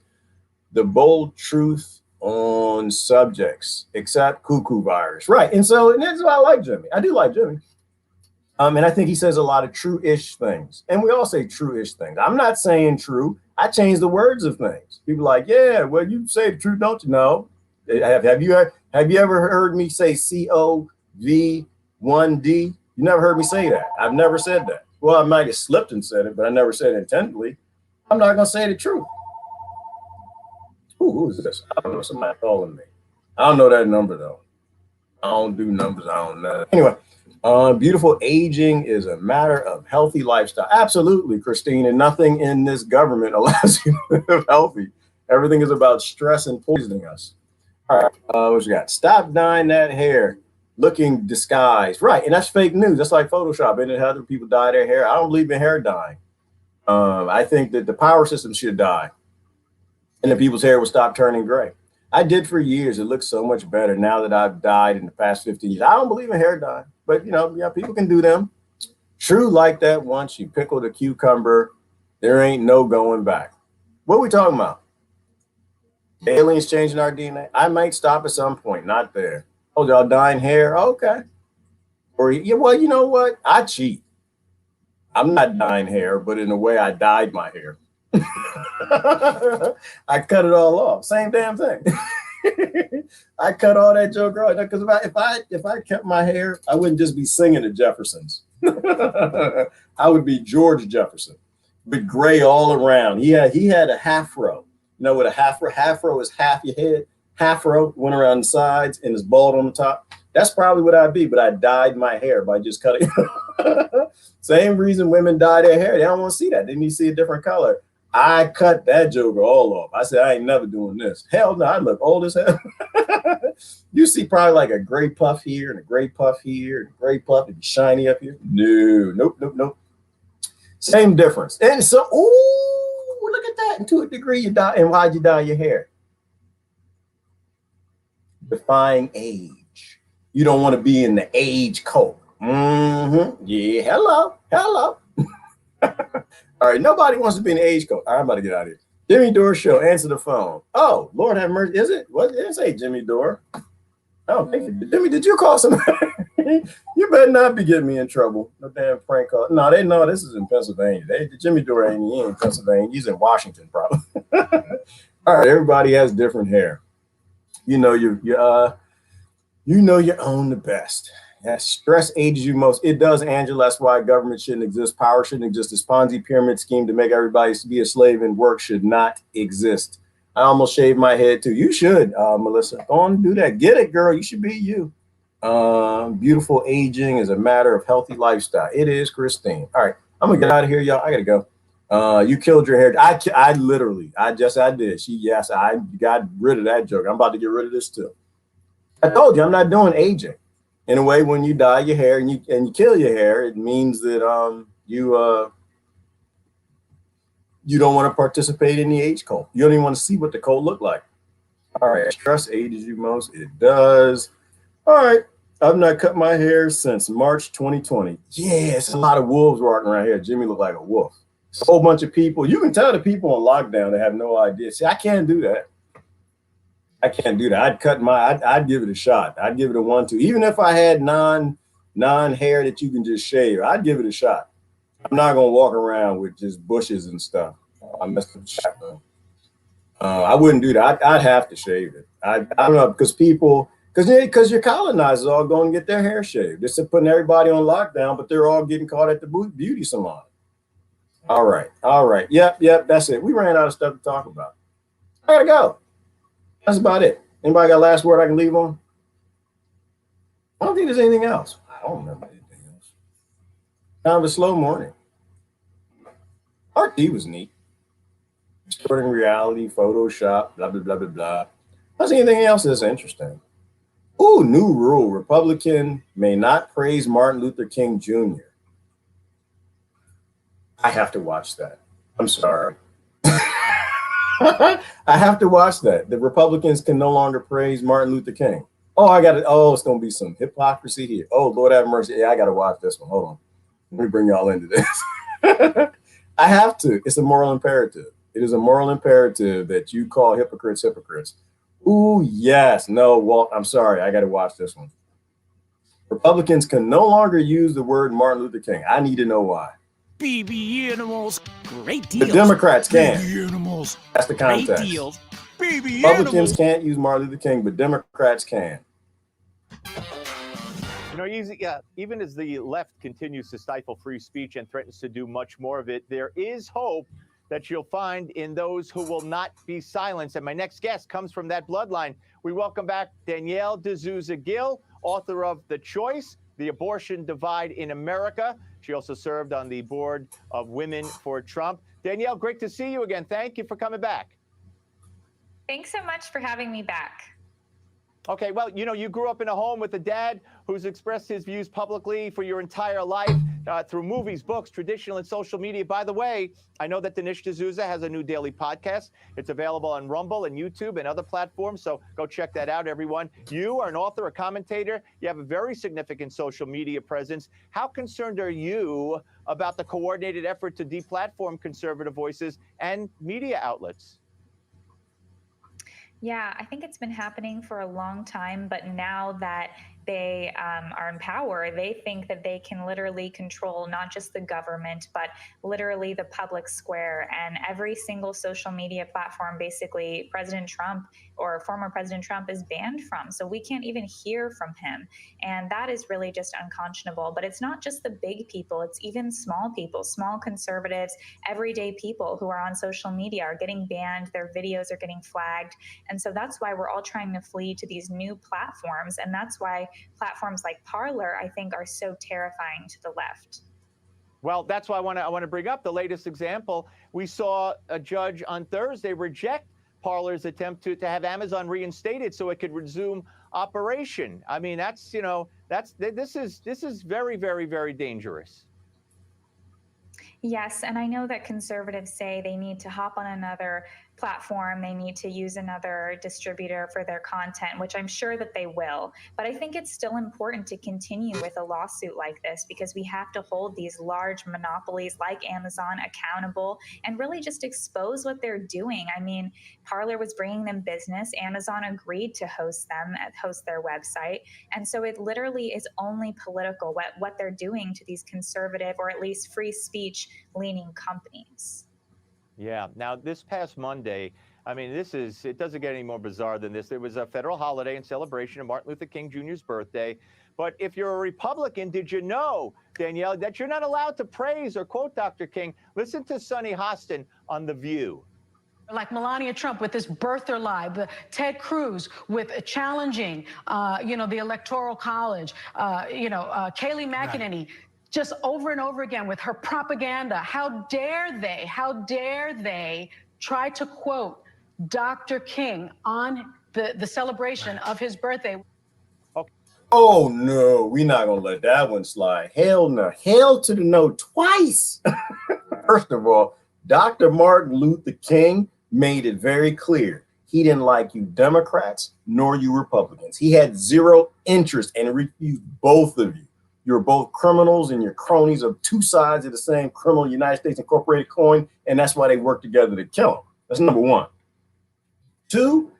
Speaker 2: the bold truth on subjects, except cuckoo virus. Right. And that's why I like Jimmy. I do like Jimmy. And I think he says a lot of true-ish things. And we all say true-ish things. I'm not saying true. I change the words of things. People are like, yeah, well, you say the truth, don't you? No. Have you ever heard me say COVID-1D? You never heard me say that. I've never said that. Well, I might have slipped and said it, but I never said it intentionally. I'm not going to say the truth. Ooh, who is this? I don't know. Somebody calling me. I don't know that number, though. I don't do numbers. I don't know. Anyway, beautiful aging is a matter of healthy lifestyle. Absolutely, Christine. And nothing in this government allows you to live healthy. Everything is about stress and poisoning us. All right. What you got? Stop dyeing that hair. Looking disguised. Right. And that's fake news. That's like Photoshop. And other people dye their hair. I don't believe in hair dyeing. I think that the power system should die. And the people's hair will stop turning gray. I did for years. It looks so much better now that I've dyed in the past 15 years. I don't believe in hair dye. But, you know, yeah, people can do them. True like that once you pickle the cucumber, there ain't no going back. What are we talking about? Aliens changing our DNA? I might stop at some point. Not there. Oh, y'all dyeing hair? Okay. Or, yeah, well, you know what? I cheat. I'm not dyeing hair, but in a way I dyed my hair. I cut it all off. Same damn thing. I cut all that joke off because if I kept my hair, I wouldn't just be singing the Jeffersons. I would be George Jefferson with gray all around. He had a half-row. You know what a half-row is? Half your head. Half-row went around the sides and is bald on the top. That's probably what I'd be, but I dyed my hair by just cutting. Same reason women dye their hair. They don't want to see that. They need to see a different color. I cut that joker all off. I said, I ain't never doing this. Hell no, I look old as hell. You see probably like a gray puff here and a gray puff here, and a gray puff and shiny up here. No, nope. Same difference. And so, ooh, look at that. And to a degree, you dye. And why'd you dye your hair? Defying age. You don't want to be in the age code. Mm-hmm. Yeah, hello. All right, nobody wants to be in the age code. All right, I'm about to get out of here. Jimmy Dore show, answer the phone. Oh, Lord have mercy. Is it? What? It didn't say Jimmy Dore. Oh, Jimmy, did you call somebody? You better not be getting me in trouble. No damn prank call. No, they know this is in Pennsylvania. Jimmy Dore ain't in Pennsylvania. He's in Washington, probably. All right, everybody has different hair. You know you own the best. That stress ages you most. It does, Angela. That's why government shouldn't exist. Power shouldn't exist. This Ponzi pyramid scheme to make everybody be a slave and work should not exist. I almost shaved my head too. You should, Melissa. Go on and do that. Get it, girl. You should be you. Beautiful aging is a matter of healthy lifestyle. It is, Christine. All right, I'm gonna get out of here, y'all. I gotta go. You killed your hair. I did. I got rid of that joke. I'm about to get rid of this too. I told you I'm not doing aging. In a way, when you dye your hair and you kill your hair, it means that you don't want to participate in the age code. You don't even want to see what the code looked like. All right, stress ages you most. It does. All right, I've not cut my hair since March 2020. Yeah, it's a lot of wolves walking around here. Jimmy looked like a wolf. It's a whole bunch of people. You can tell the people on lockdown they have no idea. See, I can't do that. I'd give it a shot. I'd give it a 1-2. Even if I had non hair that you can just shave, I'd give it a shot. I'm not gonna walk around with just bushes and stuff. I messed up the shot, though. I wouldn't do that. I'd have to shave it. I don't know, because your colonizers all going to get their hair shaved. They're putting everybody on lockdown, but they're all getting caught at the beauty salon. All right. Yep, that's it. We ran out of stuff to talk about. I gotta go. That's about it. Anybody got a last word I can leave on? I don't think there's anything else. I don't remember anything else. Kind of a slow morning. Part D was neat. Distorting reality, Photoshop, blah, blah, blah, blah, blah. How's anything else that's interesting? Ooh, new rule. Republican may not praise Martin Luther King Jr. I have to watch that. I'm sorry. I have to watch that. The Republicans can no longer praise Martin Luther King. Oh, I got it. Oh, it's going to be some hypocrisy here. Oh, Lord have mercy. Yeah, I got to watch this one. Hold on. Let me bring y'all into this. I have to. It's a moral imperative. It is a moral imperative that you call hypocrites hypocrites. Ooh, yes. No, Walt, I'm sorry. I got to watch this one. Republicans can no longer use the word Martin Luther King. I need to know why.
Speaker 10: Baby animals, great
Speaker 2: The
Speaker 10: deals.
Speaker 2: Democrats can.
Speaker 10: Baby animals,
Speaker 2: That's the
Speaker 10: great
Speaker 2: context.
Speaker 10: deals. Baby
Speaker 2: Republicans
Speaker 10: animals.
Speaker 2: can't use Martin Luther King, but Democrats can.
Speaker 11: You know, even as the left continues to stifle free speech and threatens to do much more of it, there is hope that you'll find in those who will not be silenced. And my next guest comes from that bloodline. We welcome back Danielle D'Souza Gill, author of The Choice, The Abortion Divide in America. She also served on the board of Women for Trump. Danielle, great to see you again. Thank you for coming back.
Speaker 12: Thanks so much for having me back.
Speaker 11: Okay, well, you know, you grew up in a home with a dad who's expressed his views publicly for your entire life through movies, books, traditional and social media. By the way, I know that Dinesh D'Souza has a new daily podcast. It's available on Rumble and YouTube and other platforms, so go check that out, everyone. You are an author, a commentator. You have a very significant social media presence. How concerned are you about the coordinated effort to deplatform conservative voices and media outlets?
Speaker 12: Yeah, I think it's been happening for a long time, but now that they are in power, they think that they can literally control not just the government, but literally the public square and every single social media platform. Basically, President Trump or former President Trump is banned from. So we can't even hear from him. And that is really just unconscionable. But it's not just the big people, it's even small people, small conservatives, everyday people who are on social media are getting banned, their videos are getting flagged. And so that's why we're all trying to flee to these new platforms. And that's why platforms like Parler, I think, are so terrifying to the left.
Speaker 11: Well, that's why I want to bring up the latest example. We saw a judge on Thursday reject Parler's attempt to have Amazon reinstated so it could resume operation. I mean, that's, you know, this is very, very, very dangerous.
Speaker 12: Yes, and I know that conservatives say they need to hop on another platform, they need to use another distributor for their content, which I'm sure that they will. But I think it's still important to continue with a lawsuit like this because we have to hold these large monopolies like Amazon accountable and really just expose what they're doing. I mean, Parler was bringing them business. Amazon agreed to host their website. And so it literally is only political what they're doing to these conservative or at least free speech leaning companies.
Speaker 11: Yeah. Now, this past Monday, I mean, it doesn't get any more bizarre than this. There was a federal holiday in celebration of Martin Luther King Jr.'s birthday. But if you're a Republican, did you know, Danielle, that you're not allowed to praise or quote Dr. King? Listen to Sunny Hostin on The View.
Speaker 13: Like Melania Trump with this birther lie, Ted Cruz with challenging, the Electoral College, Kayleigh McEnany. Just over and over again with her propaganda. How dare they try to quote Dr. King on the celebration of his birthday?
Speaker 2: Oh, no, we're not going to let that one slide. Hell no. Hell to the no twice. First of all, Dr. Martin Luther King made it very clear. He didn't like you Democrats nor you Republicans. He had zero interest and refused both of you. You're both criminals and you're cronies of two sides of the same criminal United States Incorporated coin, and that's why they work together to kill him. That's number one. Two,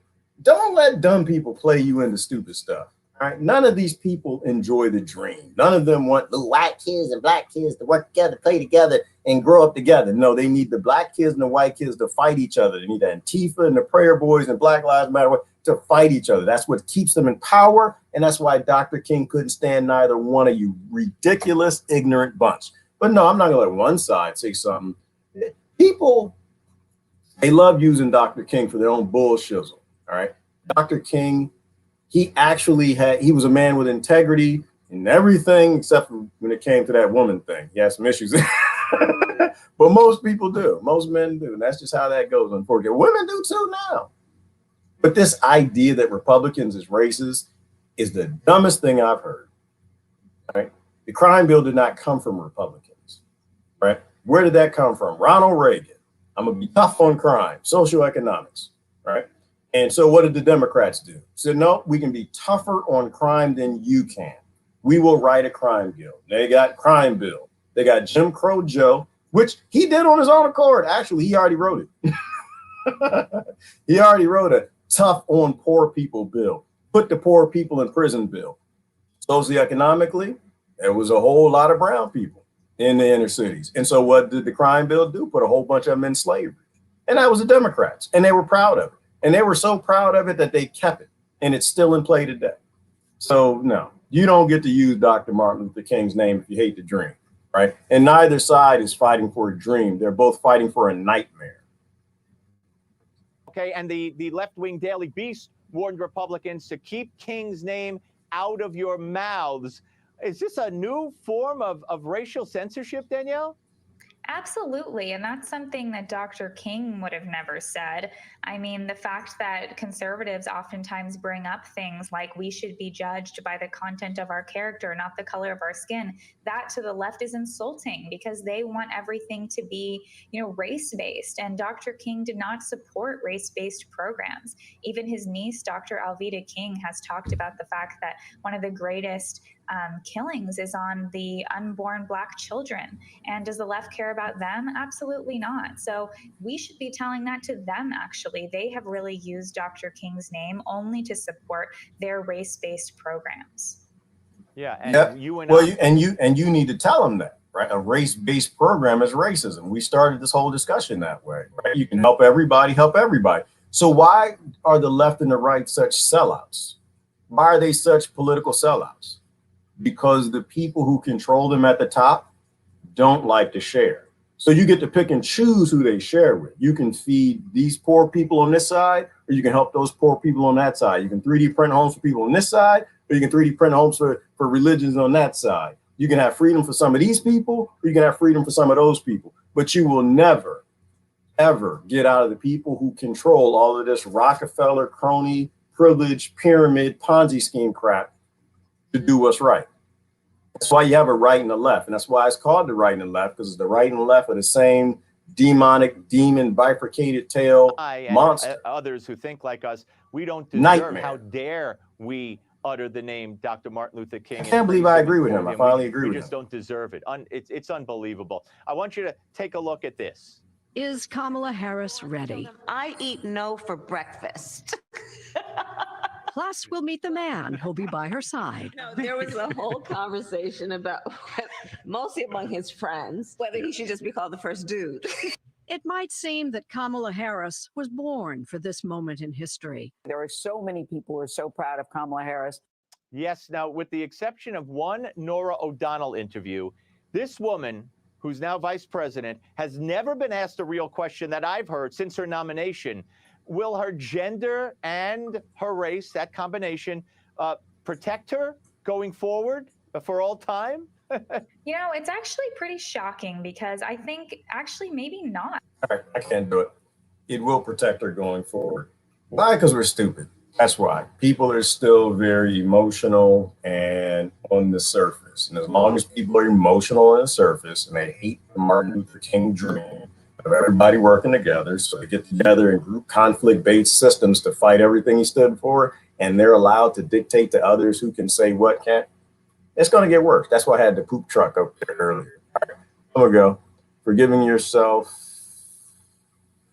Speaker 2: don't let dumb people play you into stupid stuff. All right, none of these people enjoy the dream. None of them want little white kids and black kids to work together, play together, and grow up together. No, they need the black kids and the white kids to fight each other. They need the Antifa and the Prayer Boys and Black Lives Matter to fight each other. That's what keeps them in power, and that's why Dr. King couldn't stand neither one of you ridiculous, ignorant bunch. But no, I'm not going to let one side say something. People, they love using Dr. King for their own bullshizzle, all right? Dr. King he was a man with integrity and everything, except for when it came to that woman thing. He had some issues. But most people do. Most men do. And that's just how that goes, unfortunately. Women do too now. But this idea that Republicans is racist is the dumbest thing I've heard. Right? The crime bill did not come from Republicans. Right? Where did that come from? Ronald Reagan. I'm going to be tough on crime, socioeconomics. Right? And so what did the Democrats do? Said, no, we can be tougher on crime than you can. We will write a crime bill. They got crime bill. They got Jim Crow Joe, which he did on his own accord. Actually, he already wrote it. He already wrote a tough on poor people bill, put the poor people in prison bill. Socioeconomically, there was a whole lot of brown people in the inner cities. And so what did the crime bill do? Put a whole bunch of them in slavery. And that was the Democrats. And they were proud of it. And they were so proud of it that they kept it. And it's still in play today. So no, you don't get to use Dr. Martin Luther King's name if you hate the dream. Right. And neither side is fighting for a dream. They're both fighting for a nightmare.
Speaker 11: Okay. And the left-wing Daily Beast warned Republicans to keep King's name out of your mouths. Is this a new form of racial censorship, Danielle?
Speaker 12: Absolutely. And that's something that Dr. King would have never said. I mean, the fact that conservatives oftentimes bring up things like we should be judged by the content of our character, not the color of our skin, that to the left is insulting because they want everything to be, race-based. And Dr. King did not support race-based programs. Even his niece, Dr. Alveda King, has talked about the fact that one of the greatest killings is on the unborn Black children. And does the left care about them? Absolutely not. So we should be telling that to them, actually. They have really used Dr. King's name only to support their race-based programs.
Speaker 11: Yeah, and you
Speaker 2: need to tell them that, right? A race-based program is racism. We started this whole discussion that way, right? You can help everybody, help everybody. So why are the left and the right such sellouts? Why are they such political sellouts? Because the people who control them at the top don't like to share. So you get to pick and choose who they share with. You can feed these poor people on this side, or you can help those poor people on that side. You can 3D print homes for people on this side, or you can 3D print homes for religions on that side. You can have freedom for some of these people, or you can have freedom for some of those people. But you will never, ever get out of the people who control all of this Rockefeller, crony, privilege, pyramid, Ponzi scheme crap to do what's right. That's why you have a right and a left. And that's why it's called the right and the left, because the right and the left are the same demon, bifurcated tail monster.
Speaker 11: And others who think like us, we don't deserve. Nightmare. How dare we utter the name Dr. Martin Luther King?
Speaker 2: I can't believe I agree with him. I finally agree with him.
Speaker 11: We just don't deserve it. It's unbelievable. I want you to take a look at this.
Speaker 14: Is Kamala Harris ready?
Speaker 15: I eat no for breakfast.
Speaker 14: Plus, we'll meet the man who'll be by her side.
Speaker 15: No, there was a whole conversation about, mostly among his friends, whether he should just be called the first dude.
Speaker 14: It might seem that Kamala Harris was born for this moment in history.
Speaker 16: There are so many people who are so proud of Kamala Harris.
Speaker 11: Yes. Now, with the exception of one Norah O'Donnell interview, this woman, who's now vice president, has never been asked a real question that I've heard since her nomination. Will her gender and her race, that combination, protect her going forward for all time?
Speaker 12: It's actually pretty shocking because I think actually maybe not.
Speaker 2: All right, I can't do it. It will protect her going forward. Why? Because we're stupid. That's why. People are still very emotional and on the surface. And as long as people are emotional on the surface and they hate the Martin Luther King dream of everybody working together, so they get together in group conflict-based systems to fight everything he stood for, and they're allowed to dictate to others who can say what can't, it's going to get worse. That's why I had the poop truck up there earlier. All right, I'm going to go. Forgiving yourself,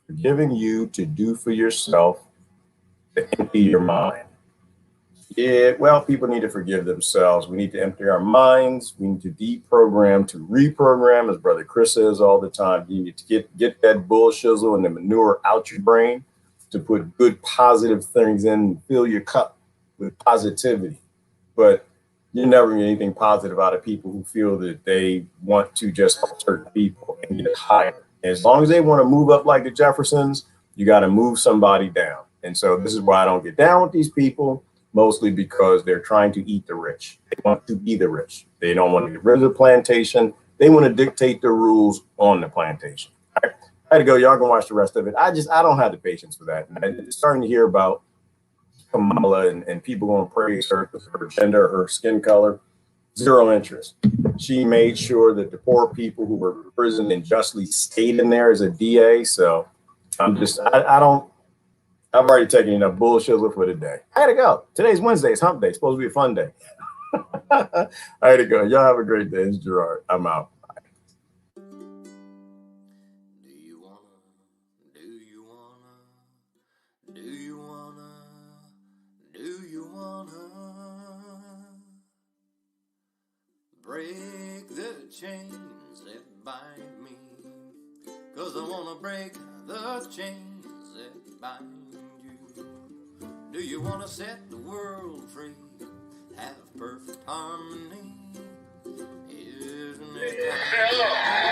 Speaker 2: forgiving you to do for yourself, to empty your mind. Yeah, well, people need to forgive themselves. We need to empty our minds. We need to deprogram to reprogram, as Brother Chris says all the time. You need to get that bullshizzle and the manure out your brain to put good, positive things in and fill your cup with positivity. But you're never going to get anything positive out of people who feel that they want to just help certain people and get higher. As long as they want to move up like the Jeffersons, you got to move somebody down. And so this is why I don't get down with these people. mostly because they're trying to eat the rich. They want to be the rich. They don't want to get rid of the plantation. They want to dictate the rules on the plantation. I had to go. Y'all can watch the rest of it. I don't have the patience for that. And I'm starting to hear about Kamala and people going to praise her for her gender, her skin color. Zero interest. She made sure that the poor people who were in prison and justly stayed in there as a DA. So I'm just, I don't, I've already taken enough bullshit for the day. I had to go. Today's Wednesday. It's hump day. It's supposed to be a fun day. I had to go. Y'all have a great day. It's Gerard. I'm out.
Speaker 17: Break the chains that bind me, 'cause I wanna break the chains that bind you. Do you wanna set the world free, have perfect harmony? Isn't it time?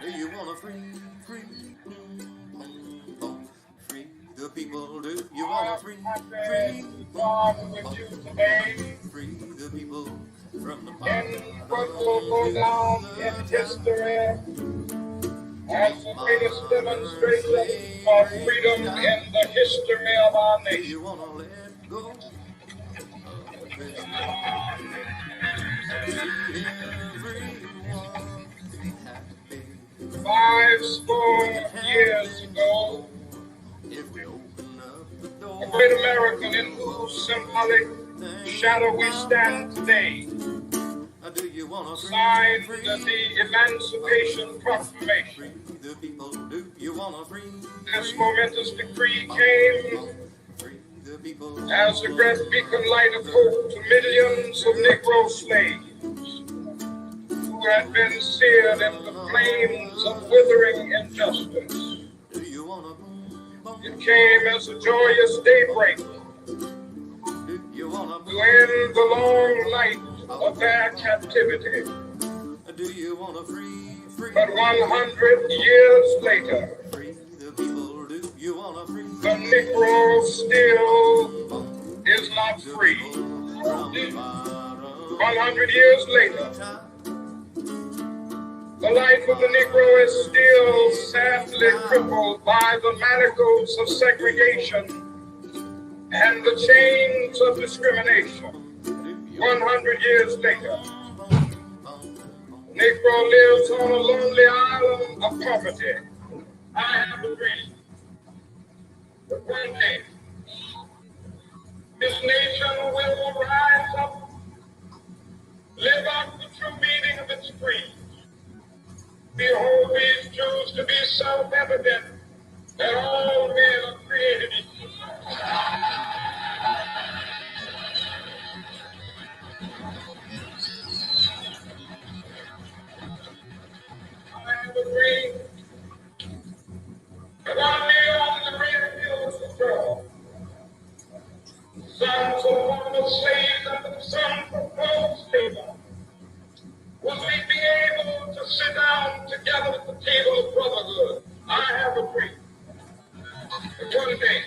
Speaker 17: Do you wanna free the people? Do you wanna free the people from the bottom
Speaker 1: what will go down in history as the greatest demonstration of freedom in the history of our nation.
Speaker 17: Do you want to let go of this? See everyone happy.
Speaker 1: 5 years ago,
Speaker 17: if we open up the door,
Speaker 1: a great American in whose symbolic shadow we stand today signed the Emancipation Proclamation. This momentous decree came as a great beacon light of hope to millions of Negro slaves who had been seared in the flames of withering injustice. It came as a joyous daybreak to end the long night of their captivity. But 100 years later, the Negro still is not free. 100 years later, the life of the Negro is still sadly crippled by the manacles of segregation and the chains of discrimination. 100 years later, Negro lives on a lonely island of poverty. I have a dream that one day this nation will rise up, live out the true meaning of its creed. Behold, these truths to be self-evident that all men are created equal. I have a dream that one day on the red hills of God, sons of former slaves and the sons of false labor will we be able to sit down together at the table of brotherhood. I have a dream that one day,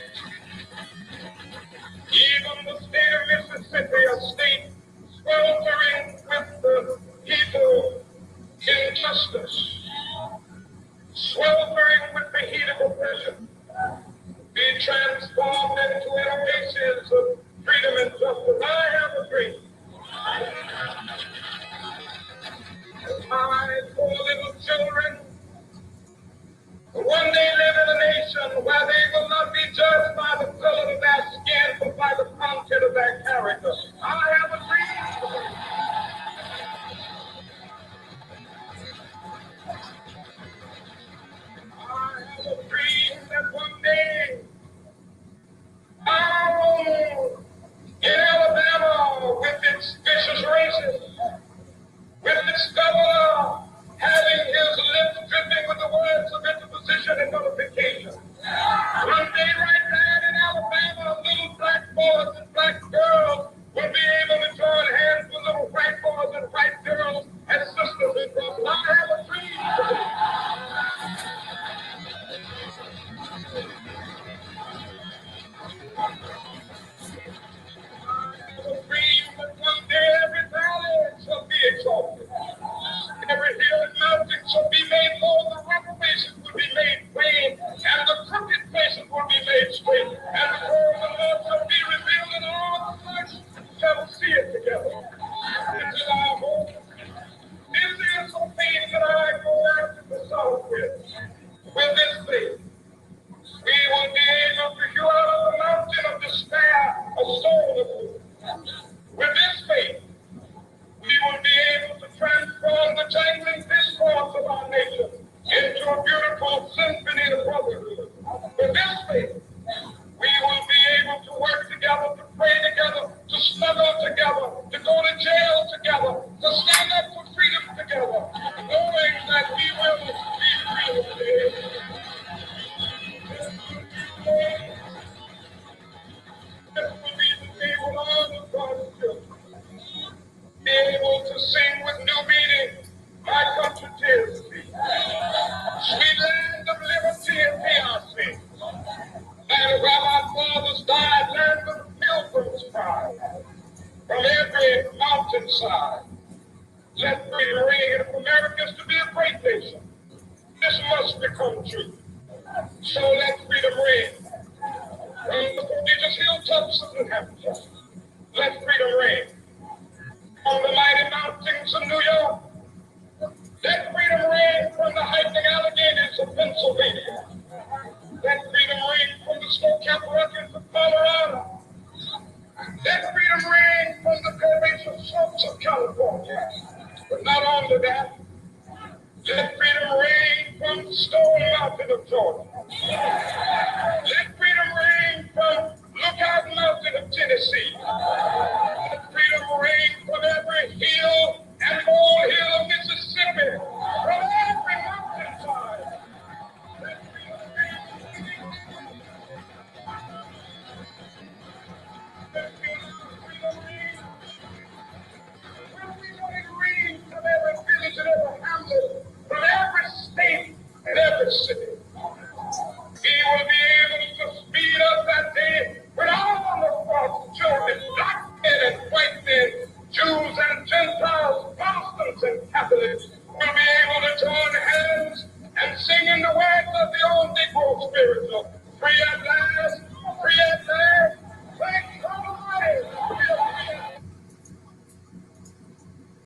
Speaker 1: even the state of Mississippi, a state sweltering with the people injustice, sweltering with the heat of oppression, be transformed into an oasis of freedom and justice. I have a dream. My poor little children will one day live in a nation where they will not be judged by the color of their skin, but by the content of their character. I have a dream. I have a dream that one day our own in Alabama, with its vicious racism, with its governor having his lips dripping with the words of interposition and nullification. One day right there in Alabama, little black boys and black girls will be able to join hands with little white boys and white girls and sisters and brothers. I have a dream. called Symphony of Brotherhood. With this faith, we will be able to work together, to pray together, to struggle together, to go to jail together, to stand up for freedom together, knowing that we will be free. This will be the day when all of God's children be able to sing with new meaning, my country tis thee. Sweet land of liberty and peace, land where our fathers died, land of pilgrims cried, from every mountainside. Let freedom ring, and if America is to be a great nation, this must become true. So let freedom ring. From the prodigious hilltops of New Hampshire, let freedom ring. From the mighty mountains of New York, let freedom ring. From the hiking Alleghenies of Pennsylvania, let freedom ring. From the snow-capped Rockies of Colorado, let freedom ring. From the curvaceous slopes of California. But not only that, let freedom ring from the Stone Mountain of Georgia. Let freedom ring from Lookout Mountain of Tennessee. Let freedom ring from every hill and molehill of Mississippi. From every mountainside. Let freedom ring. Let freedom ring. From every village and every hamlet, from every state and every city. We will be able to speed up that day when all of God's children, black men and white men, Jews and Gentiles, Protestants and Catholics, will be able to join hands and sing in the words of the old Negro spiritual, free at